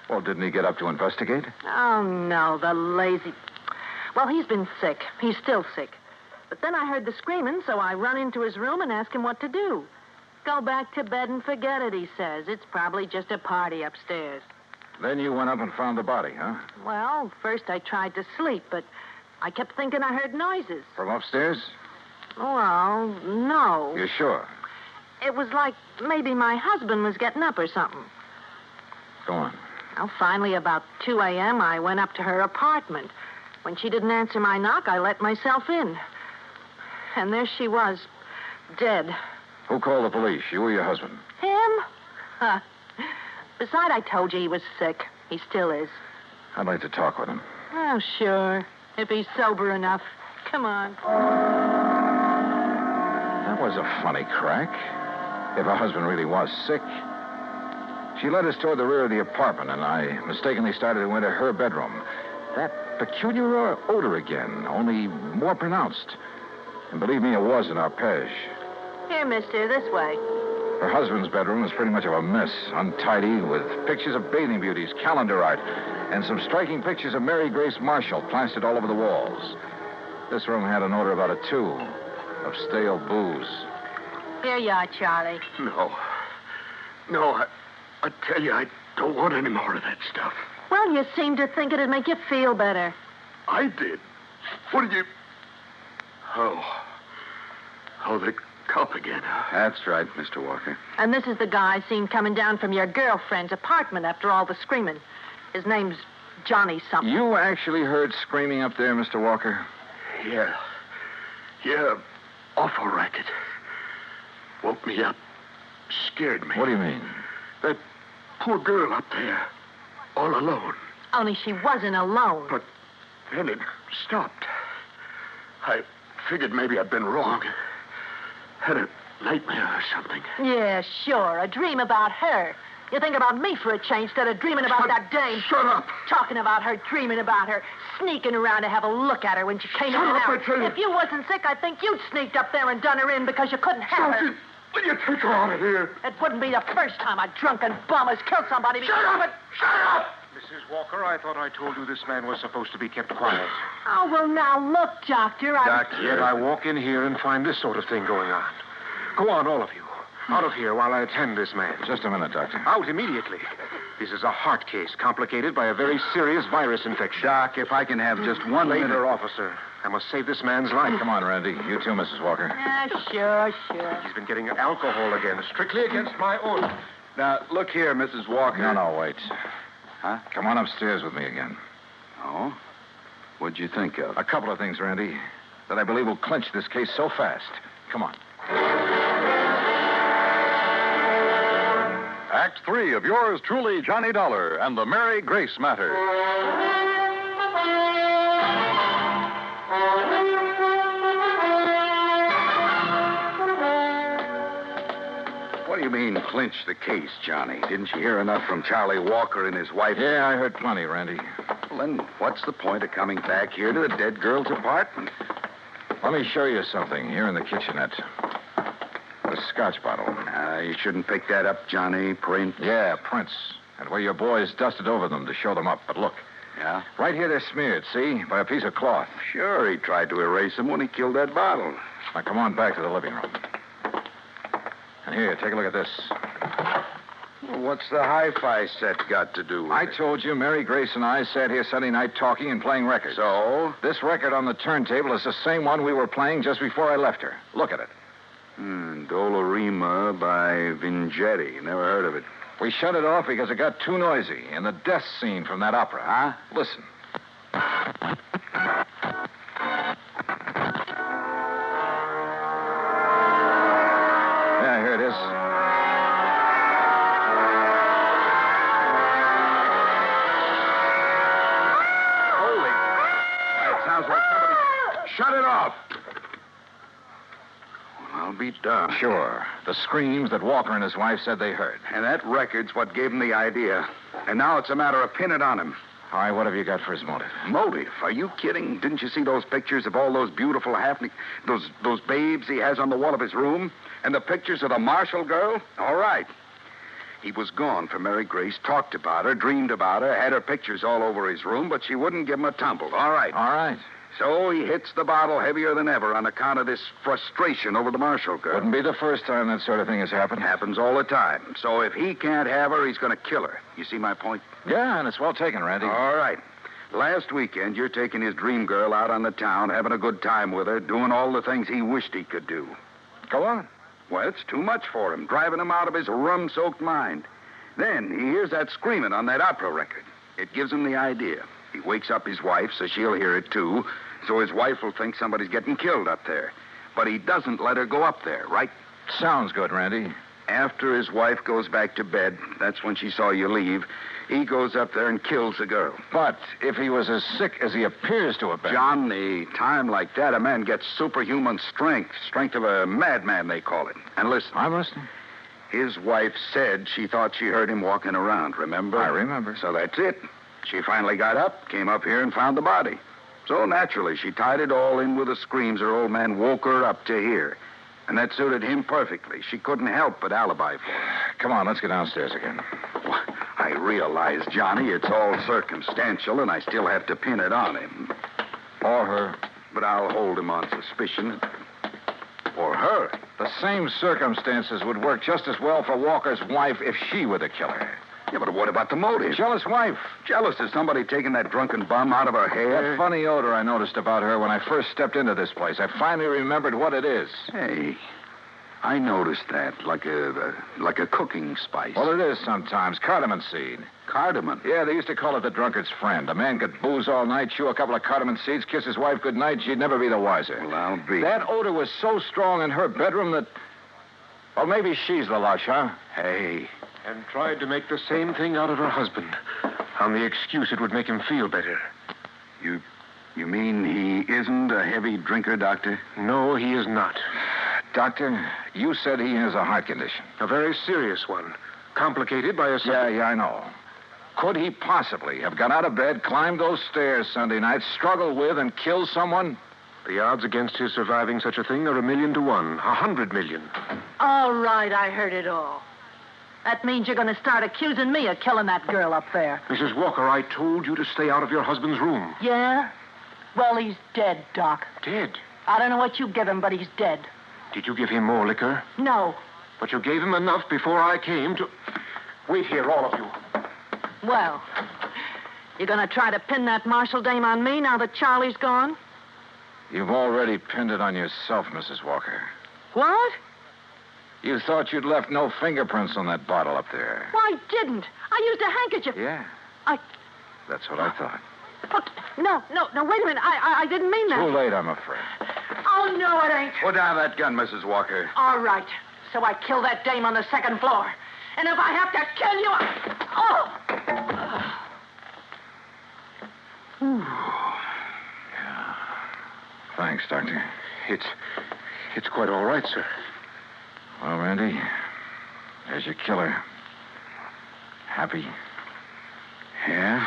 [SPEAKER 1] Well, didn't he get up to investigate?
[SPEAKER 2] Oh, no, the lazy... Well, he's been sick. He's still sick. But then I heard the screaming, so I run into his room and asked him what to do. Go back to bed and forget it, he says. It's probably just a party upstairs.
[SPEAKER 1] Then you went up and found the body, huh?
[SPEAKER 2] Well, first I tried to sleep, but I kept thinking I heard noises.
[SPEAKER 1] From upstairs?
[SPEAKER 2] Well, no.
[SPEAKER 1] You're sure?
[SPEAKER 2] It was like maybe my husband was getting up or something.
[SPEAKER 1] Go on.
[SPEAKER 2] Well, finally, about 2 a.m., I went up to her apartment. When she didn't answer my knock, I let myself in. And there she was, dead.
[SPEAKER 1] Who called the police, you or your husband?
[SPEAKER 2] Him? Huh. Besides, I told you he was sick. He still is.
[SPEAKER 1] I'd like to talk with him.
[SPEAKER 2] Oh, sure. If he's sober enough. Come on.
[SPEAKER 1] That was a funny crack. If her husband really was sick. She led us toward the rear of the apartment, and I mistakenly started to enter her bedroom. That peculiar odor again, only more pronounced. And believe me, it was an arpege.
[SPEAKER 2] Here, mister, this way.
[SPEAKER 1] Her husband's bedroom was pretty much of a mess, untidy, with pictures of bathing beauties, calendar art, and some striking pictures of Mary Grace Marshall plastered all over the walls. This room had an odor about it, too, of stale booze.
[SPEAKER 2] Here you are, Charlie.
[SPEAKER 3] No, I tell you, I don't want any more of that stuff.
[SPEAKER 2] Well, you seem to think it'd make you feel better.
[SPEAKER 3] I did. What did you... Oh, the cop again.
[SPEAKER 7] That's right, Mr. Walker.
[SPEAKER 2] And this is the guy seen coming down from your girlfriend's apartment after all the screaming. His name's Johnny something.
[SPEAKER 1] You actually heard screaming up there, Mr. Walker?
[SPEAKER 3] Yeah. Awful racket. Woke me up. Scared me.
[SPEAKER 1] What do you mean?
[SPEAKER 3] That poor girl up there. All alone.
[SPEAKER 2] Only she wasn't alone.
[SPEAKER 3] But then it stopped. I figured maybe I'd been wrong. Had a nightmare or something.
[SPEAKER 2] Yeah, sure. A dream about her. You think about me for a change instead of dreaming about that dame.
[SPEAKER 3] Shut up.
[SPEAKER 2] Talking about her, dreaming about her, sneaking around to have a look at her when she came in and out.
[SPEAKER 3] I tell you.
[SPEAKER 2] If you wasn't sick, I think you'd sneaked up there and done her in because you couldn't have her.
[SPEAKER 3] Will you take her out of here?
[SPEAKER 2] It wouldn't be the first time a drunken bum has killed somebody.
[SPEAKER 3] Shut up! Shut up!
[SPEAKER 18] Mrs. Walker, I thought I told you this man was supposed to be kept quiet.
[SPEAKER 2] Oh, well, now, look, Doctor,
[SPEAKER 18] Yet I walk in here and find this sort of thing going on. Go on, all of you. Out of here while I attend this man.
[SPEAKER 1] Just a minute, Doctor.
[SPEAKER 18] Out immediately. This is a heart case complicated by a very serious virus infection.
[SPEAKER 7] Doc, if I can have just one
[SPEAKER 18] Later,
[SPEAKER 7] minute.
[SPEAKER 18] officer. I must save this man's life.
[SPEAKER 1] Come on, Randy. You too, Mrs. Walker.
[SPEAKER 2] Yeah, sure.
[SPEAKER 18] He's been getting alcohol again, strictly against my order.
[SPEAKER 7] Now, look here, Mrs. Walker.
[SPEAKER 1] No, wait.
[SPEAKER 7] Huh?
[SPEAKER 1] Come on upstairs with me again.
[SPEAKER 7] Oh? What'd you think of?
[SPEAKER 1] A couple of things, Randy, that I believe will clinch this case so fast. Come on.
[SPEAKER 15] Act 3 of yours truly, Johnny Dollar, and the Mary Grace Matter.
[SPEAKER 7] What do you mean, clinch the case, Johnny? Didn't you hear enough from Charlie Walker and his wife?
[SPEAKER 1] Yeah, I heard plenty, Randy.
[SPEAKER 7] Well, then what's the point of coming back here to the dead girl's apartment?
[SPEAKER 1] Let me show you something here in the kitchenette. The scotch bottle.
[SPEAKER 7] You shouldn't pick that up, Johnny. Print.
[SPEAKER 1] Yeah, prints. And where your boys dusted over them to show them up. But look.
[SPEAKER 7] Yeah?
[SPEAKER 1] Right here they're smeared, see? By a piece of cloth.
[SPEAKER 7] Sure, he tried to erase them when he killed that bottle.
[SPEAKER 1] Now, come on back to the living room. And here, take a look at this.
[SPEAKER 7] Well, what's the hi-fi set got to do with
[SPEAKER 1] I
[SPEAKER 7] it?
[SPEAKER 1] told you Mary Grace and I sat here Sunday night talking and playing records.
[SPEAKER 7] So?
[SPEAKER 1] This record on the turntable is the same one we were playing just before I left her. Look at it.
[SPEAKER 7] Dolorima by Vingetti. Never heard of it.
[SPEAKER 1] We shut it off because it got too noisy in the death scene from that opera.
[SPEAKER 7] Huh?
[SPEAKER 1] Listen. Yeah, here it is.
[SPEAKER 7] Holy... That sounds like somebody... Shut it off! I'll be darned.
[SPEAKER 1] Sure. The screams that Walker and his wife said they heard.
[SPEAKER 7] And that record's what gave him the idea. And now it's a matter of pinning it on him.
[SPEAKER 1] All right, what have you got for his motive?
[SPEAKER 7] Motive? Are you kidding? Didn't you see those pictures of all those beautiful those babes he has on the wall of his room? And the pictures of the Marshall girl? All right. He was gone for Mary Grace, talked about her, dreamed about her, had her pictures all over his room, but she wouldn't give him a tumble. All right.
[SPEAKER 1] All right.
[SPEAKER 7] So he hits the bottle heavier than ever on account of this frustration over the Marshall girl.
[SPEAKER 1] Wouldn't be the first time that sort of thing has happened.
[SPEAKER 7] Happens all the time. So if he can't have her, he's going to kill her. You see my point?
[SPEAKER 1] Yeah, and it's well taken, Randy.
[SPEAKER 7] All right. Last weekend, you're taking his dream girl out on the town, having a good time with her, doing all the things he wished he could do.
[SPEAKER 1] Go on.
[SPEAKER 7] Well, it's too much for him, driving him out of his rum-soaked mind. Then he hears that screaming on that opera record. It gives him the idea. He wakes up his wife, so she'll hear it, too. So his wife will think somebody's getting killed up there. But he doesn't let her go up there, right?
[SPEAKER 1] Sounds good, Randy.
[SPEAKER 7] After his wife goes back to bed, that's when she saw you leave, he goes up there and kills the girl.
[SPEAKER 1] But if he was as sick as he appears to have been...
[SPEAKER 7] John, the time like that, a man gets superhuman strength. Strength of a madman, they call it. And listen.
[SPEAKER 1] I'm listening.
[SPEAKER 7] His wife said she thought she heard him walking around, remember?
[SPEAKER 1] I remember.
[SPEAKER 7] So that's it. She finally got up, came up here, and found the body. So naturally, she tied it all in with the screams her old man woke her up to hear. And that suited him perfectly. She couldn't help but alibi for him.
[SPEAKER 1] Come on, let's get downstairs again.
[SPEAKER 7] Well, I realize, Johnny, it's all circumstantial, and I still have to pin it on him.
[SPEAKER 1] Or her.
[SPEAKER 7] But I'll hold him on suspicion. Or her.
[SPEAKER 1] The same circumstances would work just as well for Walker's wife if she were the killer.
[SPEAKER 7] Yeah, but what about the motive?
[SPEAKER 1] Jealous wife.
[SPEAKER 7] Jealous of somebody taking that drunken bum out of her hair?
[SPEAKER 1] That funny odor I noticed about her when I first stepped into this place. I finally remembered what it is.
[SPEAKER 7] Hey, I noticed that, like a cooking spice.
[SPEAKER 1] Well, it is sometimes. Cardamom seed.
[SPEAKER 7] Cardamom?
[SPEAKER 1] Yeah, they used to call it the drunkard's friend. A man could booze all night, chew a couple of cardamom seeds, kiss his wife goodnight, and she'd never be the wiser.
[SPEAKER 7] Well, I'll be.
[SPEAKER 1] That odor was so strong in her bedroom that... Well, maybe she's the lush, huh?
[SPEAKER 7] Hey.
[SPEAKER 18] And tried to make the same thing out of her husband, on the excuse it would make him feel better.
[SPEAKER 7] You mean he isn't a heavy drinker, Doctor?
[SPEAKER 18] No, he is not.
[SPEAKER 1] Doctor, you said he has a heart condition.
[SPEAKER 18] A very serious one, complicated by a...
[SPEAKER 1] Yeah, I know. Could he possibly have got out of bed, climbed those stairs Sunday night, struggled with, and killed someone?
[SPEAKER 18] The odds against his surviving such a thing are 1,000,000 to 1. 100 million.
[SPEAKER 2] All right, I heard it all. That means you're going to start accusing me of killing that girl up there.
[SPEAKER 18] Mrs. Walker, I told you to stay out of your husband's room.
[SPEAKER 2] Yeah? Well, he's dead, Doc.
[SPEAKER 18] Dead?
[SPEAKER 2] I don't know what you give him, but he's dead.
[SPEAKER 18] Did you give him more liquor?
[SPEAKER 2] No.
[SPEAKER 18] But you gave him enough before I came to... Wait here, all of you.
[SPEAKER 2] Well, you're going to try to pin that Marshall dame on me now that Charlie's gone?
[SPEAKER 1] You've already pinned it on yourself, Mrs. Walker.
[SPEAKER 2] What?
[SPEAKER 1] You thought you'd left no fingerprints on that bottle up there.
[SPEAKER 2] Well, I didn't. I used a handkerchief.
[SPEAKER 1] Yeah.
[SPEAKER 2] I...
[SPEAKER 1] That's what I thought.
[SPEAKER 2] Look, no, wait a minute. I didn't mean that.
[SPEAKER 1] Too late, I'm afraid.
[SPEAKER 2] Oh, no, it ain't.
[SPEAKER 7] Put down that gun, Mrs. Walker.
[SPEAKER 2] All right. So I killed that dame on the second floor. And if I have to kill you,
[SPEAKER 1] Yeah. Thanks, Doctor.
[SPEAKER 18] It's quite all right, sir.
[SPEAKER 1] Well, Randy, there's your killer. Happy?
[SPEAKER 7] Yeah.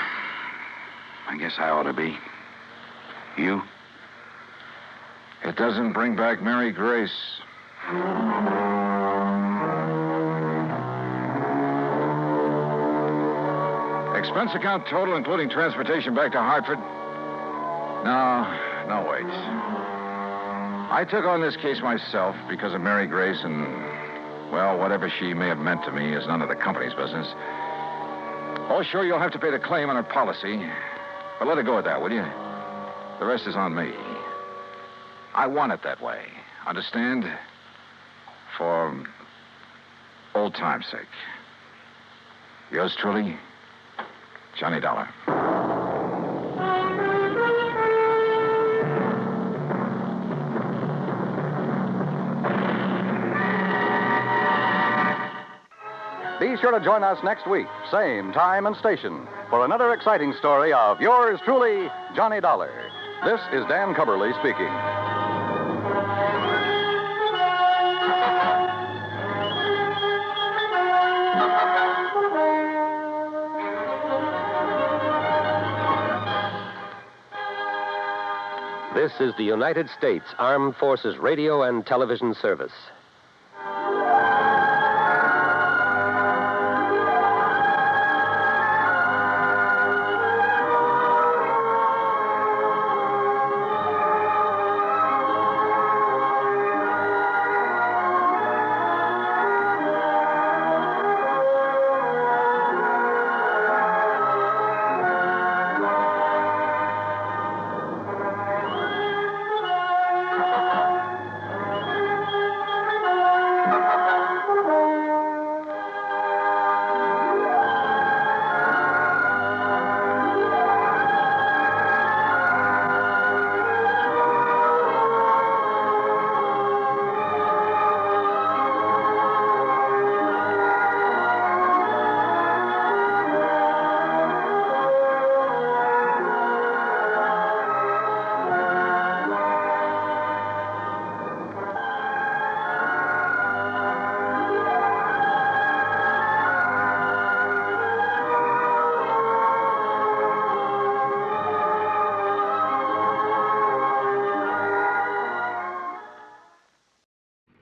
[SPEAKER 7] I guess I ought to be. You?
[SPEAKER 1] It doesn't bring back Mary Grace. Expense account total, including transportation back to Hartford? No, wait. I took on this case myself because of Mary Grace and, well, whatever she may have meant to me is none of the company's business. Oh, sure, you'll have to pay the claim on her policy. But let it go at that, will you? The rest is on me. I want it that way. Understand? For old time's sake. Yours truly, Johnny Dollar.
[SPEAKER 16] Be sure to join us next week, same time and station, for another exciting story of yours truly, Johnny Dollar. This is Dan Cubberly speaking.
[SPEAKER 17] This is the United States Armed Forces Radio and Television Service.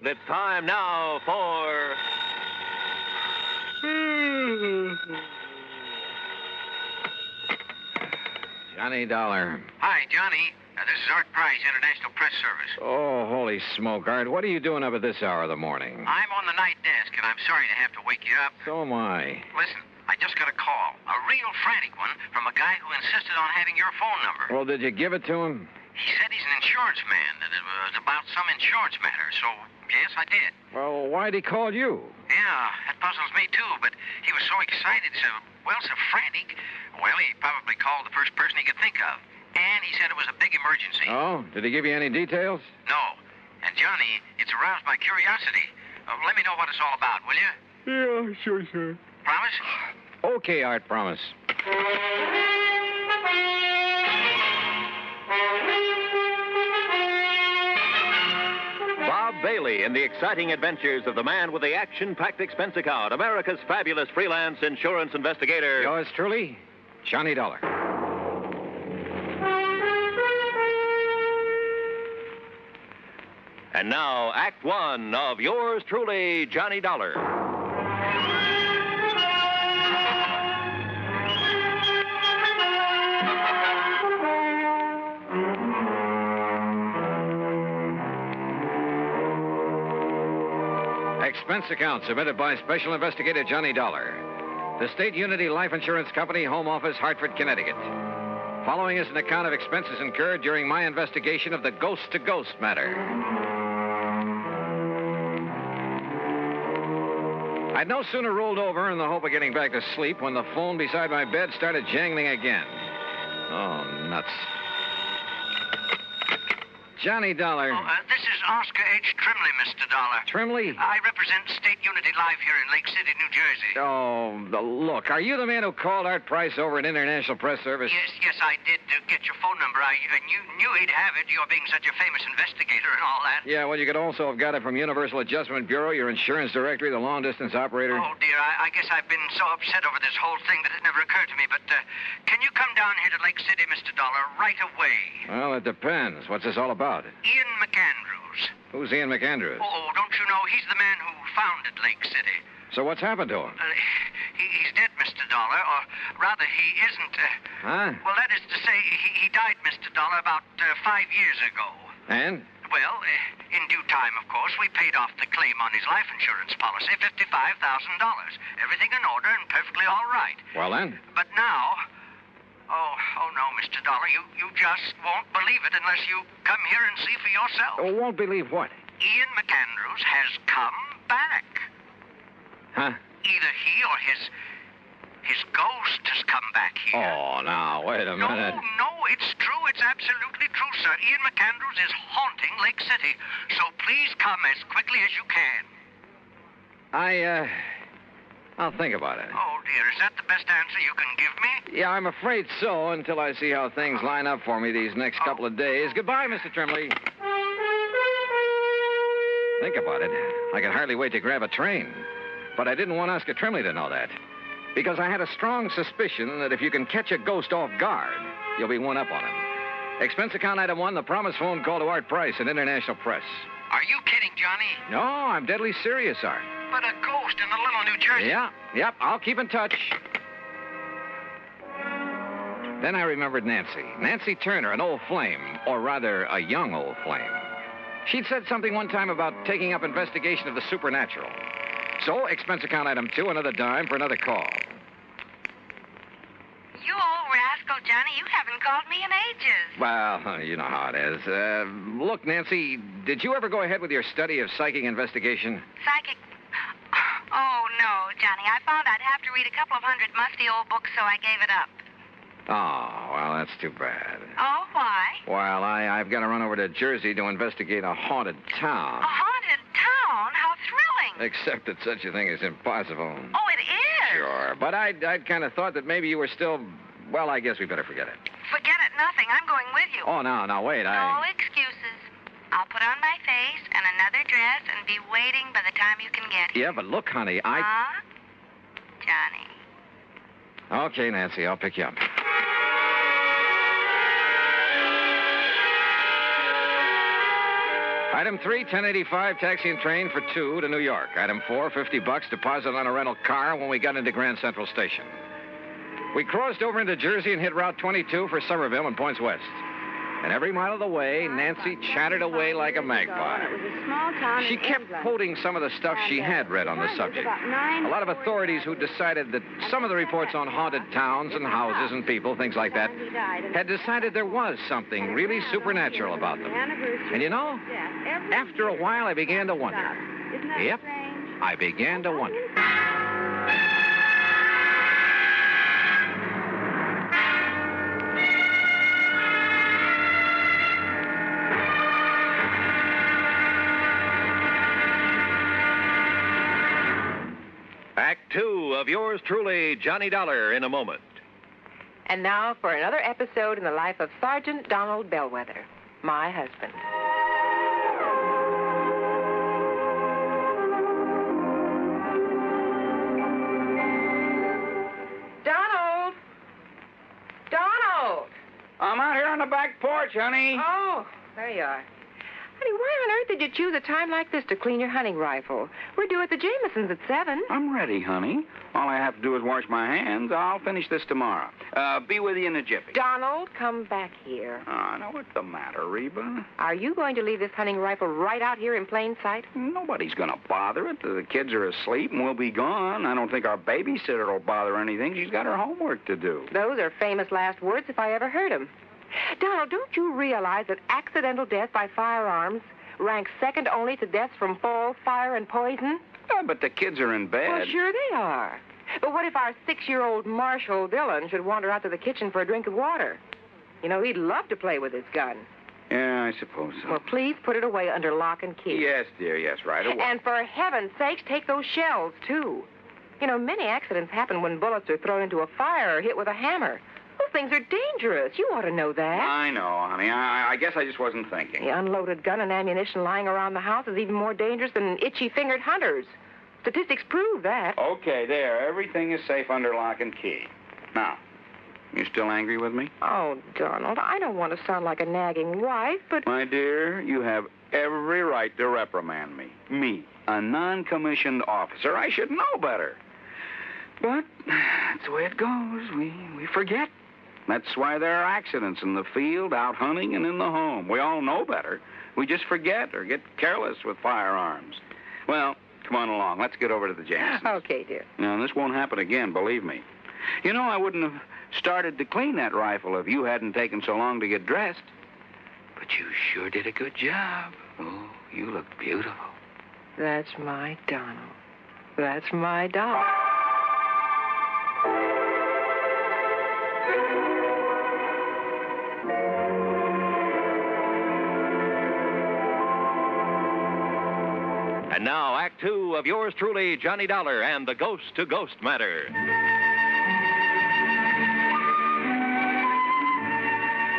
[SPEAKER 20] It's time now for...
[SPEAKER 1] Johnny Dollar.
[SPEAKER 21] Hi, Johnny. This is Art Price, International Press Service.
[SPEAKER 1] Oh, holy smoke, Art. What are you doing up at this hour of the morning?
[SPEAKER 21] I'm on the night desk, and I'm sorry to have to wake you up.
[SPEAKER 1] So am I.
[SPEAKER 21] Listen, I just got a call, a real frantic one, from a guy who insisted on having your phone number.
[SPEAKER 10] Well, did you give it to him?
[SPEAKER 21] He said he's an insurance man, that it was about some insurance matter, so yes, I did.
[SPEAKER 10] Well, why'd he call you?
[SPEAKER 21] Yeah, that puzzles me too, but he was so excited, so frantic. Well, he probably called the first person he could think of. And he said it was a big emergency.
[SPEAKER 10] Oh, did he give you any details?
[SPEAKER 21] No. And Johnny, it's aroused my curiosity. Let me know what it's all about, will you?
[SPEAKER 10] Yeah, sure, sir.
[SPEAKER 21] Promise?
[SPEAKER 10] Okay, Art, promise.
[SPEAKER 9] Bob Bailey in the exciting adventures of the man with the action-packed expense account, America's fabulous freelance insurance investigator.
[SPEAKER 10] Yours truly, Johnny Dollar.
[SPEAKER 9] And now, Act One of yours truly, Johnny Dollar.
[SPEAKER 10] Expense account submitted by Special Investigator Johnny Dollar. The State Unity Life Insurance Company, Home Office, Hartford, Connecticut. Following is an account of expenses incurred during my investigation of the ghost-to-ghost matter. I'd no sooner rolled over in the hope of getting back to sleep when the phone beside my bed started jangling again. Oh, nuts. Johnny Dollar.
[SPEAKER 21] This is Oscar H. Trimley, Mr. Dollar.
[SPEAKER 10] Trimley?
[SPEAKER 21] I represent State Unity Life here in Lake City, New Jersey.
[SPEAKER 10] Oh, look, are you the man who called Art Price over at International Press Service?
[SPEAKER 21] Yes, I did get your phone number. I knew he'd have it, you're being such a famous investigator and all that.
[SPEAKER 10] Yeah, well, you could also have got it from Universal Adjustment Bureau, your insurance directory, the long-distance operator.
[SPEAKER 21] Oh, dear, I guess I've been so upset over this whole thing that it never occurred to me. But can you come down here to Lake City, Mr. Dollar, right away?
[SPEAKER 10] Well, it depends. What's this all about?
[SPEAKER 21] Ian McAndrews.
[SPEAKER 10] Who's Ian McAndrews?
[SPEAKER 21] Oh, don't you know? He's the man who founded Lake City.
[SPEAKER 10] So what's happened to him?
[SPEAKER 21] He's dead, Mr. Dollar, or rather, he isn't.
[SPEAKER 10] Huh?
[SPEAKER 21] Well, that is to say, he died, Mr. Dollar, about 5 years ago.
[SPEAKER 10] And?
[SPEAKER 21] Well, in due time, of course, we paid off the claim on his life insurance policy, $55,000. Everything in order and perfectly all right.
[SPEAKER 10] Well, then?
[SPEAKER 21] But now... Oh, no, Mr. Dollar, you just won't believe it unless you come here and see for yourself.
[SPEAKER 10] Oh, won't believe what?
[SPEAKER 21] Ian McAndrews has come back.
[SPEAKER 10] Huh?
[SPEAKER 21] Either he or his ghost has come back here.
[SPEAKER 10] Oh, now, wait a minute.
[SPEAKER 21] No, it's true. It's absolutely true, sir. Ian McAndrews is haunting Lake City. So please come as quickly as you can.
[SPEAKER 10] I'll think about it.
[SPEAKER 21] Oh, dear, is that the best answer you can give me?
[SPEAKER 10] Yeah, I'm afraid so, until I see how things line up for me these next couple of days. Goodbye, Mr. Trimley. Think about it. I could hardly wait to grab a train. But I didn't want Oscar Trimley to know that. Because I had a strong suspicion that if you can catch a ghost off guard, you'll be one up on him. Expense account item 1, the promised phone call to Art Price at International Press.
[SPEAKER 21] Are you kidding, Johnny?
[SPEAKER 10] No, I'm deadly serious, Art.
[SPEAKER 21] But a ghost in a little New Jersey.
[SPEAKER 10] Yep, I'll keep in touch. Then I remembered Nancy. Nancy Turner, an old flame, or rather, a young old flame. She'd said something one time about taking up investigation of the supernatural. So, expense account item 2, another dime for another call.
[SPEAKER 11] You old rascal, Johnny, you haven't called me in ages.
[SPEAKER 10] Well, you know how it is. Look, Nancy, did you ever go ahead with your study of psychic investigation?
[SPEAKER 11] Psychic... Oh, no, Johnny. I found I'd have to read a couple of hundred musty old books, so I gave it up.
[SPEAKER 10] Oh, well, that's too bad.
[SPEAKER 11] Oh, why?
[SPEAKER 10] Well, I've got to run over to Jersey to investigate a haunted town.
[SPEAKER 11] A haunted town? How thrilling.
[SPEAKER 10] Except that such a thing is impossible.
[SPEAKER 11] Oh, it is?
[SPEAKER 10] Sure, but I'd kind of thought that maybe you were still... Well, I guess we better forget it.
[SPEAKER 11] Forget it, nothing. I'm going with you.
[SPEAKER 10] Oh, no, wait,
[SPEAKER 11] No excuses. I'll put on my face and another dress and be waiting by the time you can get here.
[SPEAKER 10] Yeah, but look, honey,
[SPEAKER 11] Huh? Johnny.
[SPEAKER 10] Okay, Nancy, I'll pick you up. Item 3, 1085, taxi and train for 2 to New York. Item 4, $50, deposit on a rental car when we got into Grand Central Station. We crossed over into Jersey and hit Route 22 for Somerville and points west. And every mile of the way, Nancy chattered away like a magpie.
[SPEAKER 11] It was a small town
[SPEAKER 10] She
[SPEAKER 11] in
[SPEAKER 10] kept
[SPEAKER 11] England.
[SPEAKER 10] quoting some of the stuff she had read on the subject. A lot of authorities who decided that some of the reports on haunted towns and houses and people, things like that, had decided there was something really supernatural about them. And you know, after a while, I began to wonder. Yep, I began to wonder.
[SPEAKER 9] Act 2 of yours truly, Johnny Dollar, in a moment.
[SPEAKER 5] And now for another episode in the life of Sergeant Donald Bellwether, my husband. Donald! Donald!
[SPEAKER 8] I'm out here on the back porch, honey.
[SPEAKER 5] Oh, there you are. Honey, why on earth did you choose a time like this to clean your hunting rifle? We're due at the Jamesons at 7.
[SPEAKER 8] I'm ready, honey. All I have to do is wash my hands. I'll finish this tomorrow. Be with you in a jiffy.
[SPEAKER 5] Donald, come back here.
[SPEAKER 8] Oh, now, what's the matter, Reba?
[SPEAKER 5] Are you going to leave this hunting rifle right out here in plain sight?
[SPEAKER 8] Nobody's going to bother it. The kids are asleep and we'll be gone. I don't think our babysitter will bother anything. She's got her homework to do.
[SPEAKER 5] Those are famous last words if I ever heard them. Donald, don't you realize that accidental death by firearms ranks second only to deaths from fall, fire, and poison?
[SPEAKER 8] Yeah, but the kids are in bed.
[SPEAKER 5] Well, sure they are. But what if our 6-year-old Marshall Dillon should wander out to the kitchen for a drink of water? You know, he'd love to play with his gun.
[SPEAKER 8] Yeah, I suppose so.
[SPEAKER 5] Well, please put it away under lock and key.
[SPEAKER 8] Yes, dear, yes, right away.
[SPEAKER 5] And for heaven's sakes, take those shells, too. You know, many accidents happen when bullets are thrown into a fire or hit with a hammer. Those things are dangerous. You ought to know that.
[SPEAKER 8] I know, honey. I guess I just wasn't thinking.
[SPEAKER 5] The unloaded gun and ammunition lying around the house is even more dangerous than itchy-fingered hunters. Statistics prove that.
[SPEAKER 8] Okay, there. Everything is safe under lock and key. Now, you still angry with me?
[SPEAKER 5] Oh, Donald, I don't want to sound like a nagging wife, but...
[SPEAKER 8] My dear, you have every right to reprimand me. Me, a non-commissioned officer. I should know better. But that's the way it goes. We forget. That's why there are accidents in the field, out hunting, and in the home. We all know better. We just forget or get careless with firearms. Well, come on along. Let's get over to the Jamesons.
[SPEAKER 5] Okay, dear.
[SPEAKER 8] Now, this won't happen again, believe me. You know, I wouldn't have started to clean that rifle if you hadn't taken so long to get dressed. But you sure did a good job. Oh, you look beautiful.
[SPEAKER 5] That's my Donald. That's my doll.
[SPEAKER 9] And now, Act 2 of yours truly, Johnny Dollar and the Ghost to Ghost Matter.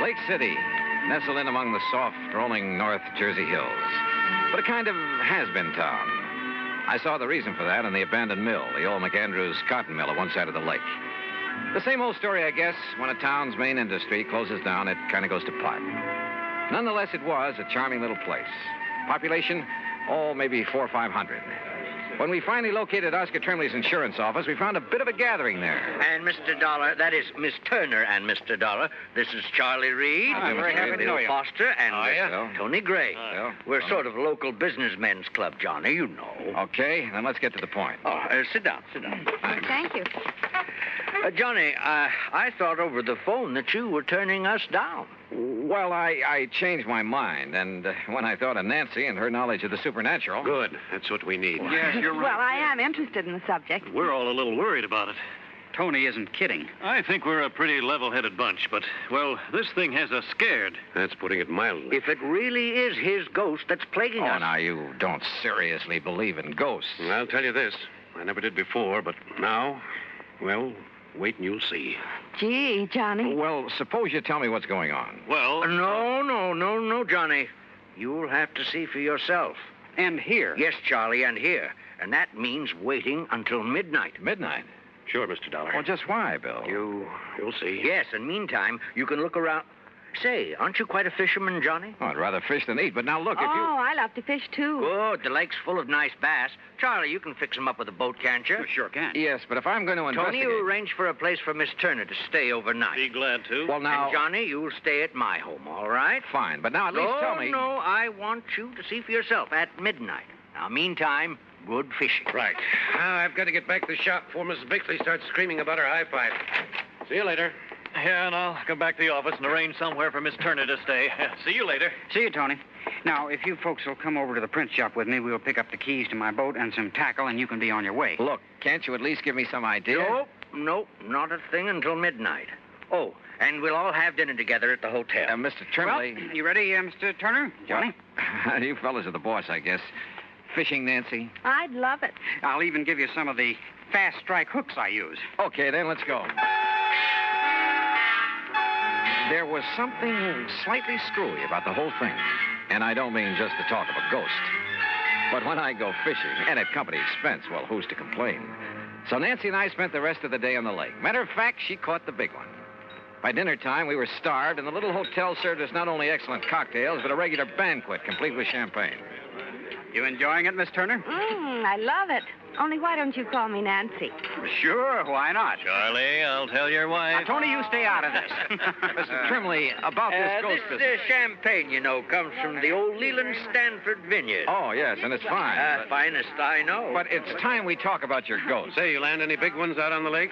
[SPEAKER 10] Lake City, nestled in among the soft, rolling North Jersey hills. But a kind of has-been town. I saw the reason for that in the abandoned mill, the old McAndrews cotton mill at one side of the lake. The same old story, I guess. When a town's main industry closes down, it kind of goes to pot. Nonetheless, it was a charming little place. Population, maybe 400 or 500. When we finally located Oscar Tremley's insurance office, we found a bit of a gathering there.
[SPEAKER 14] And Mr. Dollar, that is Miss Turner and Mr. Dollar. This is Charlie Reed.
[SPEAKER 10] I'm very happy to know you.
[SPEAKER 14] Foster and Tony Gray.
[SPEAKER 10] Yeah.
[SPEAKER 14] We're sort of local businessmen's club, Johnny, you know.
[SPEAKER 10] Okay, then let's get to the point.
[SPEAKER 14] Sit down.
[SPEAKER 11] Thank you.
[SPEAKER 14] Johnny, I thought over the phone that you were turning us down.
[SPEAKER 10] Well, I changed my mind, and when I thought of Nancy and her knowledge of the supernatural...
[SPEAKER 6] Good. That's what we need.
[SPEAKER 11] Yes, you're right. Well, I am interested in the subject.
[SPEAKER 6] We're all a little worried about it.
[SPEAKER 22] Tony isn't kidding.
[SPEAKER 6] I think we're a pretty level-headed bunch, but, well, this thing has us scared. That's putting it mildly.
[SPEAKER 14] If it really is his ghost that's plaguing us...
[SPEAKER 10] Oh, now, you don't seriously believe in ghosts.
[SPEAKER 6] I'll tell you this. I never did before, but now, well... wait and you'll see.
[SPEAKER 11] Gee, Johnny.
[SPEAKER 10] Well, suppose you tell me what's going on.
[SPEAKER 6] Well...
[SPEAKER 14] No, Johnny. You'll have to see for yourself.
[SPEAKER 22] And here.
[SPEAKER 14] Yes, Charlie, and here. And that means waiting until midnight.
[SPEAKER 10] Midnight?
[SPEAKER 6] Sure, Mr. Dollar.
[SPEAKER 10] Well, just why, Bill?
[SPEAKER 6] You'll see.
[SPEAKER 14] Yes, and meantime, you can look around...
[SPEAKER 12] Say, aren't you quite a fisherman, Johnny?
[SPEAKER 10] Oh, I'd rather fish than eat, but now look, if you...
[SPEAKER 11] Oh, I love to fish, too.
[SPEAKER 12] Good. The lake's full of nice bass. Charlie, you can fix them up with a boat, can't you?
[SPEAKER 22] Sure can.
[SPEAKER 10] Yes, but if I'm going to investigate...
[SPEAKER 12] Tony, you arrange for a place for Miss Turner to stay overnight.
[SPEAKER 6] Be glad to.
[SPEAKER 10] Well, now...
[SPEAKER 12] And Johnny, you'll stay at my home, all right?
[SPEAKER 10] Fine, but now at least tell me...
[SPEAKER 12] No, I want you to see for yourself at midnight. Now, meantime, good fishing.
[SPEAKER 3] Right. Now, I've got to get back to the shop before Mrs. Bixley starts screaming about her high five. See you later.
[SPEAKER 6] Yeah, and I'll come back to the office and arrange somewhere for Miss Turner to stay. See you later.
[SPEAKER 22] See you, Tony. Now, if you folks will come over to the print shop with me, we'll pick up the keys to my boat and some tackle, and you can be on your way.
[SPEAKER 10] Look, can't you at least give me some idea?
[SPEAKER 12] Nope, not a thing until midnight. Oh, and we'll all have dinner together at the hotel.
[SPEAKER 10] Mr. Trimley...
[SPEAKER 22] Well, you ready, Mr. Turner? Johnny?
[SPEAKER 10] Well, you fellas are the boss, I guess. Fishing, Nancy?
[SPEAKER 11] I'd love it.
[SPEAKER 22] I'll even give you some of the fast strike hooks I use.
[SPEAKER 10] Okay, then, let's go. There was something slightly screwy about the whole thing. And I don't mean just the talk of a ghost. But when I go fishing, and at company expense, well, who's to complain? So Nancy and I spent the rest of the day on the lake. Matter of fact, she caught the big one. By dinner time, we were starved, and the little hotel served us not only excellent cocktails, but a regular banquet, complete with champagne.
[SPEAKER 22] You enjoying it, Miss Turner?
[SPEAKER 11] I love it. Only why don't you call me Nancy?
[SPEAKER 22] Sure, why not?
[SPEAKER 6] Charlie, I'll tell your wife.
[SPEAKER 22] Now, Tony, you stay out of this.
[SPEAKER 10] Mr. Trimley, about this ghost business.
[SPEAKER 12] This champagne, you know, comes from the old Leland Stanford vineyard.
[SPEAKER 10] Oh, yes, and it's fine.
[SPEAKER 12] Finest I know.
[SPEAKER 10] But it's time we talk about your ghost.
[SPEAKER 3] Say, you land any big ones out on the lake?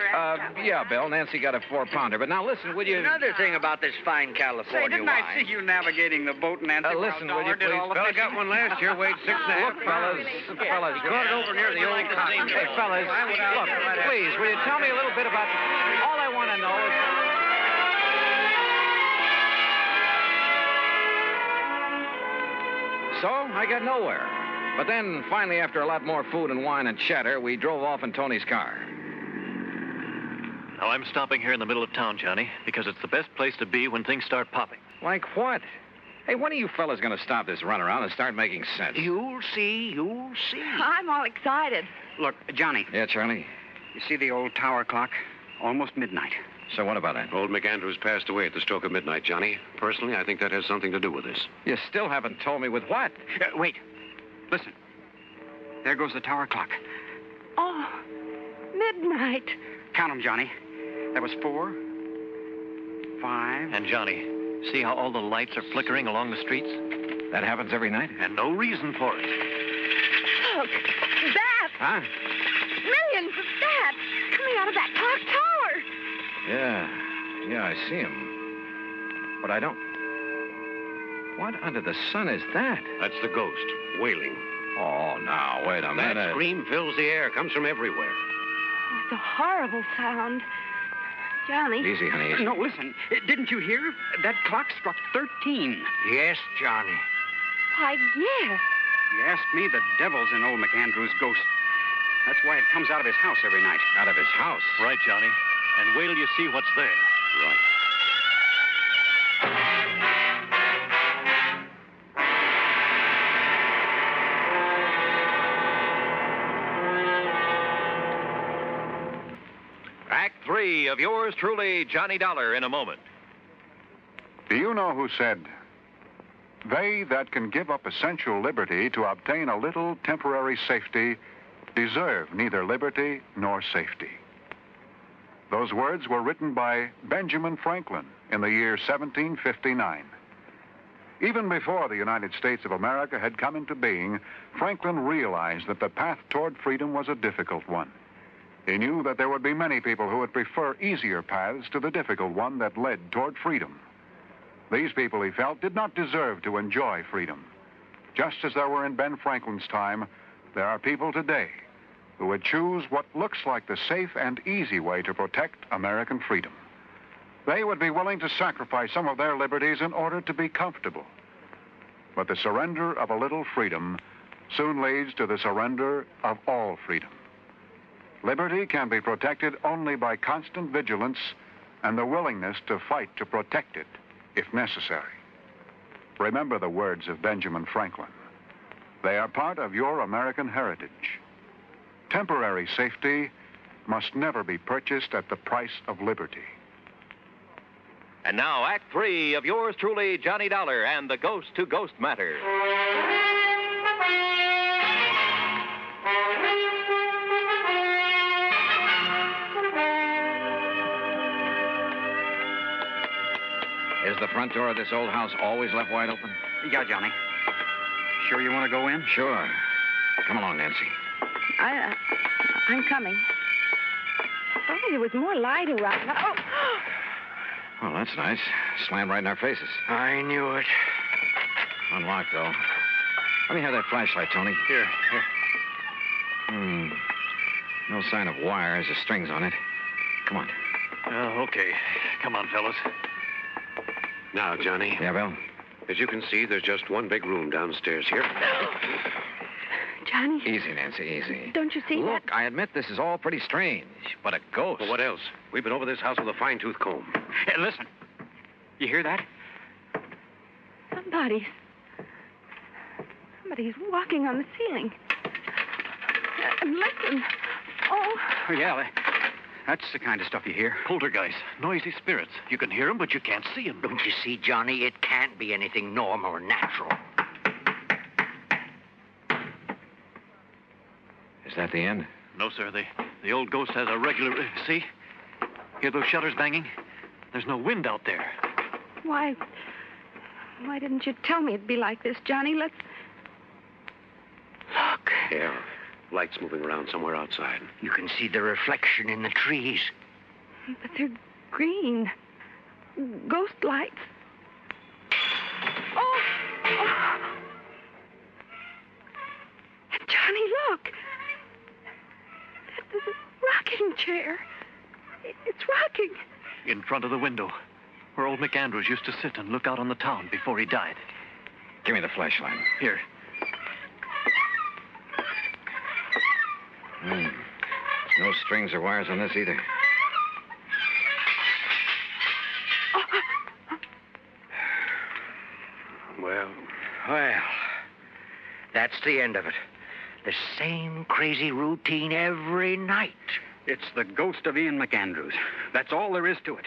[SPEAKER 10] Yeah, Bill. Nancy got a 4-pounder. But now listen, will you...
[SPEAKER 12] Another thing about this fine California
[SPEAKER 22] Say, didn't
[SPEAKER 12] wine.
[SPEAKER 22] I see you navigating the boat, Nancy?
[SPEAKER 10] Listen, will you please?
[SPEAKER 3] Fella got one last year, weighed 6.5.
[SPEAKER 10] Look, fellas.
[SPEAKER 3] He caught it over near the old cotton.
[SPEAKER 10] Hey, fellas, look, please, will you tell me a little bit about... All I want to know is... So, I got nowhere. But then, finally, after a lot more food and wine and chatter, we drove off in Tony's car.
[SPEAKER 6] Now, I'm stopping here in the middle of town, Johnny, because it's the best place to be when things start popping.
[SPEAKER 10] Like what? Hey, when are you fellas going to stop this runaround and start making sense?
[SPEAKER 12] You'll see, you'll see.
[SPEAKER 11] I'm all excited.
[SPEAKER 22] Look, Johnny.
[SPEAKER 10] Yeah, Charlie?
[SPEAKER 22] You see the old tower clock? Almost midnight.
[SPEAKER 10] So what about that?
[SPEAKER 3] Old McAndrews passed away at the stroke of midnight, Johnny. Personally, I think that has something to do with this.
[SPEAKER 10] You still haven't told me with what?
[SPEAKER 22] Wait. Listen. There goes the tower clock.
[SPEAKER 11] Oh, midnight.
[SPEAKER 22] Count them, Johnny. That was 4, 5...
[SPEAKER 6] And, Johnny, see how all the lights are flickering along the streets?
[SPEAKER 10] That happens every night?
[SPEAKER 6] And no reason for it.
[SPEAKER 11] Look, bats.
[SPEAKER 10] Huh?
[SPEAKER 11] Millions of bats coming out of that clock tower.
[SPEAKER 10] Yeah, I see him. But I don't... What under the sun is that?
[SPEAKER 3] That's the ghost, wailing.
[SPEAKER 10] Oh, now, wait a minute.
[SPEAKER 3] That scream fills the air, comes from everywhere.
[SPEAKER 11] Oh, it's a horrible sound. Johnny.
[SPEAKER 10] Easy, honey, easy.
[SPEAKER 22] No, listen. Didn't you hear? That clock struck 13.
[SPEAKER 12] Yes, Johnny.
[SPEAKER 11] Why, yes.
[SPEAKER 22] You ask me, the devil's in old McAndrew's ghost. That's why it comes out of his house every night.
[SPEAKER 10] Out of his house?
[SPEAKER 6] Right, Johnny. And wait till you see what's there.
[SPEAKER 10] Right.
[SPEAKER 20] Act 3 of yours truly, Johnny Dollar, in a moment.
[SPEAKER 15] Do you know who said, "They that can give up essential liberty to obtain a little temporary safety deserve neither liberty nor safety"? Those words were written by Benjamin Franklin in the year 1759. Even before the United States of America had come into being, Franklin realized that the path toward freedom was a difficult one. He knew that there would be many people who would prefer easier paths to the difficult one that led toward freedom. These people, he felt, did not deserve to enjoy freedom. Just as there were in Ben Franklin's time, there are people today who would choose what looks like the safe and easy way to protect American freedom. They would be willing to sacrifice some of their liberties in order to be comfortable. But the surrender of a little freedom soon leads to the surrender of all freedom. Liberty can be protected only by constant vigilance and the willingness to fight to protect it, if necessary. Remember the words of Benjamin Franklin. They are part of your American heritage. Temporary safety must never be purchased at the price of liberty.
[SPEAKER 20] And now, Act 3 of yours truly, Johnny Dollar and the Ghost-to-Ghost Matter.
[SPEAKER 10] Is the front door of this old house always left wide open?
[SPEAKER 22] Yeah, Johnny. Sure you want to go in?
[SPEAKER 10] Sure. Come along, Nancy.
[SPEAKER 11] I'm coming. If only there was more light around. Oh!
[SPEAKER 10] Well, that's nice. Slammed right in our faces.
[SPEAKER 12] I knew it.
[SPEAKER 10] Unlocked, though. Let me have that flashlight, Tony.
[SPEAKER 6] Here.
[SPEAKER 10] No sign of wires or strings on it. Come on.
[SPEAKER 6] Okay. Come on, fellas. Now, Johnny.
[SPEAKER 10] Yeah, Bill?
[SPEAKER 6] As you can see, there's just one big room downstairs here.
[SPEAKER 11] Johnny.
[SPEAKER 10] Easy, Nancy, easy.
[SPEAKER 11] Don't you see that?
[SPEAKER 10] Look, I admit this is all pretty strange, but a ghost.
[SPEAKER 6] Well, what else? We've been over this house with a fine-tooth comb.
[SPEAKER 22] Hey, listen. You hear that?
[SPEAKER 11] Somebody's walking on the ceiling. Listen. Oh.
[SPEAKER 22] Yeah, that's the kind of stuff you hear.
[SPEAKER 6] Poltergeist, noisy spirits. You can hear them, but you can't see them.
[SPEAKER 12] Don't you see, Johnny? It can't be anything normal or natural.
[SPEAKER 10] Is that the end?
[SPEAKER 6] No, sir. The old ghost has a regular... See? Hear those shutters banging? There's no wind out there.
[SPEAKER 11] Why didn't you tell me it'd be like this, Johnny? Let's...
[SPEAKER 12] Look.
[SPEAKER 6] Yeah. Lights moving around somewhere outside.
[SPEAKER 12] You can see the reflection in the trees.
[SPEAKER 11] But they're green. Ghost lights. Oh! Johnny, look. There's a rocking chair. It's rocking.
[SPEAKER 6] In front of the window, where old McAndrews used to sit and look out on the town before he died.
[SPEAKER 10] Give me the flashlight.
[SPEAKER 6] Here.
[SPEAKER 10] No strings or wires on this either.
[SPEAKER 12] Well, that's the end of it. The same crazy routine every night.
[SPEAKER 22] It's the ghost of Ian McAndrews. That's all there is to it.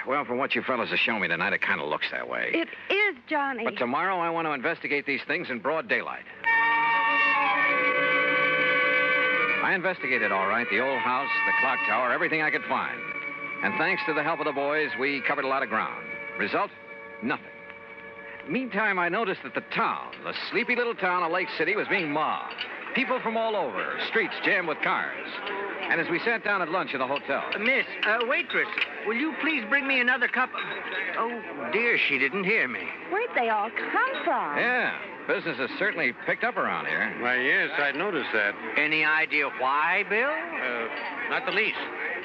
[SPEAKER 10] Well, from what you fellas have shown me tonight, it kind of looks that way.
[SPEAKER 11] It is, Johnny.
[SPEAKER 10] But tomorrow I want to investigate these things in broad daylight. I investigated all right, the old house, the clock tower, everything I could find. And thanks to the help of the boys, we covered a lot of ground. Result? Nothing. Meantime, I noticed that the town, the sleepy little town of Lake City, was being mobbed. People from all over, streets jammed with cars. And as we sat down at lunch in the hotel...
[SPEAKER 12] Miss, waitress, will you please bring me another cup of... Oh, dear, she didn't hear me.
[SPEAKER 11] Where'd they all come from?
[SPEAKER 10] Yeah, business has certainly picked up around here.
[SPEAKER 6] Why, yes, I noticed that.
[SPEAKER 12] Any idea why, Bill?
[SPEAKER 6] Not the least.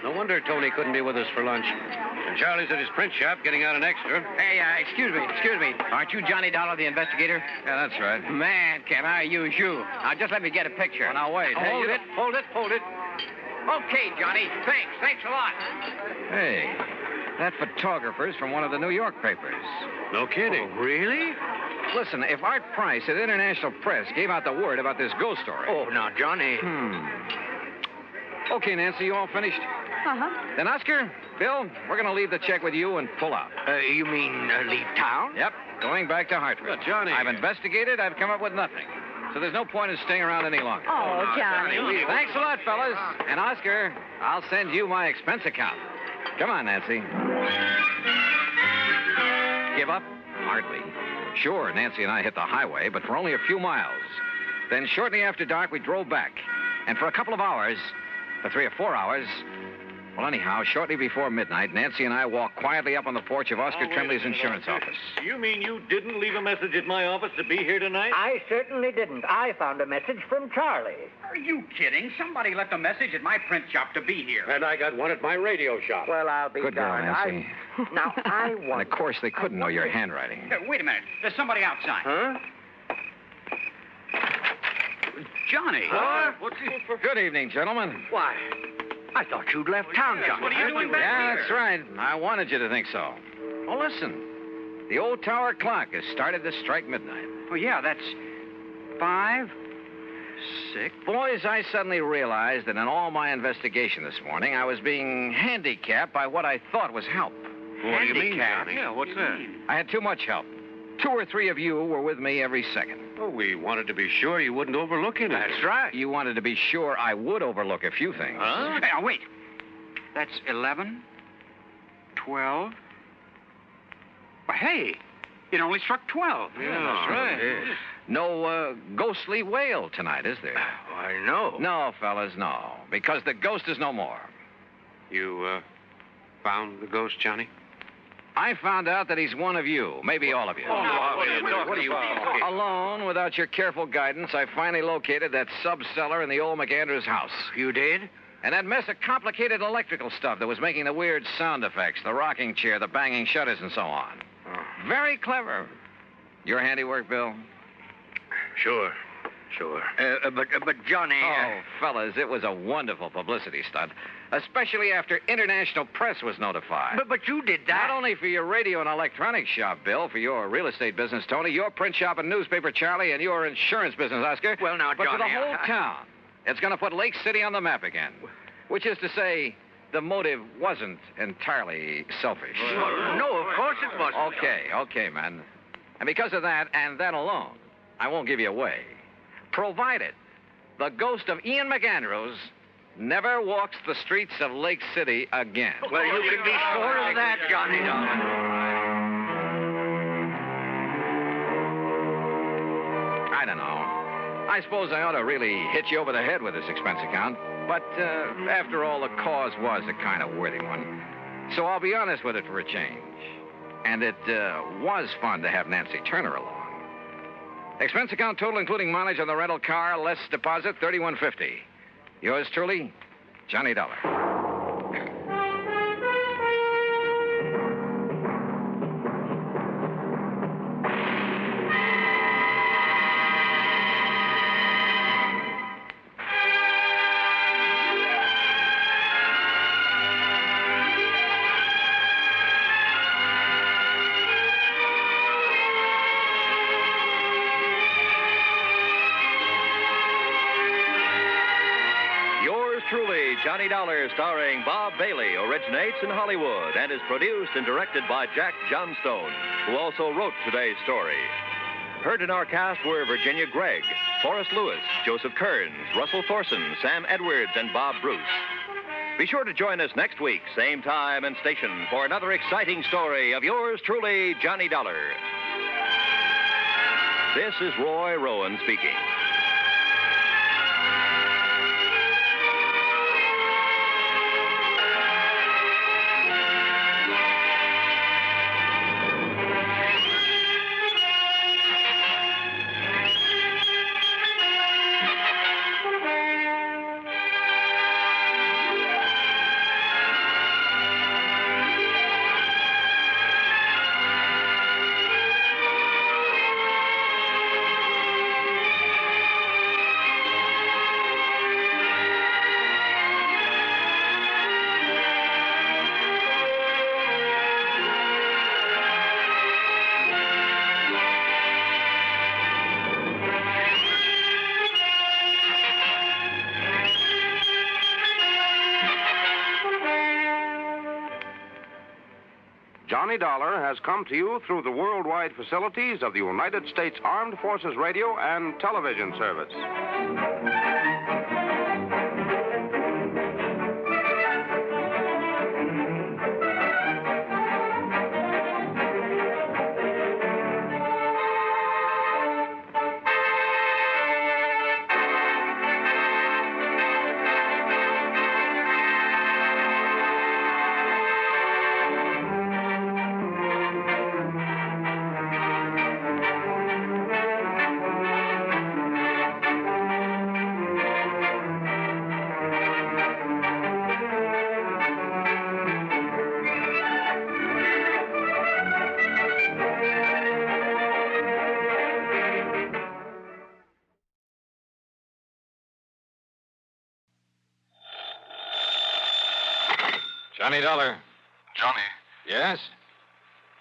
[SPEAKER 6] No wonder Tony couldn't be with us for lunch. And Charlie's at his print shop getting out an extra.
[SPEAKER 22] Hey, excuse me. Aren't you Johnny Dollar, the investigator?
[SPEAKER 10] Yeah, that's right.
[SPEAKER 22] Man, can I use you? Now, just let me get a picture.
[SPEAKER 10] Oh, now, wait.
[SPEAKER 22] Hold it. Okay, Johnny. Thanks a lot.
[SPEAKER 10] Hey, that photographer's from one of the New York papers.
[SPEAKER 6] No kidding.
[SPEAKER 12] Oh, really?
[SPEAKER 10] Listen, if Art Price at International Press gave out the word about this ghost story...
[SPEAKER 12] Oh, now, Johnny...
[SPEAKER 10] Okay, Nancy, you all finished?
[SPEAKER 11] Uh-huh.
[SPEAKER 10] Then, Oscar, Bill, we're going to leave the check with you and pull out.
[SPEAKER 12] You mean leave town?
[SPEAKER 10] Yep, going back to Hartford.
[SPEAKER 6] But, Johnny...
[SPEAKER 10] I've investigated, I've come up with nothing. So there's no point in staying around any longer.
[SPEAKER 11] Oh, Johnny.
[SPEAKER 10] Thanks a lot, fellas. And, Oscar, I'll send you my expense account. Come on, Nancy. Give up? Hardly. Sure, Nancy and I hit the highway, but for only a few miles. Then shortly after dark, we drove back. And for a couple of hours, for 3 or 4 hours... Well, anyhow, shortly before midnight, Nancy and I walked quietly up on the porch of Oscar Trembley's insurance office.
[SPEAKER 6] You mean you didn't leave a message at my office to be here tonight?
[SPEAKER 12] I certainly didn't. I found a message from Charlie.
[SPEAKER 22] Are you kidding? Somebody left a message at my print shop to be here.
[SPEAKER 6] And I got one at my radio shop.
[SPEAKER 12] Well, I'll be
[SPEAKER 10] Good girl,
[SPEAKER 12] darned.
[SPEAKER 10] Nancy.
[SPEAKER 12] Now, I want...
[SPEAKER 10] And, of course, they couldn't know your handwriting.
[SPEAKER 22] Wait a minute. There's somebody outside.
[SPEAKER 12] Huh?
[SPEAKER 22] Johnny.
[SPEAKER 6] What's he for?
[SPEAKER 10] Good evening, gentlemen.
[SPEAKER 12] Why? I thought you'd left town, Johnny.
[SPEAKER 6] What are you doing back here?
[SPEAKER 10] Yeah, that's right. I wanted you to think so. Oh, listen. The old tower clock has started to strike midnight.
[SPEAKER 22] Oh, yeah, that's 5, 6.
[SPEAKER 10] Boys, I suddenly realized that in all my investigation this morning, I was being handicapped by what I thought was help.
[SPEAKER 6] What do you mean,
[SPEAKER 22] Handicap?
[SPEAKER 6] Johnny? Yeah, what's that?
[SPEAKER 10] I had too much help. 2 or 3 of you were with me every second.
[SPEAKER 6] Oh, we wanted to be sure you wouldn't overlook anything.
[SPEAKER 22] That's right.
[SPEAKER 10] You wanted to be sure I would overlook a few things.
[SPEAKER 6] Huh?
[SPEAKER 22] Now, wait. That's 11, 12. Well, hey, it only struck 12.
[SPEAKER 6] Yeah, that's right.
[SPEAKER 10] Yeah. No ghostly whale tonight, is there?
[SPEAKER 6] I know.
[SPEAKER 10] No, fellas, no. Because the ghost is no more.
[SPEAKER 6] You, found the ghost, Johnny?
[SPEAKER 10] I found out that he's one of you, maybe all of you.
[SPEAKER 6] What are you talking?
[SPEAKER 10] Alone, without your careful guidance, I finally located that sub-cellar in the old McAndrews house.
[SPEAKER 22] You did?
[SPEAKER 10] And that mess of complicated electrical stuff that was making the weird sound effects, the rocking chair, the banging shutters, and so on. Very clever. Your handiwork, Bill?
[SPEAKER 6] Sure.
[SPEAKER 22] But Johnny...
[SPEAKER 10] Oh, fellas, it was a wonderful publicity stunt, especially after international press was notified.
[SPEAKER 22] But you did that.
[SPEAKER 10] Not only for your radio and electronics shop, Bill, for your real estate business, Tony, your print shop and newspaper, Charlie, and your insurance business, Oscar.
[SPEAKER 22] Well, now,
[SPEAKER 10] but
[SPEAKER 22] Johnny...
[SPEAKER 10] for the whole town. It's going to put Lake City on the map again. Which is to say, the motive wasn't entirely selfish.
[SPEAKER 22] No, of course it wasn't.
[SPEAKER 10] Okay, man. And because of that, and that alone, I won't give you away. Provided the ghost of Ian McAndrews never walks the streets of Lake City again.
[SPEAKER 22] Well, you can be sure of that, Johnny, darling.
[SPEAKER 10] I don't know. I suppose I ought to really hit you over the head with this expense account. But after all, the cause was a kind of worthy one. So I'll be honest with it for a change. And it was fun to have Nancy Turner along. Expense account total, including mileage on the rental car, less deposit, $31.50. Yours truly, Johnny Dollar.
[SPEAKER 20] Johnny Dollar, starring Bob Bailey, originates in Hollywood and is produced and directed by Jack Johnstone, who also wrote today's story. Heard in our cast were Virginia Gregg, Forrest Lewis, Joseph Kearns, Russell Thorson, Sam Edwards, and Bob Bruce. Be sure to join us next week, same time and station, for another exciting story of yours truly, Johnny Dollar. This is Roy Rowan speaking.
[SPEAKER 4] Johnny Dollar has come to you through the worldwide facilities of the United States Armed Forces Radio and Television Service.
[SPEAKER 1] Johnny Dollar.
[SPEAKER 19] Johnny.
[SPEAKER 1] Yes?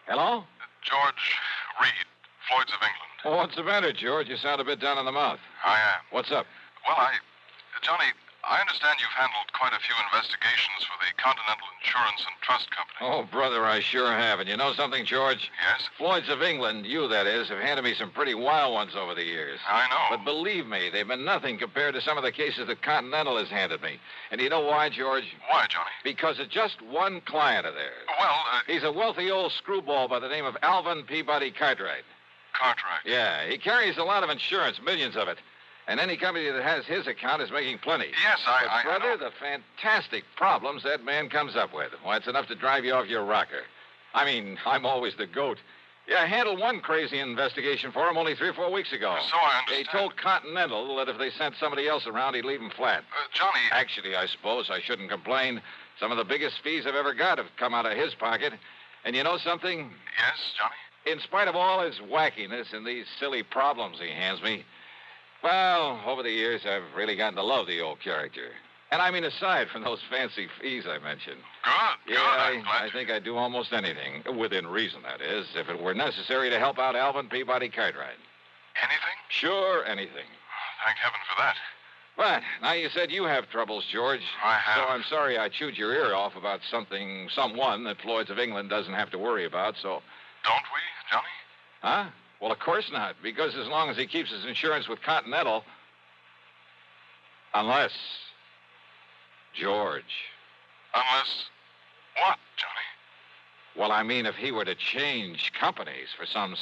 [SPEAKER 1] Hello?
[SPEAKER 19] George Reed, Floyd's of England.
[SPEAKER 1] Oh, what's the matter, George? You sound a bit down in the mouth.
[SPEAKER 19] I am.
[SPEAKER 1] What's up?
[SPEAKER 19] Well, Johnny, I understand you've handled quite a few investigations for the Continental Insurance and Trust Company.
[SPEAKER 2] Oh, brother, I sure have. And you know something, George?
[SPEAKER 19] Yes?
[SPEAKER 2] Floyd's of England, you that is, have handed me some pretty wild ones over the years.
[SPEAKER 19] I know.
[SPEAKER 2] But believe me, they've been nothing compared to some of the cases that Continental has handed me. And you know why, George?
[SPEAKER 19] Why, Johnny?
[SPEAKER 2] Because of just one client of theirs.
[SPEAKER 19] Well,
[SPEAKER 2] He's a wealthy old screwball by the name of Alvin Peabody Cartwright.
[SPEAKER 19] Cartwright?
[SPEAKER 2] Yeah, he carries a lot of insurance, millions of it. And any company that has his account is making plenty.
[SPEAKER 19] Yes,
[SPEAKER 2] But, brother, the fantastic problems that man comes up with. Why, it's enough to drive you off your rocker. I mean, I'm always the goat. Yeah, I handled one crazy investigation for him only 3 or 4 weeks ago.
[SPEAKER 19] So I understand.
[SPEAKER 2] He told Continental that if they sent somebody else around, he'd leave him flat.
[SPEAKER 19] Johnny...
[SPEAKER 2] Actually, I suppose I shouldn't complain. Some of the biggest fees I've ever got have come out of his pocket. And you know something?
[SPEAKER 19] Yes, Johnny?
[SPEAKER 2] In spite of all his wackiness and these silly problems he hands me, well, over the years, I've really gotten to love the old character. And I mean, aside from those fancy fees I mentioned.
[SPEAKER 19] Good,
[SPEAKER 2] Yeah, I think I'd do almost anything, within reason, that is, if it were necessary to help out Alvin Peabody Cartwright.
[SPEAKER 19] Anything?
[SPEAKER 2] Sure, anything.
[SPEAKER 19] Thank heaven for that.
[SPEAKER 2] But now you said you have troubles, George.
[SPEAKER 19] I have.
[SPEAKER 2] So I'm sorry I chewed your ear off about someone that Floyd's of England doesn't have to worry about, so...
[SPEAKER 19] Don't we, Johnny?
[SPEAKER 2] Huh? Well, of course not, because as long as he keeps his insurance with Continental... Unless... George.
[SPEAKER 19] Unless... what, Johnny?
[SPEAKER 2] Well, I mean, if he were to change companies for some...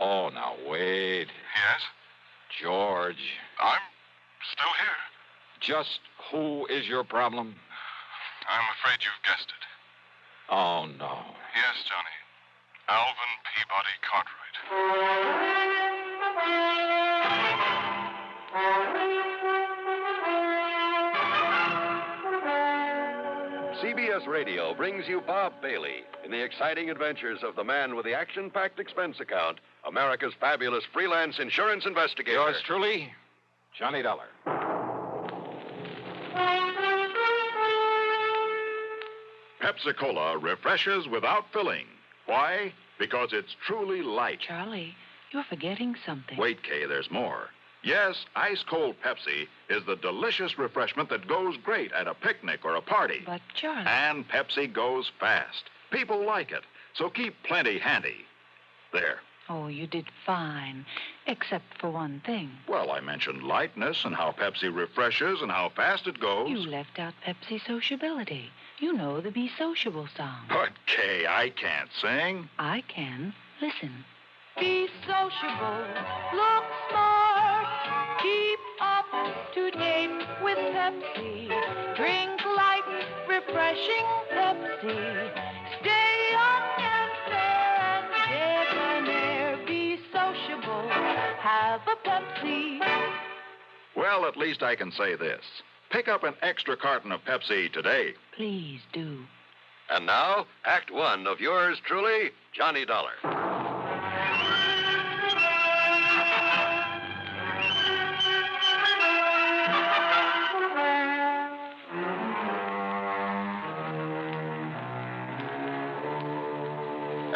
[SPEAKER 2] Oh, now, wait.
[SPEAKER 19] Yes?
[SPEAKER 2] George.
[SPEAKER 19] I'm still here.
[SPEAKER 2] Just who is your problem?
[SPEAKER 19] I'm afraid you've guessed it.
[SPEAKER 2] Oh, no.
[SPEAKER 19] Yes, Johnny. Alvin Peabody Cartwright.
[SPEAKER 20] CBS Radio brings you Bob Bailey in the exciting adventures of the man with the action-packed expense account, America's fabulous freelance insurance investigator.
[SPEAKER 2] Yours truly, Johnny Dollar.
[SPEAKER 13] Pepsi-Cola refreshes without filling. Why? Because it's truly light.
[SPEAKER 23] Charlie, you're forgetting something.
[SPEAKER 13] Wait, Kay, there's more. Yes, ice-cold Pepsi is the delicious refreshment that goes great at a picnic or a party.
[SPEAKER 23] But, Charlie...
[SPEAKER 13] And Pepsi goes fast. People like it, so keep plenty handy. There.
[SPEAKER 23] Oh, you did fine, except for one thing.
[SPEAKER 13] Well, I mentioned lightness and how Pepsi refreshes and how fast it goes.
[SPEAKER 23] You left out Pepsi sociability. You know the Be Sociable song.
[SPEAKER 13] But, Kay, I can't sing.
[SPEAKER 23] I can. Listen. Be sociable, look smart, keep up to date with Pepsi. Drink light, refreshing Pepsi. Stay young and fair and debonair. Be sociable, have a Pepsi.
[SPEAKER 13] Well, at least I can say this. Pick up an extra carton of Pepsi today.
[SPEAKER 23] Please do.
[SPEAKER 20] And now, Act One of yours truly, Johnny Dollar.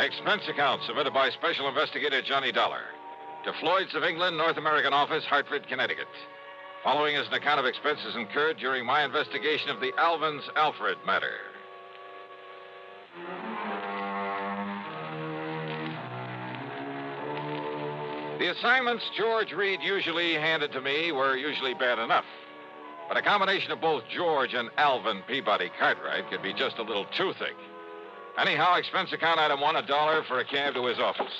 [SPEAKER 2] Expense account submitted by Special Investigator Johnny Dollar to Floyd's of England, North American Office, Hartford, Connecticut. Following is an account of expenses incurred during my investigation of the Alvin's Alfred matter. The assignments George Reed usually handed to me were usually bad enough. But a combination of both George and Alvin Peabody Cartwright could be just a little too thick. Anyhow, expense account item one, $1 for a cab to his office.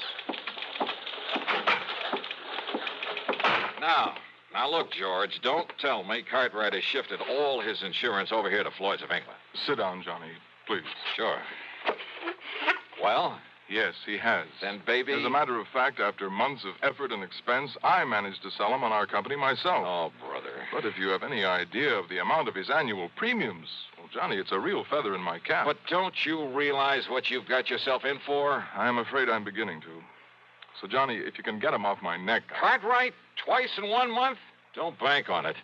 [SPEAKER 2] Now look, George, don't tell me Cartwright has shifted all his insurance over here to Floyd's of England.
[SPEAKER 15] Sit down, Johnny, please.
[SPEAKER 2] Sure. Well?
[SPEAKER 15] Yes, he has.
[SPEAKER 2] Then, baby...
[SPEAKER 15] As a matter of fact, after months of effort and expense, I managed to sell him on our company myself.
[SPEAKER 2] Oh, brother.
[SPEAKER 15] But if you have any idea of the amount of his annual premiums, well, Johnny, it's a real feather in my cap.
[SPEAKER 2] But don't you realize what you've got yourself in for?
[SPEAKER 15] I'm afraid I'm beginning to. So, Johnny, if you can get him off my neck...
[SPEAKER 2] Cartwright? Twice in 1 month? Don't bank on it.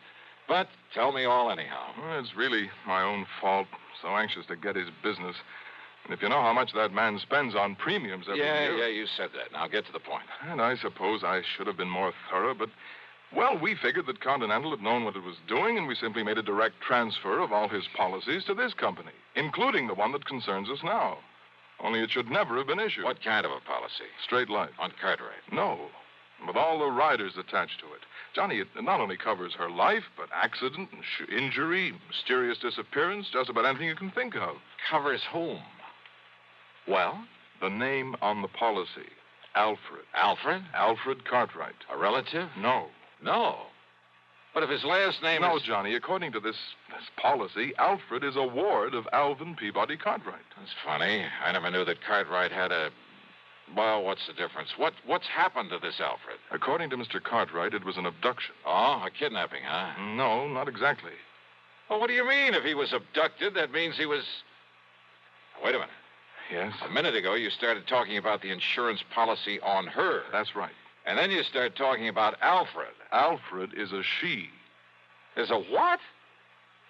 [SPEAKER 2] But tell me all anyhow.
[SPEAKER 15] Well, it's really my own fault. So anxious to get his business. And if you know how much that man spends on premiums every year...
[SPEAKER 2] Yeah, you said that. Now get to the point.
[SPEAKER 15] And I suppose I should have been more thorough, but
[SPEAKER 7] Well, we figured that Continental had known what it was doing, and we simply made a direct transfer of all his policies to this company, including the one that concerns us now. Only it should never have been issued.
[SPEAKER 2] What kind of a policy?
[SPEAKER 7] Straight life.
[SPEAKER 2] On Cartwright?
[SPEAKER 7] No. With all the riders attached to it. Johnny, it not only covers her life, but accident, injury, mysterious disappearance, just about anything you can think of.
[SPEAKER 2] Covers whom? Well?
[SPEAKER 7] The name on the policy. Alfred.
[SPEAKER 2] Alfred?
[SPEAKER 7] Alfred Cartwright.
[SPEAKER 2] A relative?
[SPEAKER 7] No.
[SPEAKER 2] No. But if his last name
[SPEAKER 7] No,
[SPEAKER 2] is...
[SPEAKER 7] Johnny, according to this policy, Alfred is a ward of Alvin Peabody Cartwright.
[SPEAKER 2] That's funny. I never knew that Cartwright had a... Well, what's the difference? What's happened to this Alfred?
[SPEAKER 7] According to Mr. Cartwright, it was an abduction.
[SPEAKER 2] Oh, a kidnapping, huh?
[SPEAKER 7] No, not exactly.
[SPEAKER 2] Well, what do you mean? If he was abducted, that means he was... Wait a minute.
[SPEAKER 7] Yes?
[SPEAKER 2] A minute ago, you started talking about the insurance policy on her.
[SPEAKER 7] That's right.
[SPEAKER 2] And then you start talking about Alfred.
[SPEAKER 7] Alfred is a she.
[SPEAKER 2] Is a what?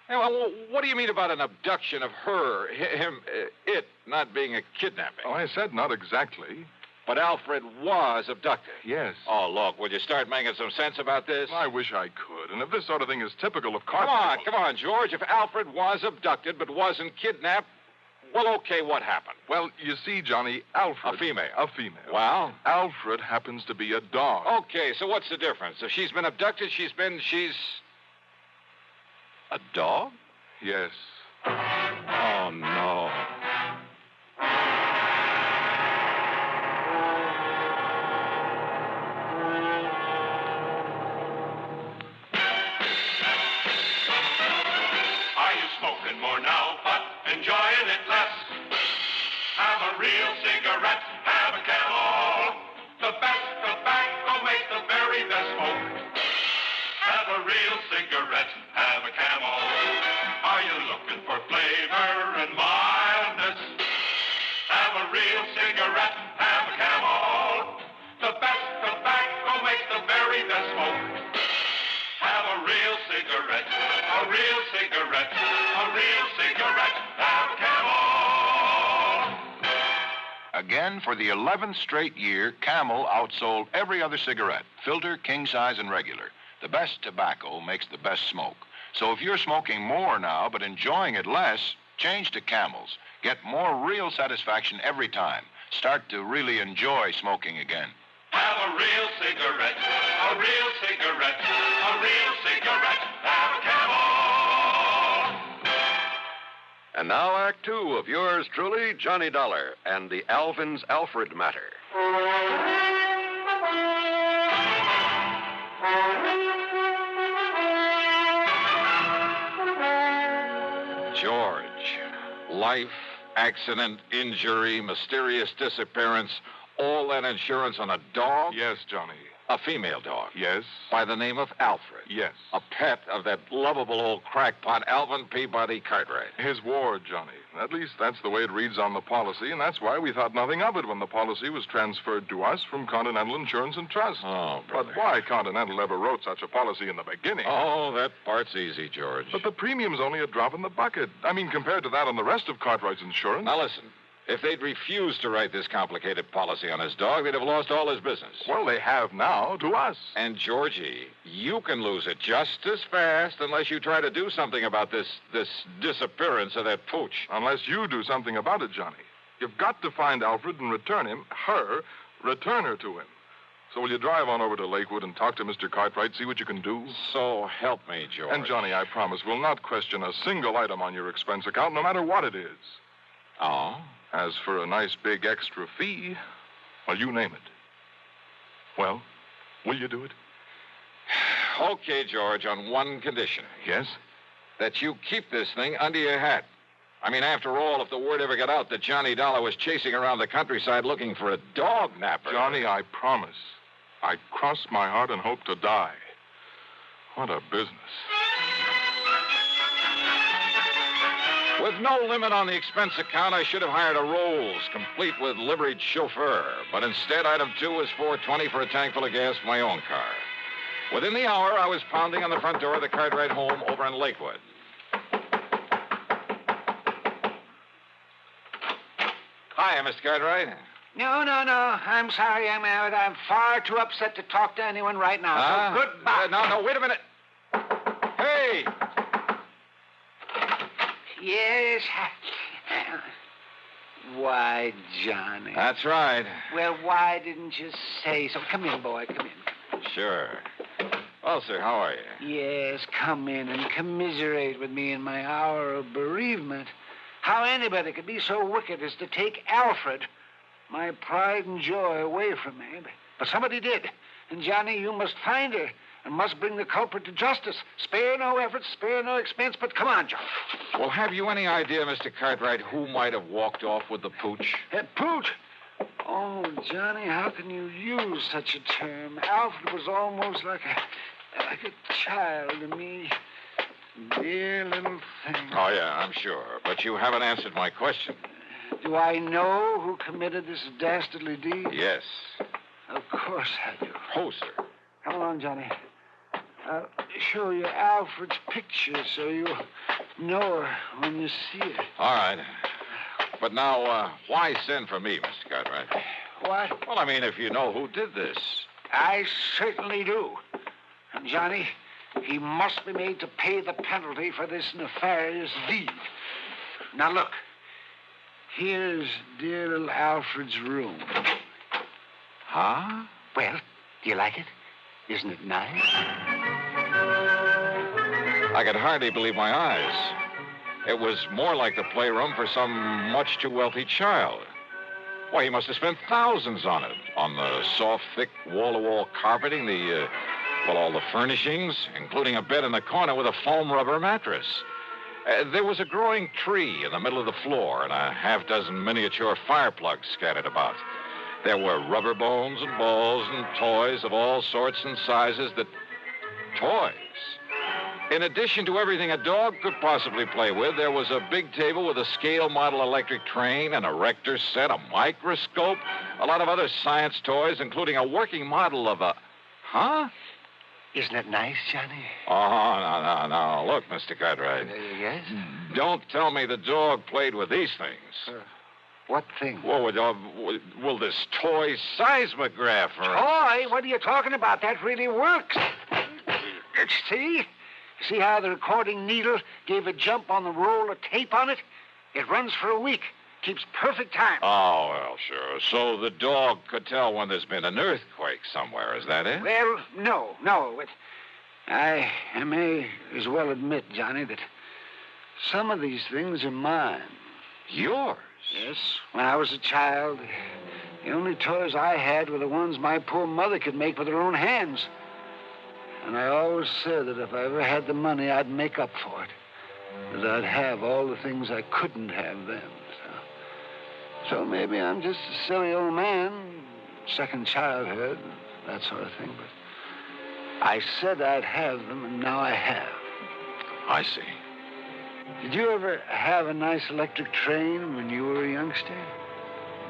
[SPEAKER 2] Hey, well, what do you mean about an abduction of her, him, it not being a kidnapping?
[SPEAKER 7] Oh, I said not exactly.
[SPEAKER 2] But Alfred was abducted.
[SPEAKER 7] Yes.
[SPEAKER 2] Oh, look, will you start making some sense about this?
[SPEAKER 7] I wish I could. And if this sort of thing is typical of Cartwright...
[SPEAKER 2] Come on, George. If Alfred was abducted but wasn't kidnapped, well, okay, what happened?
[SPEAKER 7] Well, you see, Johnny, Alfred...
[SPEAKER 2] A female.
[SPEAKER 7] A female.
[SPEAKER 2] Well?
[SPEAKER 7] Alfred happens to be a dog.
[SPEAKER 2] Okay, so what's the difference? If she's been abducted, she's... A dog?
[SPEAKER 7] Yes.
[SPEAKER 2] Oh, no.
[SPEAKER 16] Are you smoking more now, but enjoying it less? Have a real cigarette, have a Camel. The best tobacco makes the very best smoke. Have a real cigarette, have a Camel. Are you looking for flavor and mildness? Have a real cigarette, have a Camel. The best tobacco makes the very best smoke. Have a real cigarette, a real cigarette, a real cigarette, have a Camel.
[SPEAKER 19] Again, for the 11th straight year, Camel outsold every other cigarette, filter, king size, and regular. The best tobacco makes the best smoke. So if you're smoking more now but enjoying it less, change to Camels. Get more real satisfaction every time. Start to really enjoy smoking again.
[SPEAKER 16] Have a real cigarette, a real cigarette, a real cigarette, have a Camel.
[SPEAKER 4] And now, Act Two of yours truly, Johnny Dollar, and the Alvin's Alfred Matter.
[SPEAKER 2] George, life, accident, injury, mysterious disappearance, all that insurance on a dog?
[SPEAKER 7] Yes, Johnny.
[SPEAKER 2] A female dog?
[SPEAKER 7] Yes.
[SPEAKER 2] By the name of Alfred?
[SPEAKER 7] Yes.
[SPEAKER 2] A pet of that lovable old crackpot, Alvin Peabody Cartwright?
[SPEAKER 7] His ward, Johnny. At least that's the way it reads on the policy, and that's why we thought nothing of it when the policy was transferred to us from Continental Insurance and Trust.
[SPEAKER 2] Oh, brother.
[SPEAKER 7] But why Continental ever wrote such a policy in the beginning?
[SPEAKER 2] Oh, that part's easy, George.
[SPEAKER 7] But the premium's only a drop in the bucket. I mean, compared to that on the rest of Cartwright's insurance.
[SPEAKER 2] Now, listen. If they'd refused to write this complicated policy on his dog, they'd have lost all his business.
[SPEAKER 7] Well, they have now, to us.
[SPEAKER 2] And, Georgie, you can lose it just as fast unless you try to do something about this disappearance of that pooch.
[SPEAKER 7] Unless you do something about it, Johnny. You've got to find Alfred and return her to him. So will you drive on over to Lakewood and talk to Mr. Cartwright, see what you can do?
[SPEAKER 2] So help me, George.
[SPEAKER 7] And, Johnny, I promise we'll not question a single item on your expense account, no matter what it is.
[SPEAKER 2] Oh?
[SPEAKER 7] As for a nice big extra fee, well, you name it. Well, will you do it?
[SPEAKER 2] Okay, George, on one condition.
[SPEAKER 7] Yes?
[SPEAKER 2] That you keep this thing under your hat. I mean, after all, if the word ever got out that Johnny Dollar was chasing around the countryside looking for a dog napper...
[SPEAKER 7] Johnny, I promise. I cross my heart and hope to die. What a business.
[SPEAKER 2] With no limit on the expense account, I should have hired a Rolls, complete with liveried chauffeur. But instead, item 2 was $4.20 for a tank full of gas for my own car. Within the hour, I was pounding on the front door of the Cartwright home over in Lakewood. Hi, Mr. Cartwright.
[SPEAKER 17] No. I'm sorry, I'm far too upset to talk to anyone right now. So goodbye.
[SPEAKER 2] No, wait a minute. Hey!
[SPEAKER 17] Yes. Why, Johnny?
[SPEAKER 2] That's right.
[SPEAKER 17] Well, why didn't you say so? Come in, boy, come in.
[SPEAKER 2] Sure. Well, sir, how are you?
[SPEAKER 17] Yes, come in and commiserate with me in my hour of bereavement. How anybody could be so wicked as to take Alfred, my pride and joy, away from me. But somebody did. And, Johnny, you must find her and must bring the culprit to justice. Spare no effort, spare no expense, but come on, John.
[SPEAKER 2] Well, have you any idea, Mr. Cartwright, who might have walked off with the pooch?
[SPEAKER 17] Pooch? Oh, Johnny, how can you use such a term? Alfred was almost like a child to me. Dear little thing.
[SPEAKER 2] Oh, yeah, I'm sure. But you haven't answered my question.
[SPEAKER 17] Do I know who committed this dastardly deed?
[SPEAKER 2] Yes.
[SPEAKER 17] Of course I do.
[SPEAKER 2] Oh, sir.
[SPEAKER 17] Come along, Johnny. I'll show you Alfred's picture so you'll know her when you see her.
[SPEAKER 2] All right. But now, why send for me, Mr. Cartwright?
[SPEAKER 17] What?
[SPEAKER 2] Well, I mean, if you know who did this.
[SPEAKER 17] I certainly do. And, Johnny, he must be made to pay the penalty for this nefarious deed. Now, look. Here's dear little Alfred's room.
[SPEAKER 2] Huh?
[SPEAKER 17] Well, do you like it? Isn't it nice?
[SPEAKER 2] I could hardly believe my eyes. It was more like the playroom for some much too wealthy child. Why, he must have spent thousands on it. On the soft, thick, wall-to-wall carpeting, all the furnishings, including a bed in the corner with a foam rubber mattress. There was a growing tree in the middle of the floor and a half-dozen miniature fire plugs scattered about. There were rubber bones and balls and toys of all sorts and sizes Toys. In addition to everything a dog could possibly play with, there was a big table with a scale model electric train, an erector set, a microscope, a lot of other science toys, including a working model of a... Huh?
[SPEAKER 17] Isn't it nice, Johnny?
[SPEAKER 2] Oh, no. Look, Mr. Cartwright.
[SPEAKER 17] Yes?
[SPEAKER 2] Don't tell me the dog played with these things.
[SPEAKER 17] What thing?
[SPEAKER 2] Well, will this toy seismograph or...
[SPEAKER 17] Toy? What are you talking about? That really works. See? See how the recording needle gave a jump on the roll of tape on it? It runs for a week. Keeps perfect time.
[SPEAKER 2] Oh, well, sure. So the dog could tell when there's been an earthquake somewhere. Is that it?
[SPEAKER 17] Well, no. I may as well admit, Johnny, that some of these things are mine.
[SPEAKER 2] Yours?
[SPEAKER 17] Yes. When I was a child, the only toys I had were the ones my poor mother could make with her own hands. And I always said that if I ever had the money, I'd make up for it. That I'd have all the things I couldn't have then. So maybe I'm just a silly old man, second childhood, that sort of thing. But I said I'd have them, and now I have.
[SPEAKER 2] I see.
[SPEAKER 17] Did you ever have a nice electric train when you were a youngster?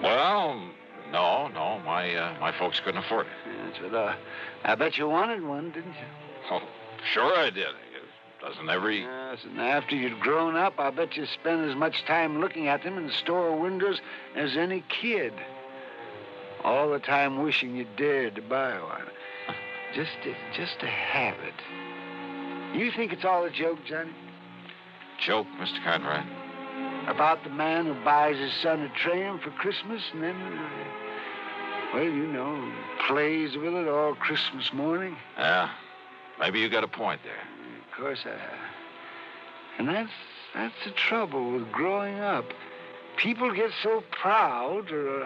[SPEAKER 2] Well, no. My folks couldn't afford it.
[SPEAKER 17] Yes, but I bet you wanted one, didn't you?
[SPEAKER 2] Oh, sure I did. Doesn't every...
[SPEAKER 17] Yes, and after you'd grown up, I bet you spent as much time looking at them in store windows as any kid. All the time wishing you dared to buy one. Just to have it. You think it's all a joke, Johnny?
[SPEAKER 2] Joke, Mr. Cartwright?
[SPEAKER 17] About the man who buys his son a train for Christmas and then, plays with it all Christmas morning?
[SPEAKER 2] Yeah, maybe you got a point there.
[SPEAKER 17] Of course I have. And that's the trouble with growing up. People get so proud or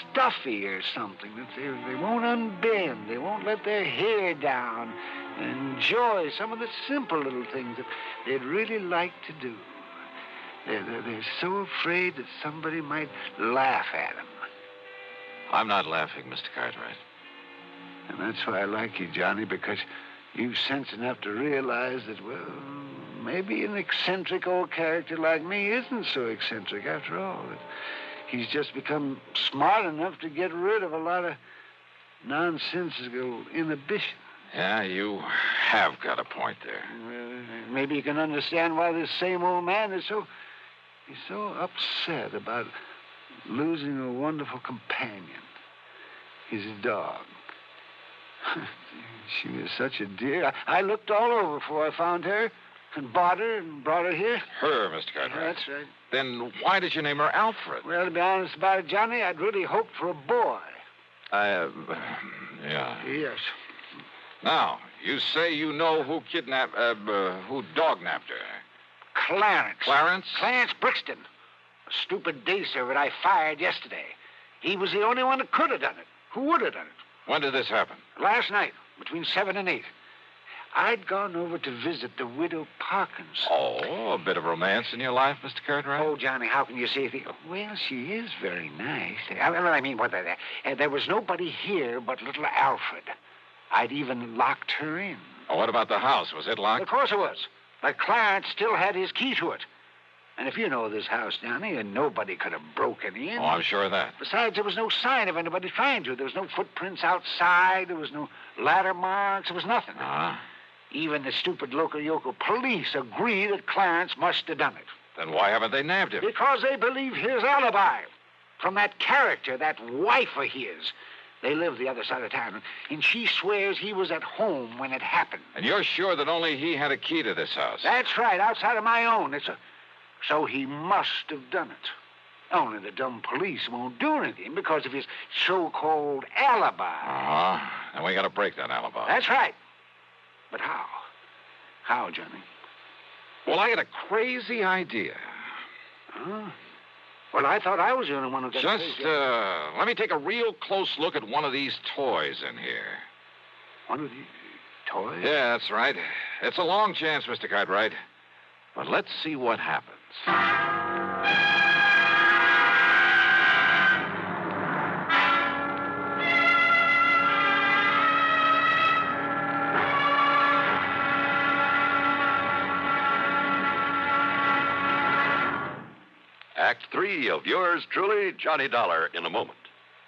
[SPEAKER 17] stuffy or something that they won't unbend. They won't let their hair down and enjoy some of the simple little things that they'd really like to do. They're so afraid that somebody might laugh at them.
[SPEAKER 2] I'm not laughing, Mr. Cartwright.
[SPEAKER 17] And that's why I like you, Johnny, because you've sense enough to realize that, well, maybe an eccentric old character like me isn't so eccentric after all. That he's just become smart enough to get rid of a lot of nonsensical inhibition.
[SPEAKER 2] Yeah, you have got a point there.
[SPEAKER 17] Maybe you can understand why this same old man is so upset about losing a wonderful companion, his dog. She was such a dear. I looked all over before I found her and bought her and brought her here.
[SPEAKER 2] Her, Mr. Cartwright.
[SPEAKER 17] That's right.
[SPEAKER 2] Then why did you name her Alfred?
[SPEAKER 17] Well, to be honest about it, Johnny, I'd really hoped for a boy.
[SPEAKER 2] Yeah.
[SPEAKER 17] Yes.
[SPEAKER 2] Now, you say you know who who dog-napped her.
[SPEAKER 17] Clarence.
[SPEAKER 2] Clarence?
[SPEAKER 17] Clarence Brixton. A stupid day servant I fired yesterday. He was the only one that could have done it. Who would have done it?
[SPEAKER 2] When did this happen?
[SPEAKER 17] Last night, between 7 and 8. I'd gone over to visit the widow Parkins.
[SPEAKER 2] Oh, a bit of romance in your life, Mr. Cartwright?
[SPEAKER 17] Oh, Johnny, how can you say anything? Well, she is very nice. There was nobody here but little Alfred. I'd even locked her in.
[SPEAKER 2] Oh, what about the house? Was it locked?
[SPEAKER 17] Of course it was. But Clarence still had his key to it. And if you know this house, Johnny, and nobody could have broken in.
[SPEAKER 2] Oh, I'm sure of that.
[SPEAKER 17] Besides, there was no sign of anybody trying to. There was no footprints outside. There was no ladder marks. There was nothing. Even the stupid local police agree that Clarence must have done it.
[SPEAKER 2] Then why haven't they nabbed him?
[SPEAKER 17] Because they believe his alibi. From that character, that wife of his. They live the other side of town, and she swears he was at home when it happened.
[SPEAKER 2] And you're sure that only he had a key to this house?
[SPEAKER 17] That's right, outside of my own. So he must have done it. Only the dumb police won't do anything because of his so-called alibi.
[SPEAKER 2] And we got to break that alibi.
[SPEAKER 17] That's right. But how? How, Johnny?
[SPEAKER 2] Well, I got a crazy idea.
[SPEAKER 17] Well, I thought I was the only one who got
[SPEAKER 2] crazy. Let me take a real close look at one of these toys in here.
[SPEAKER 17] One of these toys?
[SPEAKER 2] Yeah, that's right. It's a long chance, Mr. Cartwright. But let's see what happens.
[SPEAKER 20] Act 3 of yours truly, Johnny Dollar, in a moment.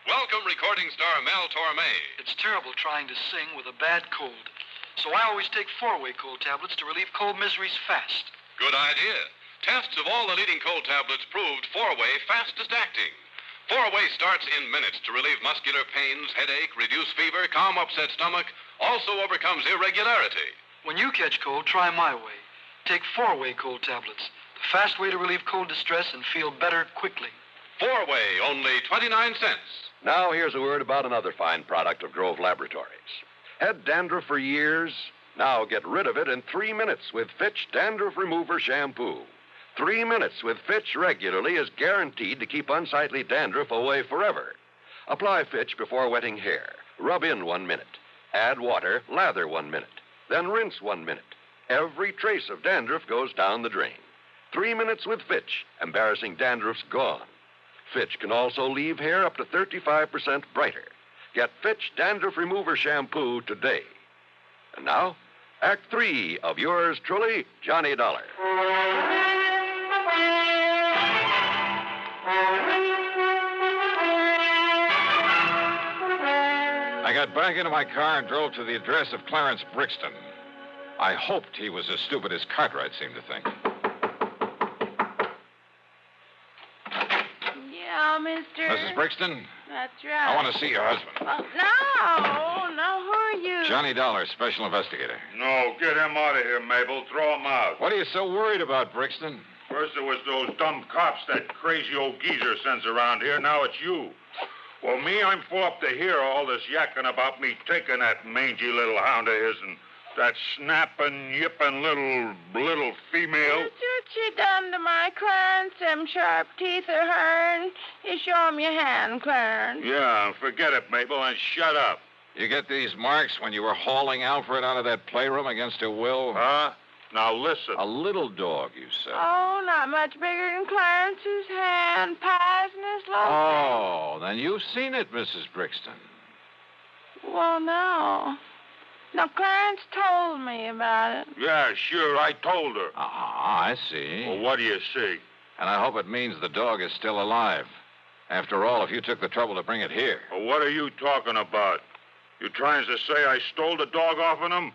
[SPEAKER 8] Welcome, recording star Mel Torme.
[SPEAKER 18] It's terrible trying to sing with a bad cold. So I always take 4-way cold tablets to relieve cold miseries fast.
[SPEAKER 8] Good idea. Tests of all the leading cold tablets proved 4-way fastest acting. 4-way starts in minutes to relieve muscular pains, headache, reduce fever, calm upset stomach, also overcomes irregularity.
[SPEAKER 18] When you catch cold, try my way. Take 4-way cold tablets. The fast way to relieve cold distress and feel better quickly.
[SPEAKER 8] 4-way, only 29 cents.
[SPEAKER 20] Now here's a word about another fine product of Grove Laboratories. Had dandruff for years? Now get rid of it in 3 minutes with Fitch Dandruff Remover Shampoo. 3 minutes with Fitch regularly is guaranteed to keep unsightly dandruff away forever. Apply Fitch before wetting hair. Rub in 1 minute. Add water, lather 1 minute. Then rinse 1 minute. Every trace of dandruff goes down the drain. 3 minutes with Fitch. Embarrassing dandruff's gone. Fitch can also leave hair up to 35% brighter. Get Fitch Dandruff Remover Shampoo today. And now, Act 3 of yours truly, Johnny Dollar.
[SPEAKER 2] I got back into my car and drove to the address of Clarence Brixton. I hoped he was as stupid as Cartwright seemed to think.
[SPEAKER 21] Yeah, mister.
[SPEAKER 2] Mrs. Brixton?
[SPEAKER 21] That's right.
[SPEAKER 2] I want to see your husband.
[SPEAKER 21] No, who are you?
[SPEAKER 2] Johnny Dollar, special investigator.
[SPEAKER 13] No, get him out of here, Mabel. Throw him out.
[SPEAKER 2] What are you so worried about, Brixton?
[SPEAKER 13] First it was those dumb cops that crazy old geezer sends around here. Now it's you. Well, me, I'm full up to hear all this yakking about me taking that mangy little hound of his and that snapping, yipping little female.
[SPEAKER 21] That's what she done to my Clarence, them sharp teeth of hern. You show him your hand, Clarence.
[SPEAKER 13] Yeah, forget it, Mabel, and shut up.
[SPEAKER 2] You get these marks when you were hauling Alfred out of that playroom against her will?
[SPEAKER 13] Huh? Now listen.
[SPEAKER 2] A little dog, you said.
[SPEAKER 21] Oh, not much bigger than Clarence's hand. Poisonous looking.
[SPEAKER 2] Oh, then you've seen it, Mrs. Brixton.
[SPEAKER 21] Well, no. Now, Clarence told me about it.
[SPEAKER 13] Yeah, sure, I told her.
[SPEAKER 2] I see.
[SPEAKER 13] Well, what do you see?
[SPEAKER 2] And I hope it means the dog is still alive. After all, if you took the trouble to bring it here.
[SPEAKER 13] Well, what are you talking about? You trying to say I stole the dog off of him?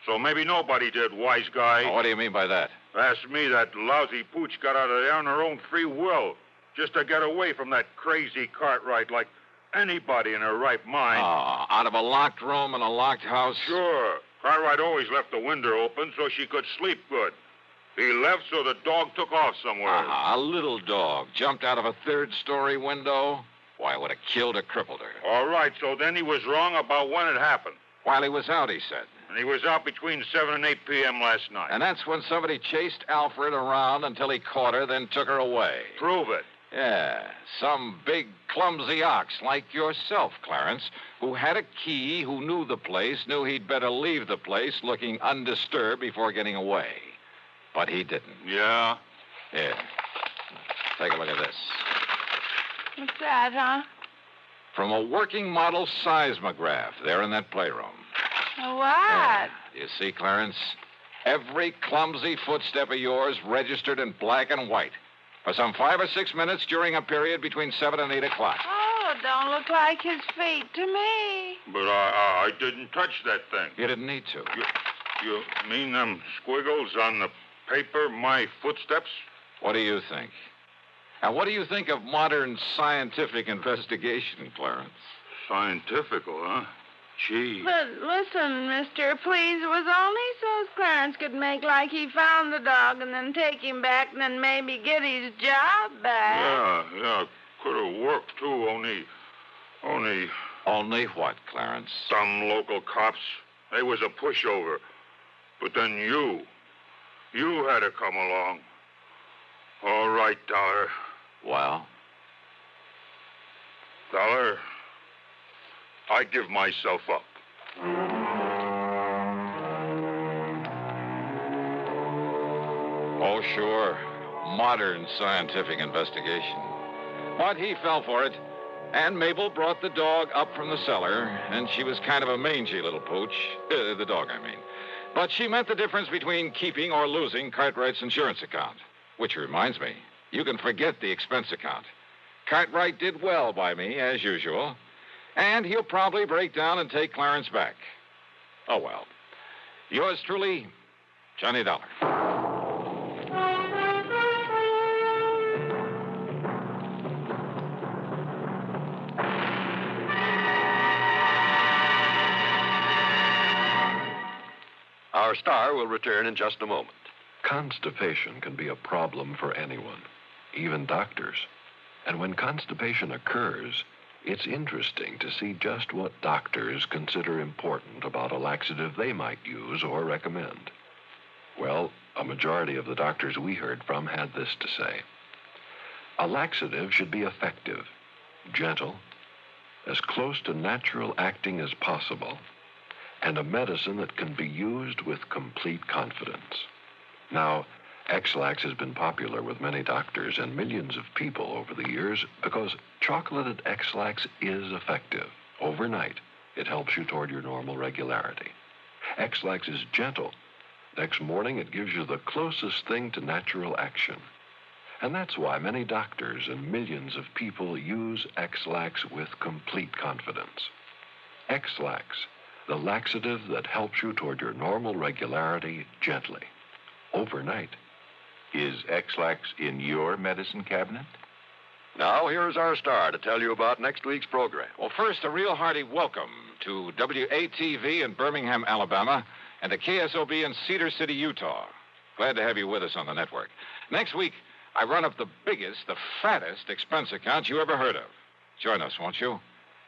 [SPEAKER 13] So maybe nobody did, wise guy.
[SPEAKER 2] What do you mean by that?
[SPEAKER 13] Ask me, that lousy pooch got out of there on her own free will. just to get away from that crazy Cartwright like anybody in her right mind.
[SPEAKER 2] Oh, out of a locked room in a locked house?
[SPEAKER 13] Sure. Cartwright always left the window open so she could sleep good. He left so the dog took off somewhere.
[SPEAKER 2] A little dog jumped out of a third-story window? Why, it would have killed or crippled her.
[SPEAKER 13] All right, so then he was wrong about when it happened.
[SPEAKER 2] While he was out, he said.
[SPEAKER 13] And he was out between 7 and 8 p.m. last night.
[SPEAKER 2] And that's when somebody chased Alfred around until he caught her, then took her away.
[SPEAKER 13] Prove it.
[SPEAKER 2] Yeah, some big, clumsy ox like yourself, Clarence, who had a key, who knew the place, knew he'd better leave the place looking undisturbed before getting away. But he didn't.
[SPEAKER 13] Yeah?
[SPEAKER 2] Here. Take a look at this.
[SPEAKER 21] What's that, huh?
[SPEAKER 2] From a working model seismograph there in that playroom.
[SPEAKER 21] What?
[SPEAKER 2] Yeah. You see, Clarence? Every clumsy footstep of yours registered in black and white for some 5 or 6 minutes during a period between 7 and 8 o'clock.
[SPEAKER 21] Oh, don't look like his feet to me.
[SPEAKER 13] But I didn't touch that thing.
[SPEAKER 2] You didn't need to.
[SPEAKER 13] You mean them squiggles on the paper, my footsteps?
[SPEAKER 2] What do you think? And what do you think of modern scientific investigation, Clarence?
[SPEAKER 13] Scientifical, huh? Gee.
[SPEAKER 21] But listen, mister, please, it was only so Clarence could make like he found the dog and then take him back and then maybe get his job back.
[SPEAKER 13] Yeah, could have worked, too, only...
[SPEAKER 2] Only what, Clarence?
[SPEAKER 13] Some local cops. They was a pushover. But then you had to come along. All right, Dollar.
[SPEAKER 2] Well?
[SPEAKER 13] Dollar, I give myself up.
[SPEAKER 2] Oh, sure. Modern scientific investigation. But he fell for it. And Mabel brought the dog up from the cellar, and she was kind of a mangy little pooch. The dog, I mean. But she meant the difference between keeping or losing Cartwright's insurance account. Which reminds me, you can forget the expense account. Cartwright did well by me, as usual. And he'll probably break down and take Clarence back. Oh, well. Yours truly, Johnny Dollar.
[SPEAKER 5] Our star will return in just a moment. Constipation can be a problem for anyone, even doctors. And when constipation occurs, it's interesting to see just what doctors consider important about a laxative they might use or recommend. Well, a majority of the doctors we heard from had this to say. A laxative should be effective, gentle, as close to natural acting as possible, and a medicine that can be used with complete confidence. Now, X-Lax has been popular with many doctors and millions of people over the years because chocolated X-Lax is effective. Overnight, it helps you toward your normal regularity. X-Lax is gentle. Next morning, it gives you the closest thing to natural action. And that's why many doctors and millions of people use X-Lax with complete confidence. X-Lax, the laxative that helps you toward your normal regularity gently, overnight.
[SPEAKER 19] Is X-Lax in your medicine cabinet?
[SPEAKER 5] Now, here's our star to tell you about next week's program.
[SPEAKER 2] Well, first, a real hearty welcome to WATV in Birmingham, Alabama, and to KSOB in Cedar City, Utah. Glad to have you with us on the network. Next week, I run up the biggest, the fattest expense account you ever heard of. Join us, won't you?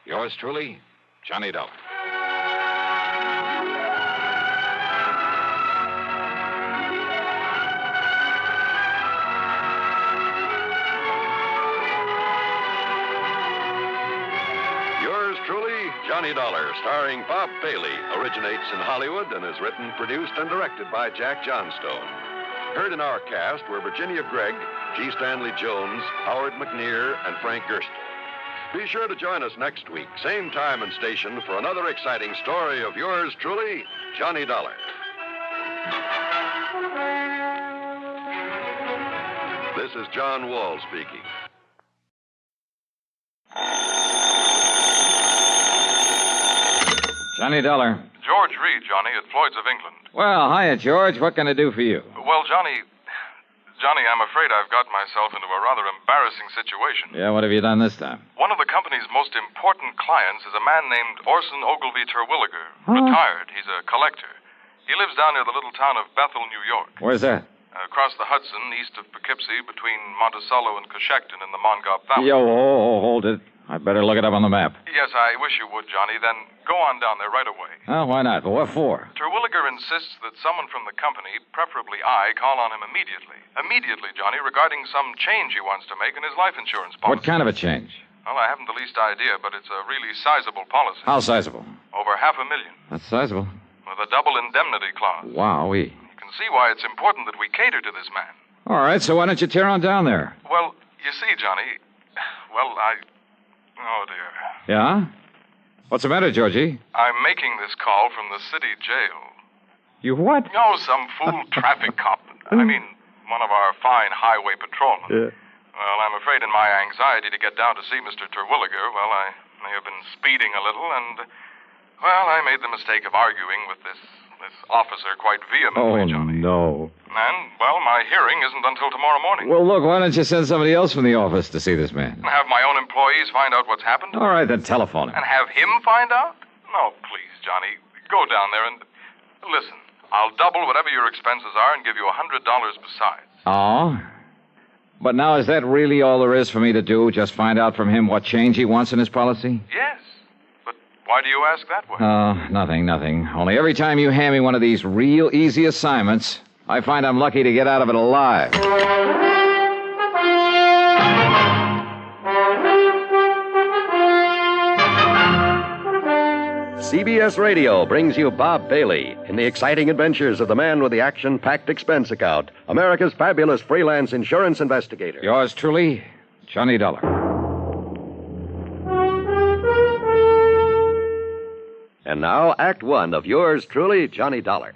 [SPEAKER 2] Yours truly, Johnny Dollar.
[SPEAKER 5] Johnny Dollar, starring Bob Bailey, originates in Hollywood and is written, produced, and directed by Jack Johnstone. Heard in our cast were Virginia Gregg, G. Stanley Jones, Howard McNear, and Frank Gerstle. Be sure to join us next week, same time and station, for another exciting story of yours truly, Johnny Dollar. This is John Wall speaking.
[SPEAKER 1] Johnny Dollar.
[SPEAKER 7] George Reed, Johnny, at Floyd's of England.
[SPEAKER 1] Well, hiya, George. What can I do for you?
[SPEAKER 7] Well, Johnny, Johnny, I'm afraid I've got myself into a rather embarrassing situation.
[SPEAKER 1] Yeah, what have you done this time?
[SPEAKER 7] One of the company's most important clients is a man named Orson Ogilvy Terwilliger.
[SPEAKER 1] Huh?
[SPEAKER 7] Retired. He's a collector. He lives down near the little town of Bethel, New York.
[SPEAKER 1] Where's that?
[SPEAKER 7] Across the Hudson, east of Poughkeepsie, between Monticello and Coshecton in the Mongauk Valley.
[SPEAKER 1] Yo, hold it. I better look it up on the map.
[SPEAKER 7] Yes, I wish you would, Johnny. Then go on down there right away.
[SPEAKER 1] Oh, why not? But what for?
[SPEAKER 7] Terwilliger insists that someone from the company, preferably I, call on him immediately. Immediately, Johnny, regarding some change he wants to make in his life insurance policy.
[SPEAKER 1] What kind of a change?
[SPEAKER 7] Well, I haven't the least idea, but it's a really sizable policy.
[SPEAKER 1] How sizable?
[SPEAKER 7] Over $500,000.
[SPEAKER 1] That's sizable.
[SPEAKER 7] With a double indemnity clause.
[SPEAKER 1] Wowee.
[SPEAKER 7] You can see why it's important that we cater to this man.
[SPEAKER 1] All right, so why don't you tear on down there?
[SPEAKER 7] Well, you see, Johnny, oh, dear.
[SPEAKER 1] Yeah? What's the matter, Georgie?
[SPEAKER 7] I'm making this call from the city jail.
[SPEAKER 1] You what?
[SPEAKER 7] No, some fool traffic cop. I mean, one of our fine highway patrolmen. Well, I'm afraid in my anxiety to get down to see Mr. Terwilliger, well, I may have been speeding a little, and, well, I made the mistake of arguing with this officer quite vehemently, Johnny.
[SPEAKER 1] No.
[SPEAKER 7] And, well, my hearing isn't until tomorrow morning.
[SPEAKER 1] Well, look, why don't you send somebody else from the office to see this man?
[SPEAKER 7] And have my own employees find out what's happened?
[SPEAKER 1] All right, then telephone him.
[SPEAKER 7] And have him find out? No, please, Johnny. Go down there and... Listen, I'll double whatever your expenses are and give you $100 besides.
[SPEAKER 1] Oh? But now, is that really all there is for me to do? Just find out from him what change he wants in his policy?
[SPEAKER 7] Yes. But why do you ask that way?
[SPEAKER 1] Nothing. Only every time you hand me one of these real easy assignments, I find I'm lucky to get out of it alive.
[SPEAKER 20] CBS Radio brings you Bob Bailey in the exciting adventures of the man with the action-packed expense account, America's fabulous freelance insurance investigator.
[SPEAKER 1] Yours truly, Johnny Dollar.
[SPEAKER 20] And now, Act One of yours truly, Johnny Dollar.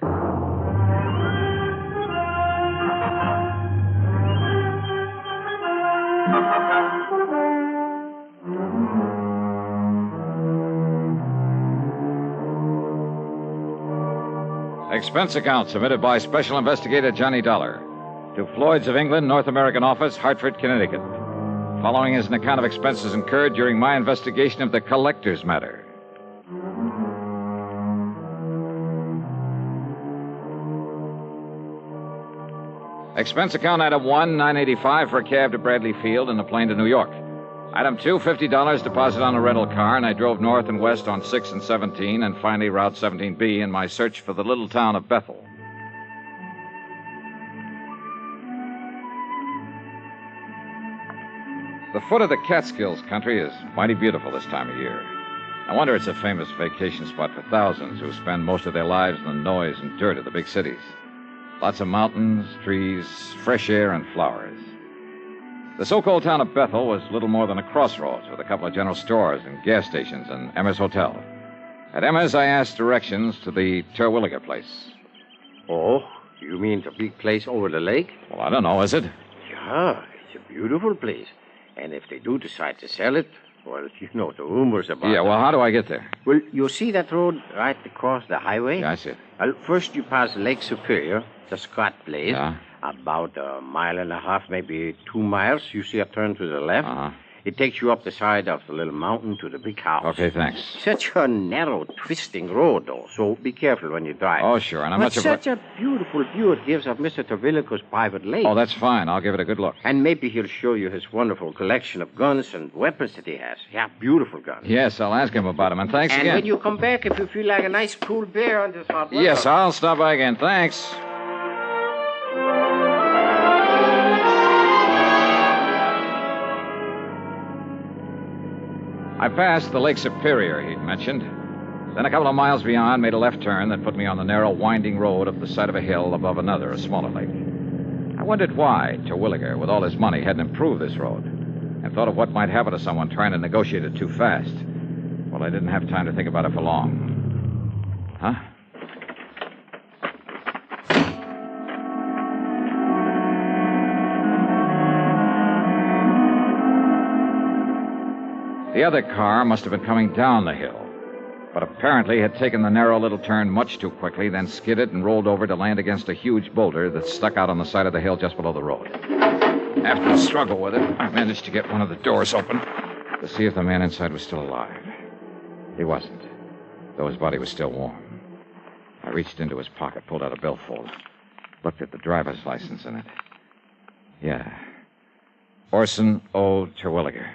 [SPEAKER 1] Expense account submitted by Special Investigator Johnny Dollar to Floyd's of England, North American Office, Hartford, Connecticut. Following is an account of expenses incurred during my investigation of the collector's matter. Expense account item 1, $9.85 for a cab to Bradley Field and a plane to New York. Item 2, $50 deposit on a rental car, and I drove north and west on 6 and 17 and finally Route 17B in my search for the little town of Bethel. The foot of the Catskills country is mighty beautiful this time of year. No wonder it's a famous vacation spot for thousands who spend most of their lives in the noise and dirt of the big cities. Lots of mountains, trees, fresh air, and flowers. The so-called town of Bethel was little more than a crossroads with a couple of general stores and gas stations and Emma's Hotel. At Emma's, I asked directions to the Terwilliger place.
[SPEAKER 3] Oh, you mean the big place over the lake?
[SPEAKER 1] Well, I don't know, is it?
[SPEAKER 3] Yeah, it's a beautiful place. And if they do decide to sell it, well, you know the rumors about it.
[SPEAKER 1] Yeah, well, how do I get there?
[SPEAKER 3] Well, you see that road right across the highway?
[SPEAKER 1] Yeah, I see it.
[SPEAKER 3] Well, first you pass Lake Superior, the Scott place.
[SPEAKER 1] Yeah.
[SPEAKER 3] About a mile and a half, maybe 2 miles. You see a turn to the left.
[SPEAKER 1] Uh-huh.
[SPEAKER 3] It takes you up the side of the little mountain to the big house.
[SPEAKER 1] Okay, thanks.
[SPEAKER 3] Such a narrow, twisting road, though, so be careful when you drive.
[SPEAKER 1] Oh, sure, and I'm
[SPEAKER 3] but
[SPEAKER 1] not
[SPEAKER 3] such a beautiful view it gives of Mr. Terwilliger's private lake.
[SPEAKER 1] Oh, that's fine. I'll give it a good look.
[SPEAKER 3] And maybe he'll show you his wonderful collection of guns and weapons that he has. Yeah, beautiful guns.
[SPEAKER 1] Yes, I'll ask him about them, and thanks
[SPEAKER 3] and
[SPEAKER 1] again.
[SPEAKER 3] when you come back, if you feel like a nice cool beer on this hot weather.
[SPEAKER 1] Yes, I'll stop by again. Thanks. I passed the Lake Superior he'd mentioned. Then a couple of miles beyond, made a left turn that put me on the narrow, winding road up the side of a hill above another, a smaller lake. I wondered why Terwilliger, with all his money, hadn't improved this road, and thought of what might happen to someone trying to negotiate it too fast. Well, I didn't have time to think about it for long. Huh? The other car must have been coming down the hill. but apparently had taken the narrow little turn much too quickly, then skidded and rolled over to land against a huge boulder that stuck out on the side of the hill just below the road. After a struggle with it, I managed to get one of the doors open to see if the man inside was still alive. He wasn't, though his body was still warm. I reached into his pocket, pulled out a billfold, looked at the driver's license in it. Yeah. Orson O. Terwilliger.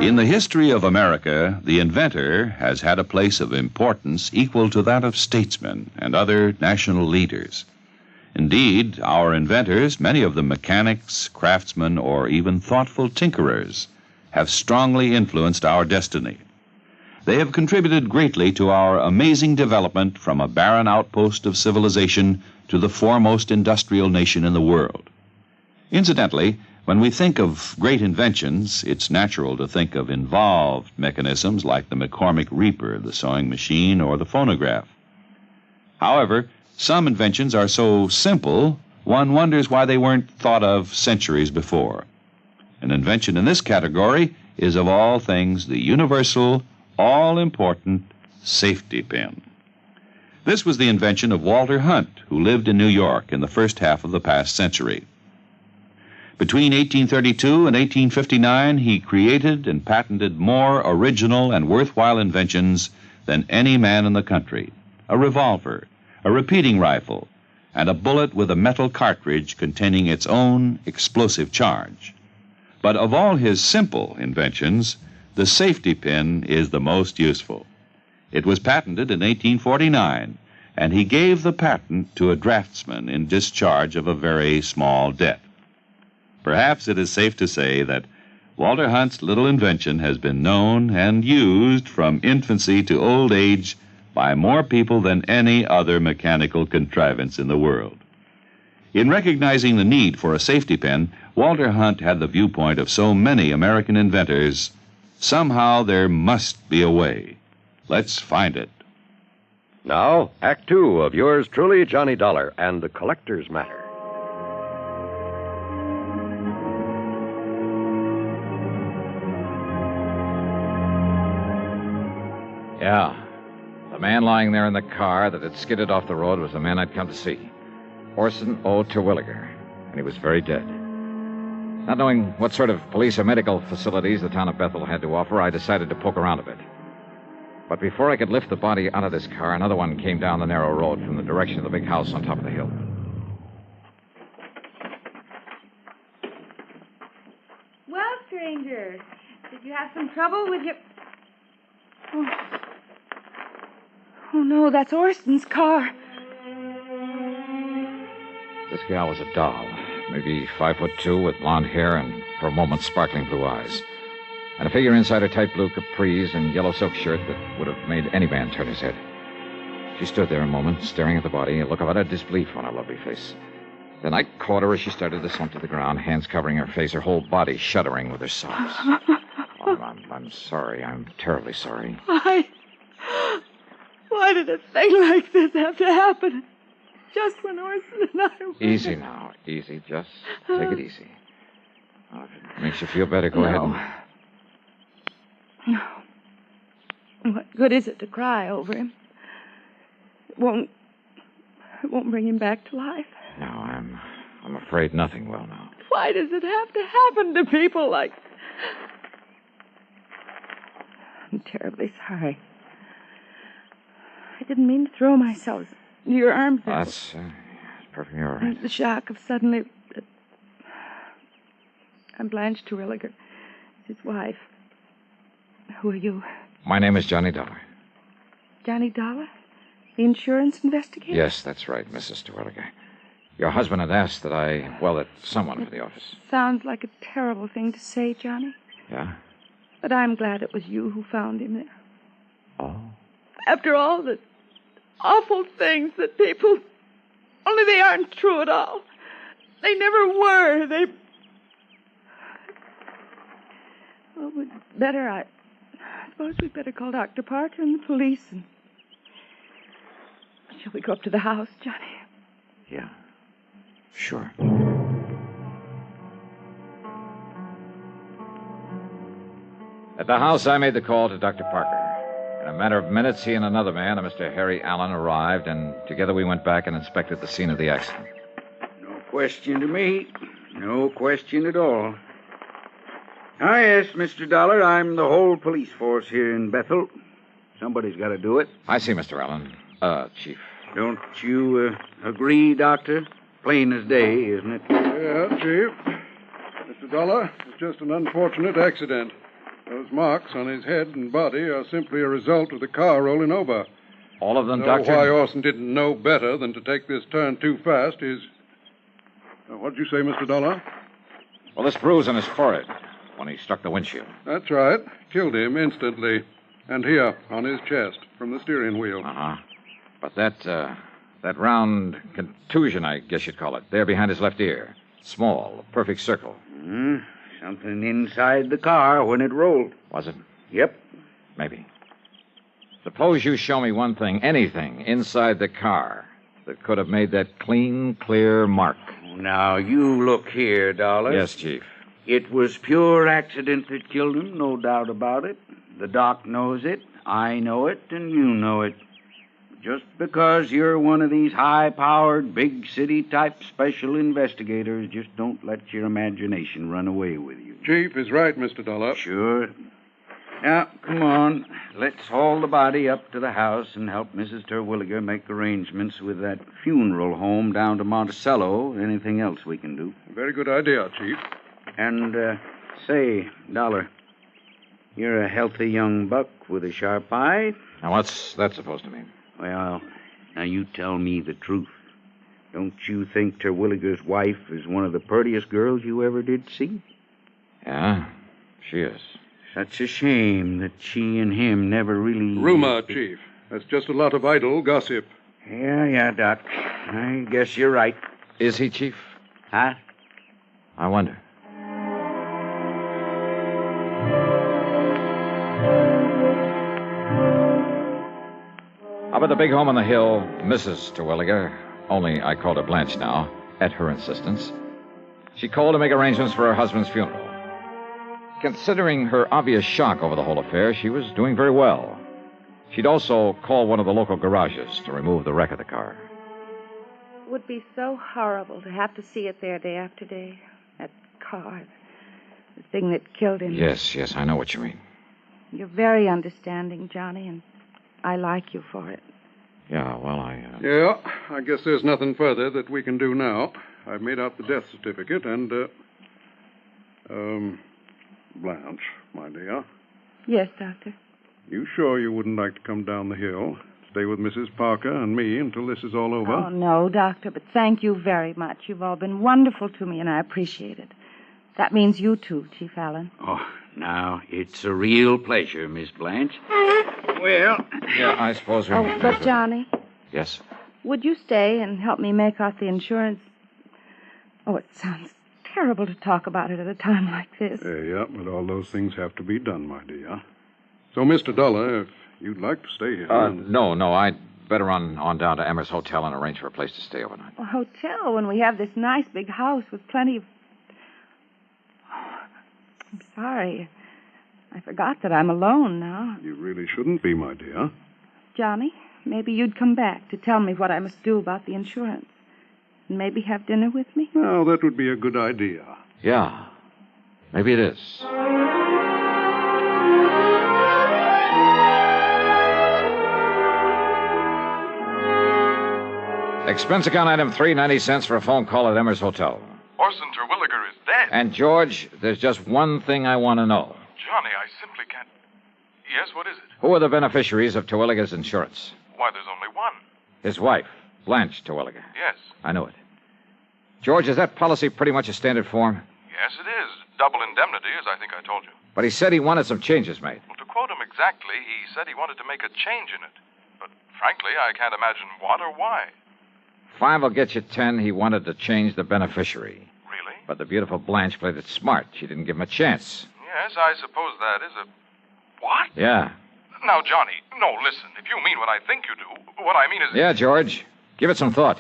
[SPEAKER 9] In the history of America, the inventor has had a place of importance equal to that of statesmen and other national leaders. Indeed, our inventors, many of them mechanics, craftsmen, or even thoughtful tinkerers, have strongly influenced our destiny. They have contributed greatly to our amazing development from a barren outpost of civilization to the foremost industrial nation in the world. Incidentally, when we think of great inventions, it's natural to think of involved mechanisms like the McCormick Reaper, the sewing machine, or the phonograph. However, some inventions are so simple, one wonders why they weren't thought of centuries before. An invention in this category is, of all things, the universal, all-important safety pin. This was the invention of Walter Hunt, who lived in New York in the first half of the past century. Between 1832 and 1859, he created and patented more original and worthwhile inventions than any man in the country. A revolver, a repeating rifle, and a bullet with a metal cartridge containing its own explosive charge. But of all his simple inventions, the safety pin is the most useful. It was patented in 1849, and he gave the patent to a draftsman in discharge of a very small debt. Perhaps it is safe to say that Walter Hunt's little invention has been known and used from infancy to old age by more people than any other mechanical contrivance in the world. In recognizing the need for a safety pin, Walter Hunt had the viewpoint of so many American inventors. Somehow there must be a way. Let's find it.
[SPEAKER 20] Now, Act Two of yours truly, Johnny Dollar, and the Collector's Matter.
[SPEAKER 1] Yeah. The man lying there in the car that had skidded off the road was the man I'd come to see. Orson O. Terwilliger. And he was very dead. Not knowing what sort of police or medical facilities the town of Bethel had to offer, I decided to poke around a bit. But before I could lift the body out of this car, another one came down the narrow road from the direction of the big house on top of the hill.
[SPEAKER 21] Well, stranger, did you have some trouble with your... Oh, no, that's Orson's car.
[SPEAKER 1] This gal was a doll, maybe 5'2", with blonde hair and, for a moment, sparkling blue eyes. And a figure inside her tight blue capris and yellow silk shirt that would have made any man turn his head. She stood there a moment, staring at the body, a look of utter disbelief on her lovely face. Then I caught her as she started to slump to the ground, hands covering her face, her whole body shuddering with her sobs. I'm sorry. I'm terribly sorry.
[SPEAKER 21] Why did a thing like this have to happen? Just when Orson and I were...
[SPEAKER 1] Easy now. Easy. Just take it easy. If it makes you feel better, go ahead and...
[SPEAKER 21] No. What good is it to cry over him? It won't bring him back to life.
[SPEAKER 1] No, I'm afraid nothing will now.
[SPEAKER 21] Why does it have to happen to people like... I'm terribly sorry. I didn't mean to throw myself into your arms.
[SPEAKER 1] That's perfectly all right.
[SPEAKER 21] The shock of suddenly... I'm Blanche Terwilliger, his wife. Who are you?
[SPEAKER 1] My name is Johnny Dollar.
[SPEAKER 21] Johnny Dollar? The insurance investigator?
[SPEAKER 1] Yes, that's right, Mrs. Terwilliger. Your husband had asked that someone for the office.
[SPEAKER 21] Sounds like a terrible thing to say, Johnny.
[SPEAKER 1] Yeah?
[SPEAKER 21] But I'm glad it was you who found him there.
[SPEAKER 1] Oh?
[SPEAKER 21] After all the awful things that people... Only they aren't true at all. They never were. Well, I suppose we'd better call Dr. Parker and the police and... Shall we go up to the house, Johnny?
[SPEAKER 1] Yeah. Sure. At the house, I made the call to Dr. Parker. In a matter of minutes, he and another man, a Mr. Harry Allen, arrived, and together we went back and inspected the scene of the accident.
[SPEAKER 11] No question to me. No question at all. Ah, yes, Mr. Dollar, I'm the whole police force here in Bethel. Somebody's got to do it.
[SPEAKER 1] I see, Mr. Allen. Chief.
[SPEAKER 11] Don't you agree, Doctor? Plain as day, isn't it?
[SPEAKER 12] Yeah, Chief. Mr. Dollar, it's just an unfortunate accident. Those marks on his head and body are simply a result of the car rolling over.
[SPEAKER 1] All of them,
[SPEAKER 12] Doctor?
[SPEAKER 1] Doctor?
[SPEAKER 12] Why Orson didn't know better than to take this turn too fast is... What'd you say, Mr. Dollar?
[SPEAKER 1] Well, this bruise on his forehead when he struck the windshield.
[SPEAKER 12] That's right. Killed him instantly. And here, on his chest, from the steering wheel.
[SPEAKER 1] Uh-huh. But that round contusion, I guess you'd call it, there behind his left ear. Small, a perfect circle.
[SPEAKER 11] Something inside the car when it rolled.
[SPEAKER 1] Was it?
[SPEAKER 11] Yep.
[SPEAKER 1] Maybe. Suppose you show me one thing, anything, inside the car that could have made that clean, clear mark.
[SPEAKER 11] Now, you look here, Dollar.
[SPEAKER 1] Yes, Chief.
[SPEAKER 11] It was pure accident that killed him, no doubt about it. The doc knows it, I know it, and you know it. Just because you're one of these high-powered, big-city-type special investigators, just don't let your imagination run away with you.
[SPEAKER 12] Chief is right, Mr. Dollar.
[SPEAKER 11] Sure. Now, come on. Let's haul the body up to the house and help Mrs. Terwilliger make arrangements with that funeral home down to Monticello. Anything else we can do.
[SPEAKER 12] Very good idea, Chief.
[SPEAKER 11] And, say, Dollar, you're a healthy young buck with a sharp eye.
[SPEAKER 1] Now, what's that supposed to mean?
[SPEAKER 11] Well, now you tell me the truth. Don't you think Terwilliger's wife is one of the prettiest girls you ever did see?
[SPEAKER 1] Yeah, she is.
[SPEAKER 11] Such a shame that she and him never really...
[SPEAKER 12] Rumor, Chief. That's just a lot of idle gossip.
[SPEAKER 11] Yeah, Doc. I guess you're right.
[SPEAKER 1] Is he, Chief?
[SPEAKER 11] Huh?
[SPEAKER 1] I wonder. Up at the big home on the hill, Mrs. Terwilliger, only I called her Blanche now, at her insistence, she called to make arrangements for her husband's funeral. Considering her obvious shock over the whole affair, she was doing very well. She'd also called one of the local garages to remove the wreck of the car.
[SPEAKER 14] It would be so horrible to have to see it there day after day. That car, the thing that killed him.
[SPEAKER 1] Yes, I know what you mean.
[SPEAKER 14] You're very understanding, Johnny, and I like you for it.
[SPEAKER 1] Yeah, well,
[SPEAKER 12] Yeah, I guess there's nothing further that we can do now. I've made out the death certificate and, Blanche, my dear.
[SPEAKER 14] Yes, Doctor.
[SPEAKER 12] You sure you wouldn't like to come down the hill, stay with Mrs. Parker and me until this is all over?
[SPEAKER 14] Oh, no, Doctor, but thank you very much. You've all been wonderful to me, and I appreciate it. That means you too, Chief Allen.
[SPEAKER 11] Oh, now, it's a real pleasure, Miss Blanche. Well...
[SPEAKER 1] Yeah, I suppose we...
[SPEAKER 14] Oh, but Johnny...
[SPEAKER 1] Yes?
[SPEAKER 14] Would you stay and help me make out the insurance? Oh, it sounds terrible to talk about it at a time like this.
[SPEAKER 12] Yeah, but all those things have to be done, my dear. So, Mr. Dollar, if you'd like to stay here...
[SPEAKER 1] No, I'd better run on down to Emmer's Hotel and arrange for a place to stay overnight.
[SPEAKER 14] A hotel when we have this nice big house with plenty of... Oh, I'm sorry. I forgot that I'm alone now.
[SPEAKER 12] You really shouldn't be, my dear.
[SPEAKER 14] Johnny, maybe you'd come back to tell me what I must do about the insurance. And maybe have dinner with me?
[SPEAKER 12] Well, that would be a good idea.
[SPEAKER 1] Yeah, maybe it is. Expense account item 3, 90 cents for a phone call at Emmer's Hotel.
[SPEAKER 7] Orson Terwilliger is dead.
[SPEAKER 1] And, George, there's just one thing I want to know.
[SPEAKER 7] Johnny, I simply can't... Yes, what is it?
[SPEAKER 1] Who are the beneficiaries of Terwilliger's insurance?
[SPEAKER 7] Why, there's only one.
[SPEAKER 1] His wife, Blanche Terwilliger.
[SPEAKER 7] Yes.
[SPEAKER 1] I knew it. George, is that policy pretty much a standard form?
[SPEAKER 7] Yes, it is. Double indemnity, as I think I told you.
[SPEAKER 1] But he said he wanted some changes made.
[SPEAKER 7] Well, to quote him exactly, he said he wanted to make a change in it. But frankly, I can't imagine what or why.
[SPEAKER 1] 5 will get you 10. He wanted to change the beneficiary.
[SPEAKER 7] Really?
[SPEAKER 1] But the beautiful Blanche played it smart. She didn't give him a chance.
[SPEAKER 7] Yes, I suppose that is a... What?
[SPEAKER 1] Yeah.
[SPEAKER 7] Now, Johnny, no, listen. If you mean what I think you do, what I mean is...
[SPEAKER 1] Yeah, George. Give it some thought.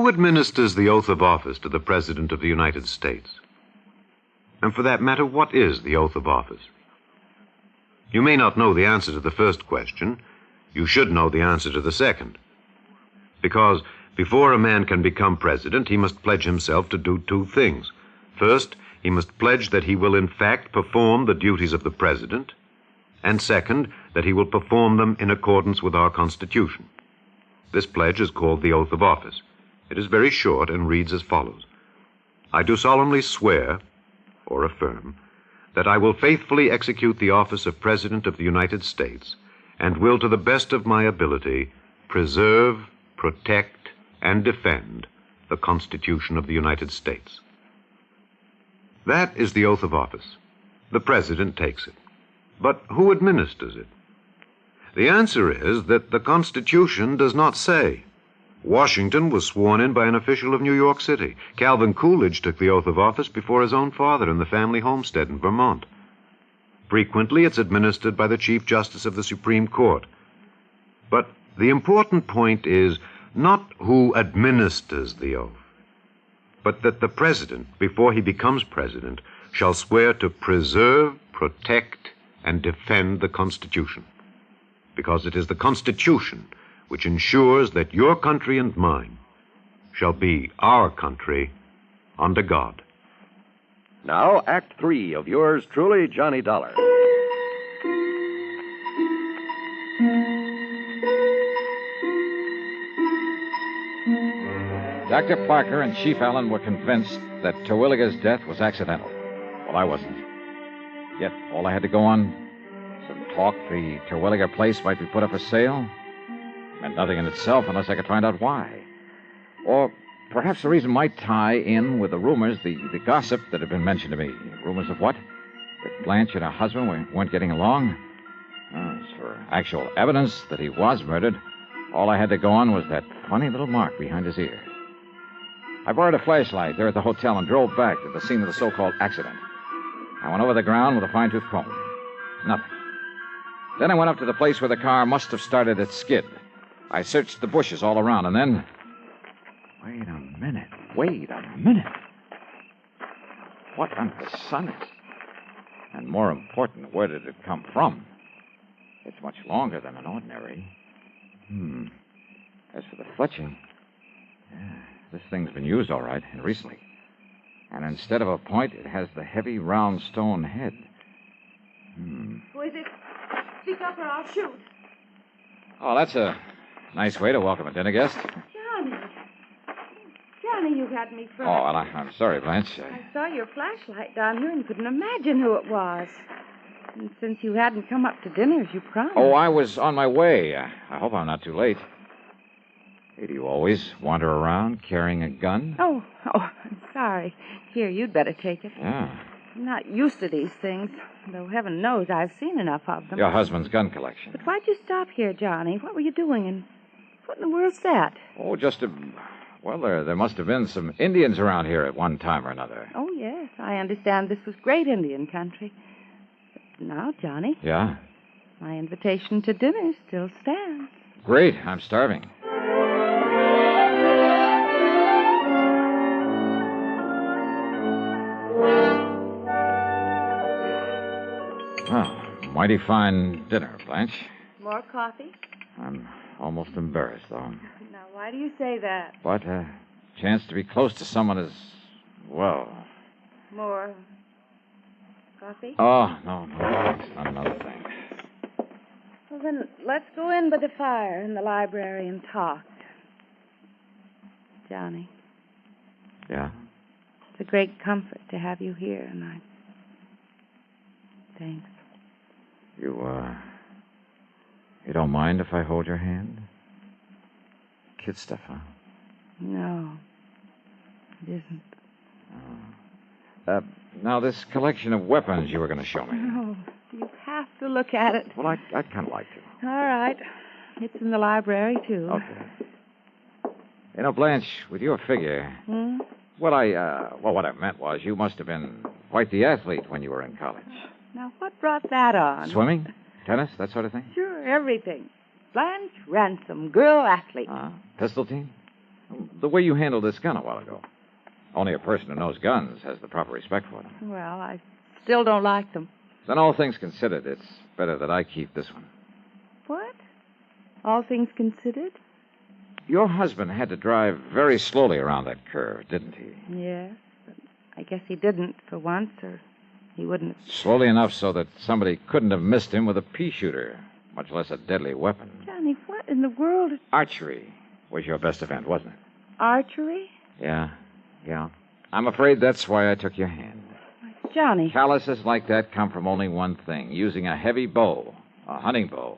[SPEAKER 6] administers the oath of office to the President of the United States? And for that matter, what is the oath of office? You may not know the answer to the first question. You should know the answer to the second. Because before a man can become president, he must pledge himself to do two things. First, he must pledge that he will in fact perform the duties of the president, and second, that he will perform them in accordance with our Constitution. This pledge is called the oath of office. It is very short and reads as follows. I do solemnly swear, or affirm, that I will faithfully execute the office of President of the United States and will, to the best of my ability, preserve, protect, and defend the Constitution of the United States. That is the oath of office. The President takes it. But who administers it? The answer is that the Constitution does not say. Washington was sworn in by an official of New York City. Calvin Coolidge took the oath of office before his own father in the family homestead in Vermont. Frequently, it's administered by the Chief Justice of the Supreme Court. But the important point is not who administers the oath, but that the President, before he becomes President, shall swear to preserve, protect, and defend the Constitution. Because it is the Constitution which ensures that your country and mine shall be our country under God.
[SPEAKER 20] Now, Act 3 of yours truly, Johnny Dollar.
[SPEAKER 1] Dr. Parker and Chief Allen were convinced that Terwilliger's death was accidental. Well, I wasn't. Yet, all I had to go on, some talk the Terwilliger place might be put up for sale, meant nothing in itself unless I could find out why. Or perhaps the reason might tie in with the rumors, the gossip that had been mentioned to me. Rumors of what? That Blanche and her husband weren't getting along? As for actual evidence that he was murdered, all I had to go on was that funny little mark behind his ear. I borrowed a flashlight there at the hotel and drove back to the scene of the so-called accident. I went over the ground with a fine-tooth comb. Nothing. Then I went up to the place where the car must have started its skid. I searched the bushes all around, and then... Wait a minute. What under the sun is... And more important, where did it come from? It's much longer than an ordinary. As for the fletching... this thing's been used all right, and recently. And instead of a point, it has the heavy, round stone head.
[SPEAKER 14] Who is it? Speak up or I'll shoot.
[SPEAKER 1] Oh, that's a nice way to welcome a dinner guest.
[SPEAKER 14] Johnny, you had me frightened.
[SPEAKER 1] Oh, well, I'm sorry, Blanche.
[SPEAKER 14] I saw your flashlight down here and couldn't imagine who it was. And since you hadn't come up to dinner as you promised...
[SPEAKER 1] Oh, I was on my way. I hope I'm not too late. Hey, do you always wander around carrying a gun?
[SPEAKER 14] Oh, I'm sorry. Here, you'd better take it.
[SPEAKER 1] Yeah.
[SPEAKER 14] I'm not used to these things, though heaven knows I've seen enough of them.
[SPEAKER 1] Your husband's gun collection.
[SPEAKER 14] But why'd you stop here, Johnny? What were you doing, and what in the world's that?
[SPEAKER 1] Oh, just a... Well, there must have been some Indians around here at one time or another.
[SPEAKER 14] Oh, yes. I understand this was great Indian country. But now, Johnny...
[SPEAKER 1] Yeah?
[SPEAKER 14] My invitation to dinner still stands.
[SPEAKER 1] Great. I'm starving. Oh, mighty fine dinner, Blanche.
[SPEAKER 14] More coffee?
[SPEAKER 1] I'm almost embarrassed, though.
[SPEAKER 14] Now, why do you say that?
[SPEAKER 1] But a chance to be close to someone is, well...
[SPEAKER 14] More coffee?
[SPEAKER 1] Oh, no, it's not another thing.
[SPEAKER 14] Well, then, let's go in by the fire in the library and talk. Johnny.
[SPEAKER 1] Yeah?
[SPEAKER 14] It's a great comfort to have you here, and Thanks.
[SPEAKER 1] You don't mind if I hold your hand? Kid stuff, huh?
[SPEAKER 14] No, it isn't.
[SPEAKER 1] Now, this collection of weapons you were going to show me.
[SPEAKER 14] No, you have to look at it.
[SPEAKER 1] Well, I'd kind of like to.
[SPEAKER 14] All right. It's in the library, too.
[SPEAKER 1] Okay. You know, Blanche, with your figure... what I meant was you must have been quite the athlete when you were in college.
[SPEAKER 14] Now, what brought that on?
[SPEAKER 1] Swimming? Tennis? That sort of thing?
[SPEAKER 14] Sure, everything. Blanche Ransom, girl athlete.
[SPEAKER 1] Pistol team? The way you handled this gun a while ago. Only a person who knows guns has the proper respect for them.
[SPEAKER 14] Well, I still don't like them.
[SPEAKER 1] Then all things considered, it's better that I keep this one.
[SPEAKER 14] What? All things considered?
[SPEAKER 1] Your husband had to drive very slowly around that curve, didn't he?
[SPEAKER 14] Yes, but I guess he didn't for once, or he wouldn't have...
[SPEAKER 1] Slowly enough so that somebody couldn't have missed him with a pea shooter, much less a deadly weapon.
[SPEAKER 14] Johnny, what in the world is...
[SPEAKER 1] Archery was your best event, wasn't it?
[SPEAKER 14] Archery?
[SPEAKER 1] Yeah. I'm afraid that's why I took your hand.
[SPEAKER 14] Johnny.
[SPEAKER 1] Calluses like that come from only one thing, using a heavy bow, a hunting bow.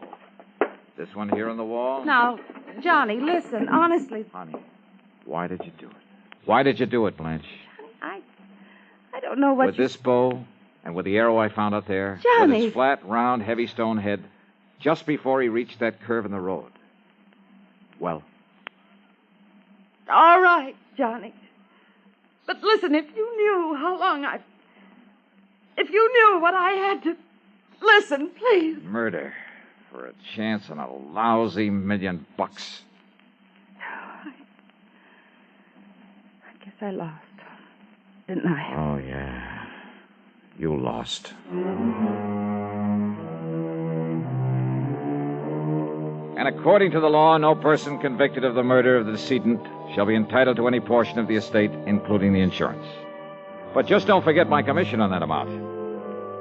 [SPEAKER 1] This one here on the wall?
[SPEAKER 14] Now, Johnny, listen, honestly.
[SPEAKER 1] Honey, why did you do it? Why did you do it, Blanche?
[SPEAKER 14] I don't know what
[SPEAKER 1] With this bow and with the arrow I found out there,
[SPEAKER 14] Johnny.
[SPEAKER 1] with its flat, round, heavy stone head, just before he reached that curve in the road. Well?
[SPEAKER 14] All right, Johnny. But listen, if you knew how long if you knew what I had to... Listen, please.
[SPEAKER 1] Murder for a chance on a lousy $1 million.
[SPEAKER 14] I guess I lost, didn't I?
[SPEAKER 1] Oh, yeah. You lost. And according to the law, no person convicted of the murder of the decedent shall be entitled to any portion of the estate, including the insurance. But just don't forget my commission on that amount.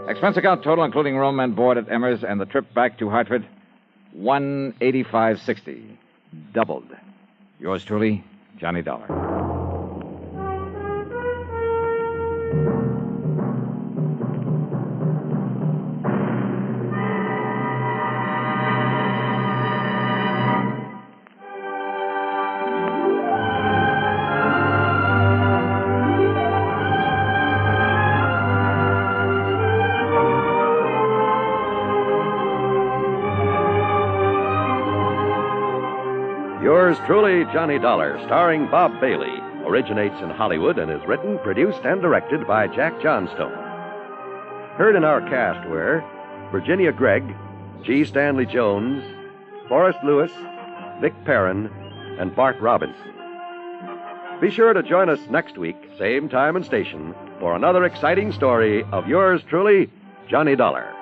[SPEAKER 1] Expense account total, including room and board at Emmer's and the trip back to Hartford, $185.60. Doubled. Yours truly, Johnny Dollar.
[SPEAKER 20] Yours truly, Johnny Dollar, starring Bob Bailey, originates in Hollywood and is written, produced, and directed by Jack Johnstone. Heard in our cast were Virginia Gregg, G. Stanley Jones, Forrest Lewis, Vic Perrin, and Bart Robinson. Be sure to join us next week, same time and station, for another exciting story of yours truly, Johnny Dollar.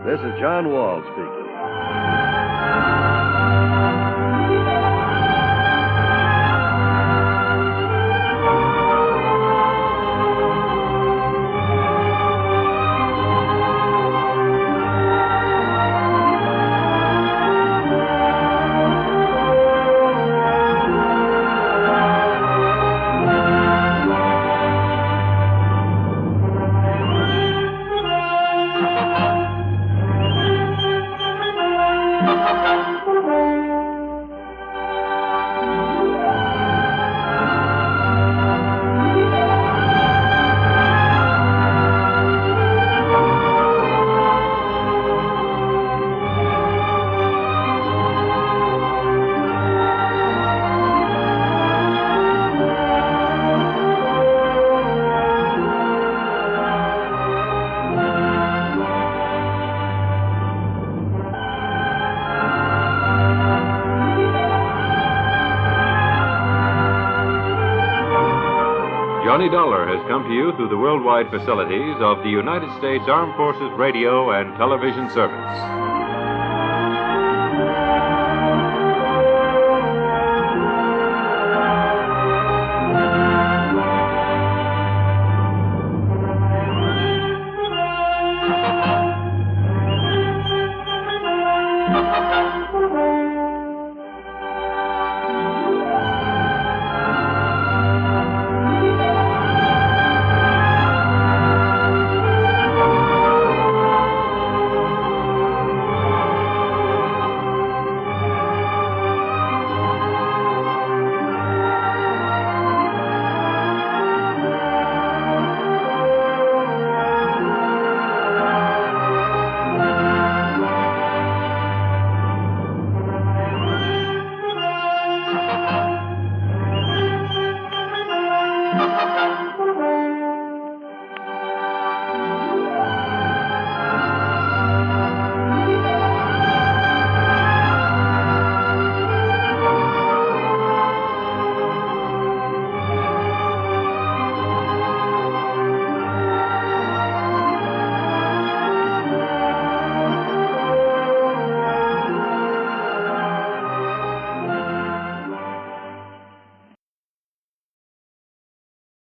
[SPEAKER 20] This is John Wall speaking.
[SPEAKER 6] Johnny Dollar has come to you through the worldwide facilities of the United States Armed Forces Radio and Television Service.
[SPEAKER 16] Thank you.